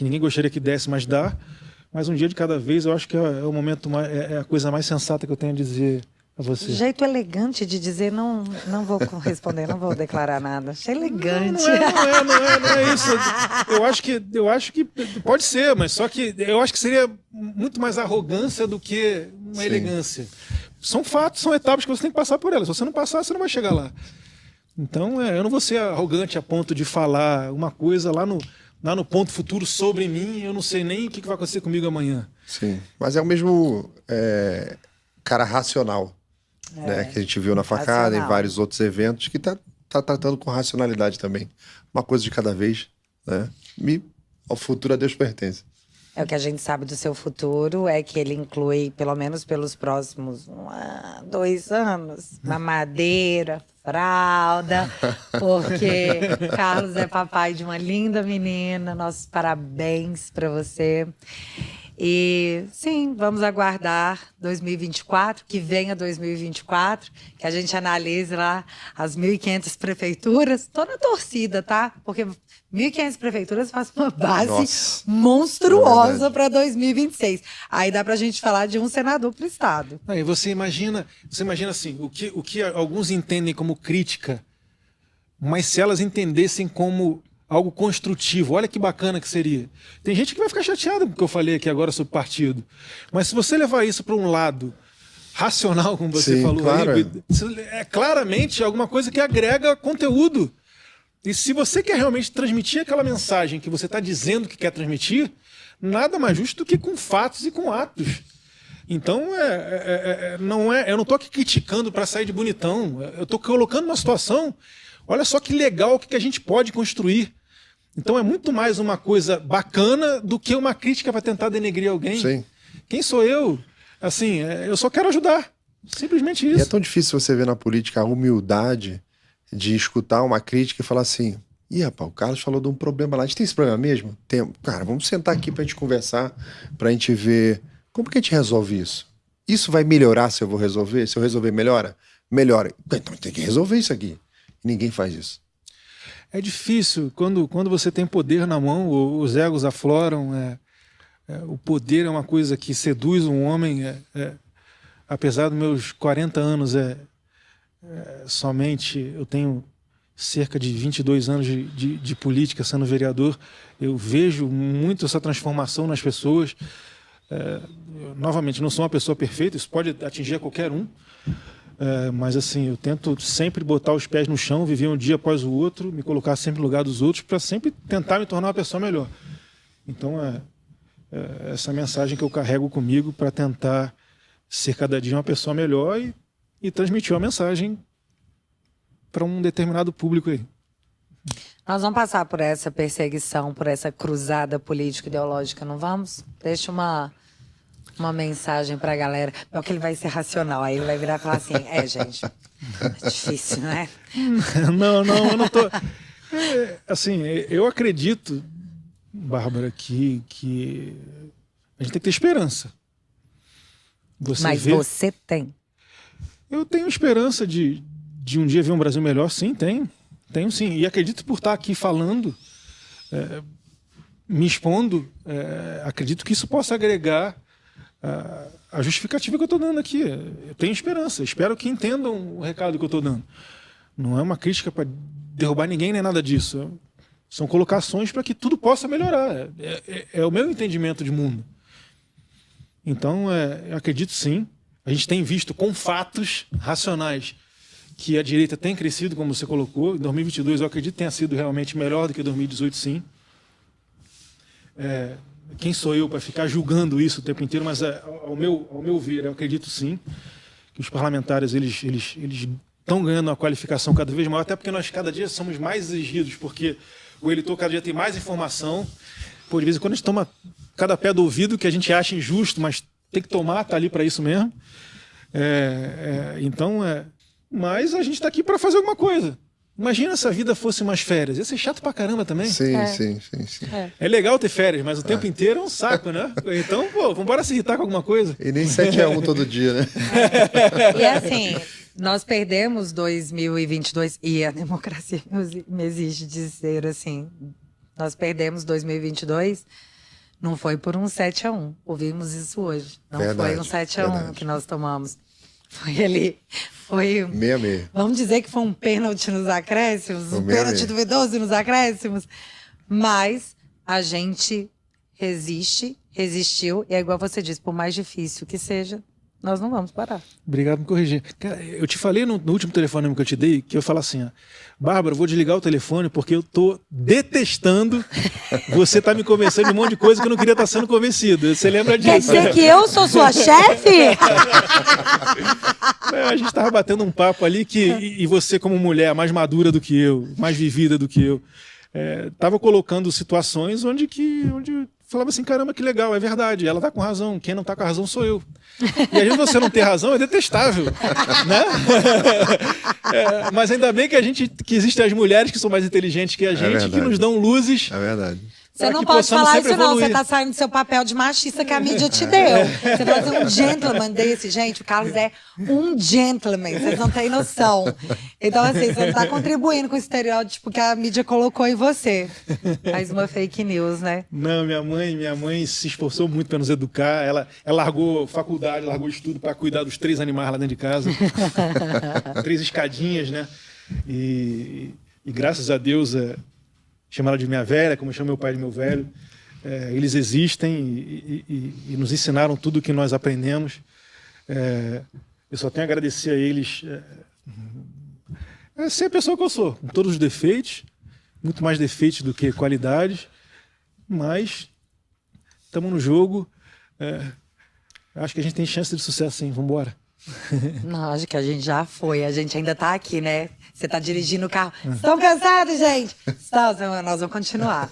[SPEAKER 2] ninguém gostaria que desse, mas dá. Mas um dia de cada vez, eu acho que é o momento é a coisa mais sensata que eu tenho a dizer a você.
[SPEAKER 4] Jeito elegante de dizer, não vou responder, não vou declarar nada. Achei elegante.
[SPEAKER 2] Não é isso. Eu acho que pode ser, mas só que eu acho que seria muito mais arrogância do que uma elegância. São fatos, são etapas que você tem que passar por elas. Se você não passar, você não vai chegar lá. Então, eu não vou ser arrogante a ponto de falar uma coisa lá no ponto futuro sobre mim, eu não sei nem o que vai acontecer comigo amanhã.
[SPEAKER 3] Sim, mas é o mesmo cara racional. Né, que a gente viu na facada, em vários outros eventos, que tá tratando com racionalidade também. Uma coisa de cada vez, né? E ao futuro a Deus pertence.
[SPEAKER 4] O que a gente sabe do seu futuro é que ele inclui, pelo menos pelos próximos 2 anos, mamadeira, fralda, porque Carlos é papai de uma linda menina. Nossos parabéns para você. E sim, vamos aguardar 2024, que venha 2024, que a gente analise lá as 1.500 prefeituras. Tô na torcida, tá? Porque 1.500 prefeituras faz uma base monstruosa para 2026. Aí dá pra gente falar de um senador pro estado.
[SPEAKER 2] Aí você imagina assim, o que alguns entendem como crítica mas se elas entendessem como algo construtivo, olha que bacana que seria. Tem gente que vai ficar chateada com o que eu falei aqui agora sobre partido, mas se você levar isso para um lado racional, como você
[SPEAKER 3] Sim,
[SPEAKER 2] falou,
[SPEAKER 3] claro.
[SPEAKER 2] aí, é claramente alguma coisa que agrega conteúdo. E se você quer realmente transmitir aquela mensagem que você está dizendo que quer transmitir, nada mais justo do que com fatos e com atos. Então, não eu não estou aqui criticando para sair de bonitão. Eu estou colocando uma situação. Olha só que legal o que a gente pode construir. Então, é muito mais uma coisa bacana do que uma crítica para tentar denegrir alguém.
[SPEAKER 3] Sim.
[SPEAKER 2] Quem sou eu? Assim, eu só quero ajudar. Simplesmente
[SPEAKER 3] E
[SPEAKER 2] isso.
[SPEAKER 3] é tão difícil você ver na política a humildade de escutar uma crítica e falar assim: ih, rapaz, o Carlos falou de um problema lá. A gente tem esse problema mesmo? Tem. Cara, vamos sentar aqui pra gente conversar, pra gente ver como que a gente resolve isso. Isso vai melhorar se eu vou resolver? Se eu resolver, melhora? Melhora. Então tem que resolver isso aqui. E ninguém faz isso.
[SPEAKER 2] É difícil. Quando você tem poder na mão, os egos afloram. O poder é uma coisa que seduz um homem. Apesar dos meus 40 anos, somente eu tenho cerca de 22 anos de política sendo vereador, eu vejo muito essa transformação nas pessoas. Eu, novamente, não sou uma pessoa perfeita, isso pode atingir a qualquer um, mas assim, eu tento sempre botar os pés no chão, viver um dia após o outro, me colocar sempre no lugar dos outros, para sempre tentar me tornar uma pessoa melhor. Então, essa mensagem que eu carrego comigo para tentar ser cada dia uma pessoa melhor e transmitir uma mensagem para um determinado público aí.
[SPEAKER 4] Nós vamos passar por essa perseguição, por essa cruzada político-ideológica, não vamos? Deixa uma mensagem pra galera. Não que ele vai ser racional, aí ele vai virar e falar assim, gente, é difícil, não é?
[SPEAKER 2] Não, eu não tô... assim, eu acredito, Bárbara, que a gente tem que ter esperança.
[SPEAKER 4] Mas você tem.
[SPEAKER 2] Eu tenho esperança de um dia ver um Brasil melhor, sim, tenho. Tenho sim. E acredito por estar aqui falando, me expondo, acredito que isso possa agregar a justificativa que eu estou dando aqui. Eu tenho esperança. Espero que entendam o recado que eu estou dando. Não é uma crítica para derrubar ninguém nem nada disso. São colocações para que tudo possa melhorar. É o meu entendimento de mundo. Então, eu acredito sim. A gente tem visto com fatos racionais que a direita tem crescido, como você colocou. Em 2022, eu acredito que tenha sido realmente melhor do que 2018, sim. Quem sou eu para ficar julgando isso o tempo inteiro? Mas, ao meu ver, eu acredito sim que os parlamentares eles estão ganhando uma qualificação cada vez maior, até porque nós cada dia somos mais exigidos, porque o eleitor cada dia tem mais informação. Pô, de vez em quando a gente toma cada pé do ouvido que a gente acha injusto, mas tem que tomar, tá ali para isso mesmo. Então, mas a gente está aqui para fazer alguma coisa. Imagina se a vida fosse umas férias. Ia ser chato pra caramba também.
[SPEAKER 3] Sim.
[SPEAKER 2] É legal ter férias, mas o tempo inteiro é um saco, né? Então, vamos embora se irritar com alguma coisa.
[SPEAKER 3] E nem 7-1 todo dia, né?
[SPEAKER 4] E assim, nós perdemos 2022, e a democracia me exige dizer assim, nós perdemos 2022, não foi por um 7-1. Ouvimos isso hoje. Não
[SPEAKER 3] Verdade,
[SPEAKER 4] foi um 7-1 que nós tomamos. Foi ali. Foi.
[SPEAKER 3] 6-6.
[SPEAKER 4] Vamos dizer que foi um pênalti nos acréscimos, um
[SPEAKER 3] 6-6.
[SPEAKER 4] pênalti duvidoso nos acréscimos. Mas a gente resistiu, e é igual você disse, por mais difícil que seja, nós não vamos parar.
[SPEAKER 2] Obrigado por me corrigir. Cara, eu te falei no último telefonema que eu te dei, que eu falo assim, ó, Bárbara, eu vou desligar o telefone porque eu tô detestando você tá me convencendo de um monte de coisa que eu não queria estar sendo convencido. Você lembra disso?
[SPEAKER 4] Quer dizer que eu sou sua chefe?
[SPEAKER 2] A gente tava batendo um papo ali e você como mulher mais madura do que eu, mais vivida do que eu, tava colocando situações onde falava assim, caramba, que legal, é verdade, ela tá com razão, quem não tá com razão sou eu. E às vezes você não ter razão é detestável, né? Mas ainda bem que existem as mulheres que são mais inteligentes que a gente, que nos dão luzes.
[SPEAKER 3] É verdade.
[SPEAKER 4] Você não pode falar isso não, você tá saindo do seu papel de machista que a mídia te deu. Você vai fazer um gentleman desse, gente, o Carlos é um gentleman, vocês não têm noção. Então assim, você não tá contribuindo com o estereótipo que a mídia colocou em você. Mais uma fake news, né?
[SPEAKER 2] Não, minha mãe se esforçou muito para nos educar, ela largou faculdade, largou estudo para cuidar dos 3 animais lá dentro de casa, 3 escadinhas, né? E e graças a Deus, chamo ela de minha velha, como eu chamo meu pai de meu velho, eles existem e nos ensinaram tudo o que nós aprendemos. Eu só tenho a agradecer a eles ser a pessoa que eu sou, com todos os defeitos, muito mais defeitos do que qualidades, mas estamos no jogo. Acho que a gente tem chance de sucesso, sim. Vamos embora.
[SPEAKER 4] Não, acho que a gente já foi. A gente ainda tá aqui, né? Você tá dirigindo o carro. Estão cansados, gente? Estão, nós vamos continuar.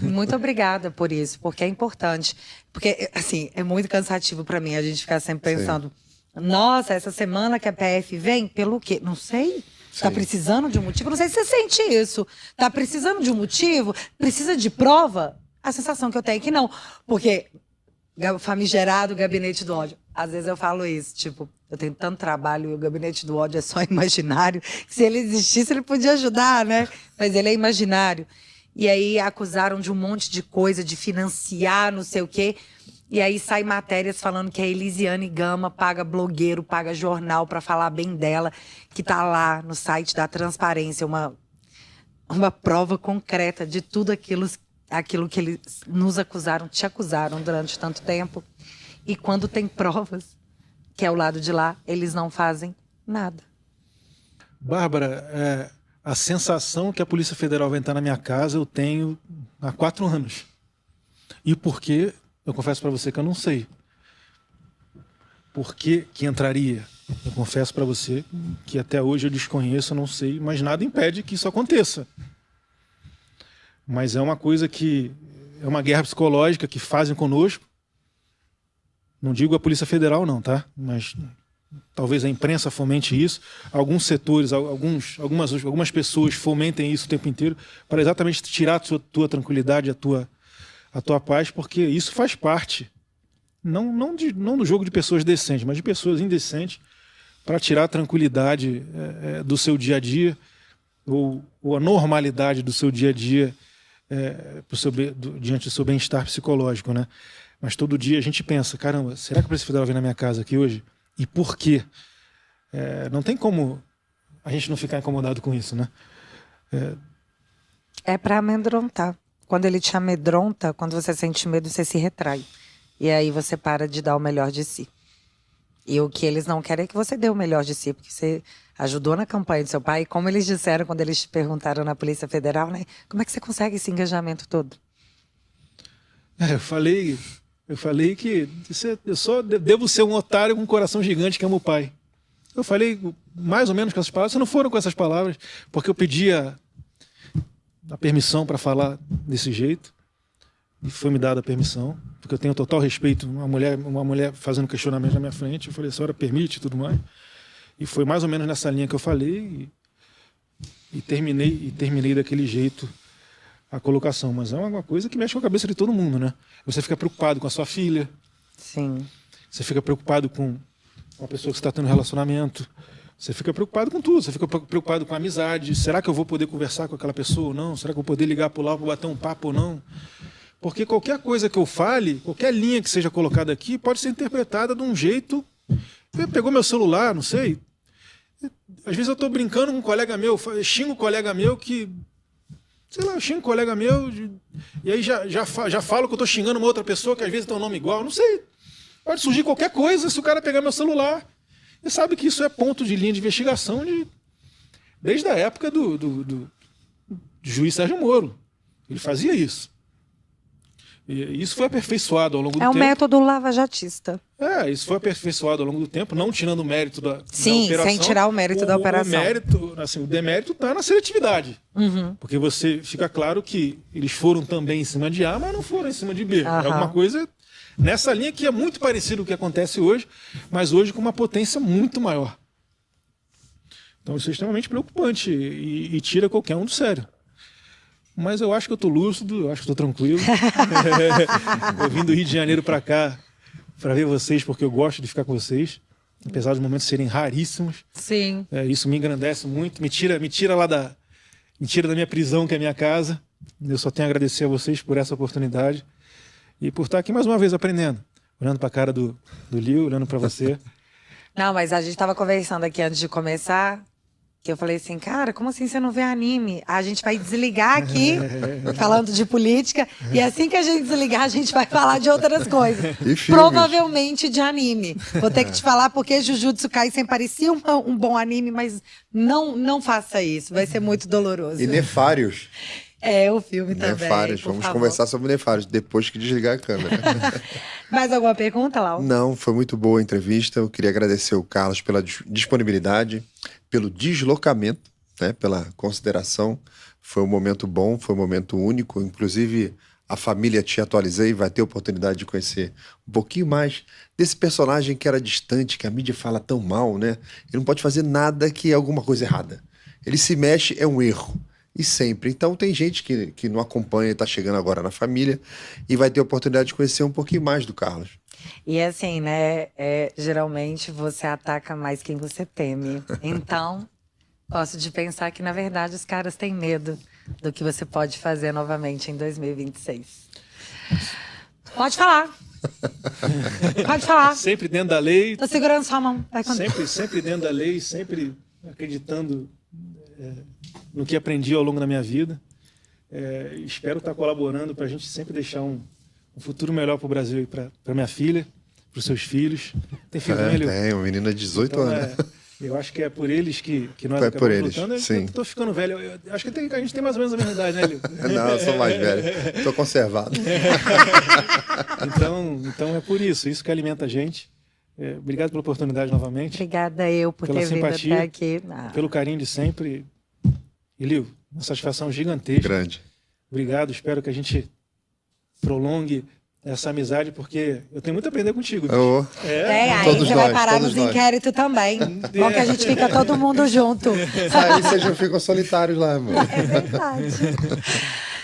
[SPEAKER 4] Muito obrigada por isso, porque é importante. Porque, assim, é muito cansativo para mim a gente ficar sempre pensando: nossa, essa semana que a PF vem, pelo quê? Não sei. Tá precisando de um motivo? Não sei se você sente isso. Tá precisando de um motivo? Precisa de prova? A sensação que eu tenho é que não. Porque famigerado gabinete do ódio. Às vezes eu falo isso, tipo, eu tenho tanto trabalho e o gabinete do ódio é só imaginário, que se ele existisse ele podia ajudar, né? Mas ele é imaginário. E aí acusaram de um monte de coisa, de financiar não sei o quê. E aí sai matérias falando que a Elisiane Gama paga blogueiro, paga jornal para falar bem dela, que tá lá no site da Transparência, uma prova concreta de tudo aquilo que eles nos acusaram, te acusaram durante tanto tempo. E quando tem provas, que é o lado de lá, eles não fazem nada.
[SPEAKER 2] Bárbara, a sensação que a Polícia Federal vai entrar na minha casa eu tenho há 4 anos. E por quê? Eu confesso para você que eu não sei. Por que entraria? Eu confesso para você que até hoje eu desconheço, eu não sei, mas nada impede que isso aconteça. Mas é uma coisa que é uma guerra psicológica que fazem conosco. Não digo a Polícia Federal não, tá? Mas talvez a imprensa fomente isso. Alguns setores, algumas pessoas fomentem isso o tempo inteiro para exatamente tirar a tua tranquilidade, a tua paz, porque isso faz parte. Não do jogo de pessoas decentes, mas de pessoas indecentes, para tirar a tranquilidade do seu dia a dia ou a normalidade do seu dia a dia diante do seu bem-estar psicológico, né? Mas todo dia a gente pensa, caramba, será que a Polícia Federal vem na minha casa aqui hoje? E por quê? Não tem como a gente não ficar incomodado com isso, né?
[SPEAKER 4] É para amedrontar. Quando ele te amedronta, quando você sente medo, você se retrai. E aí você para de dar o melhor de si. E o que eles não querem é que você dê o melhor de si, porque você ajudou na campanha do seu pai. E como eles disseram quando eles te perguntaram na Polícia Federal, né? Como é que você consegue esse engajamento todo?
[SPEAKER 2] Eu falei que eu só devo ser um otário com um coração gigante que ama o pai. Eu falei mais ou menos com essas palavras, não foram com essas palavras, porque eu pedia a permissão para falar desse jeito, e foi me dada a permissão, porque eu tenho total respeito, uma mulher fazendo questionamento na minha frente, eu falei, a senhora permite e tudo mais, e foi mais ou menos nessa linha que eu falei, e terminei daquele jeito a colocação, mas é uma coisa que mexe com a cabeça de todo mundo, né? Você fica preocupado com a sua filha.
[SPEAKER 4] Sim.
[SPEAKER 2] Você fica preocupado com uma pessoa que você está tendo um relacionamento. Você fica preocupado com tudo. Você fica preocupado com a amizade. Será que eu vou poder conversar com aquela pessoa ou não? Será que eu vou poder ligar por lá para bater um papo ou não? Porque qualquer coisa que eu fale, qualquer linha que seja colocada aqui, pode ser interpretada de um jeito... Pegou meu celular, não sei. Às vezes eu estou brincando com um colega meu, xingo um colega meu que... Sei lá, eu xingo um colega meu e aí já falo que eu estou xingando uma outra pessoa que às vezes tem um nome igual. Não sei. Pode surgir qualquer coisa se o cara pegar meu celular. E sabe que isso é ponto de linha de investigação desde a época do juiz Sérgio Moro. Ele fazia isso. E isso foi aperfeiçoado ao longo do tempo.
[SPEAKER 4] É o método lavajatista.
[SPEAKER 2] Isso foi aperfeiçoado ao longo do tempo, não tirando o mérito da
[SPEAKER 4] Sim,
[SPEAKER 2] operação.
[SPEAKER 4] sem tirar o mérito da operação.
[SPEAKER 2] O demérito está na seletividade.
[SPEAKER 4] Uhum.
[SPEAKER 2] Porque você fica claro que eles foram também em cima de A, mas não foram em cima de B.
[SPEAKER 4] Uhum.
[SPEAKER 2] É alguma coisa nessa linha que é muito parecido com o que acontece hoje, mas hoje com uma potência muito maior. Então isso é extremamente preocupante e tira qualquer um do sério. Mas eu acho que eu estou lúcido, eu acho que estou tranquilo. Eu vim do Rio de Janeiro para cá para ver vocês, porque eu gosto de ficar com vocês, apesar dos momentos serem raríssimos.
[SPEAKER 4] Sim.
[SPEAKER 2] Isso me engrandece muito, me tira lá da minha prisão, que é a minha casa. Eu só tenho a agradecer a vocês por essa oportunidade e por estar aqui mais uma vez aprendendo, olhando para a cara do Lio, olhando para você.
[SPEAKER 4] Não, mas a gente estava conversando aqui antes de começar. Que eu falei assim, cara, como assim você não vê anime? A gente vai desligar aqui, falando de política, e assim que a gente desligar, a gente vai falar de outras coisas.
[SPEAKER 3] E filmes?
[SPEAKER 4] Provavelmente de anime. Vou ter que te falar porque Jujutsu Kaisen parecia um bom anime, mas não faça isso, vai ser muito doloroso.
[SPEAKER 3] E Nefários.
[SPEAKER 4] É, o filme também.
[SPEAKER 3] Nefários. Vamos conversar sobre Nefários depois que desligar a câmera.
[SPEAKER 4] Mais alguma pergunta, Lau?
[SPEAKER 3] Não, foi muito boa a entrevista. Eu queria agradecer o Carlos pela disponibilidade, pelo deslocamento, né, pela consideração. Foi um momento bom, foi um momento único. Inclusive, a família Te Atualizei vai ter a oportunidade de conhecer um pouquinho mais desse personagem que era distante, que a mídia fala tão mal, né? Ele não pode fazer nada que é alguma coisa errada. Ele se mexe, é um erro. E sempre. Então tem gente que não acompanha e está chegando agora na família e vai ter a oportunidade de conhecer um pouquinho mais do Carlos.
[SPEAKER 4] E assim, né? Geralmente você ataca mais quem você teme. Então, gosto de pensar que, na verdade, os caras têm medo do que você pode fazer novamente em 2026. Pode falar. Pode falar.
[SPEAKER 2] Sempre dentro da lei.
[SPEAKER 4] Tô segurando sua mão. Vai
[SPEAKER 2] Sempre dentro da lei, sempre acreditando no que aprendi ao longo da minha vida. Espero estar colaborando para a gente sempre deixar um futuro melhor para o Brasil e para minha filha, para os seus filhos. Tem filho dele?
[SPEAKER 3] Tem, uma menina de 18 anos.
[SPEAKER 2] Eu acho que é por eles que nós
[SPEAKER 3] É por
[SPEAKER 2] acabamos
[SPEAKER 3] eles,
[SPEAKER 2] lutando.
[SPEAKER 3] sim.
[SPEAKER 2] Eu tô ficando velho. Eu acho que a gente tem mais ou menos a mesma idade, né, Lio?
[SPEAKER 3] Não, eu sou mais velho. Tô conservado.
[SPEAKER 2] Então é por isso. Isso que alimenta a gente. Obrigado pela oportunidade novamente.
[SPEAKER 4] Obrigada eu por
[SPEAKER 2] Pela
[SPEAKER 4] ter vindo
[SPEAKER 2] simpatia,
[SPEAKER 4] até aqui.
[SPEAKER 2] Pelo carinho de sempre. E, Lio, uma satisfação gigantesca.
[SPEAKER 3] Grande.
[SPEAKER 2] Obrigado. Espero que a gente prolongue essa amizade, porque eu tenho muito a aprender contigo.
[SPEAKER 3] Oh.
[SPEAKER 4] Aí
[SPEAKER 3] Todos
[SPEAKER 4] você
[SPEAKER 3] nós,
[SPEAKER 4] vai parar
[SPEAKER 3] todos
[SPEAKER 4] nos
[SPEAKER 3] nós.
[SPEAKER 4] inquéritos também. Bom que a gente fica todo mundo junto.
[SPEAKER 3] Aí vocês não ficam solitários lá, amor.
[SPEAKER 4] É verdade.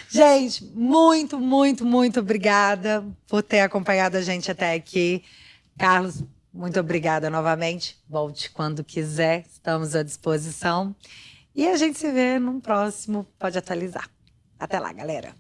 [SPEAKER 4] Gente, muito, muito, muito obrigada por ter acompanhado a gente até aqui. Carlos, muito obrigada novamente. Volte quando quiser, estamos à disposição. E a gente se vê num próximo Pode Atualizar. Até lá, galera.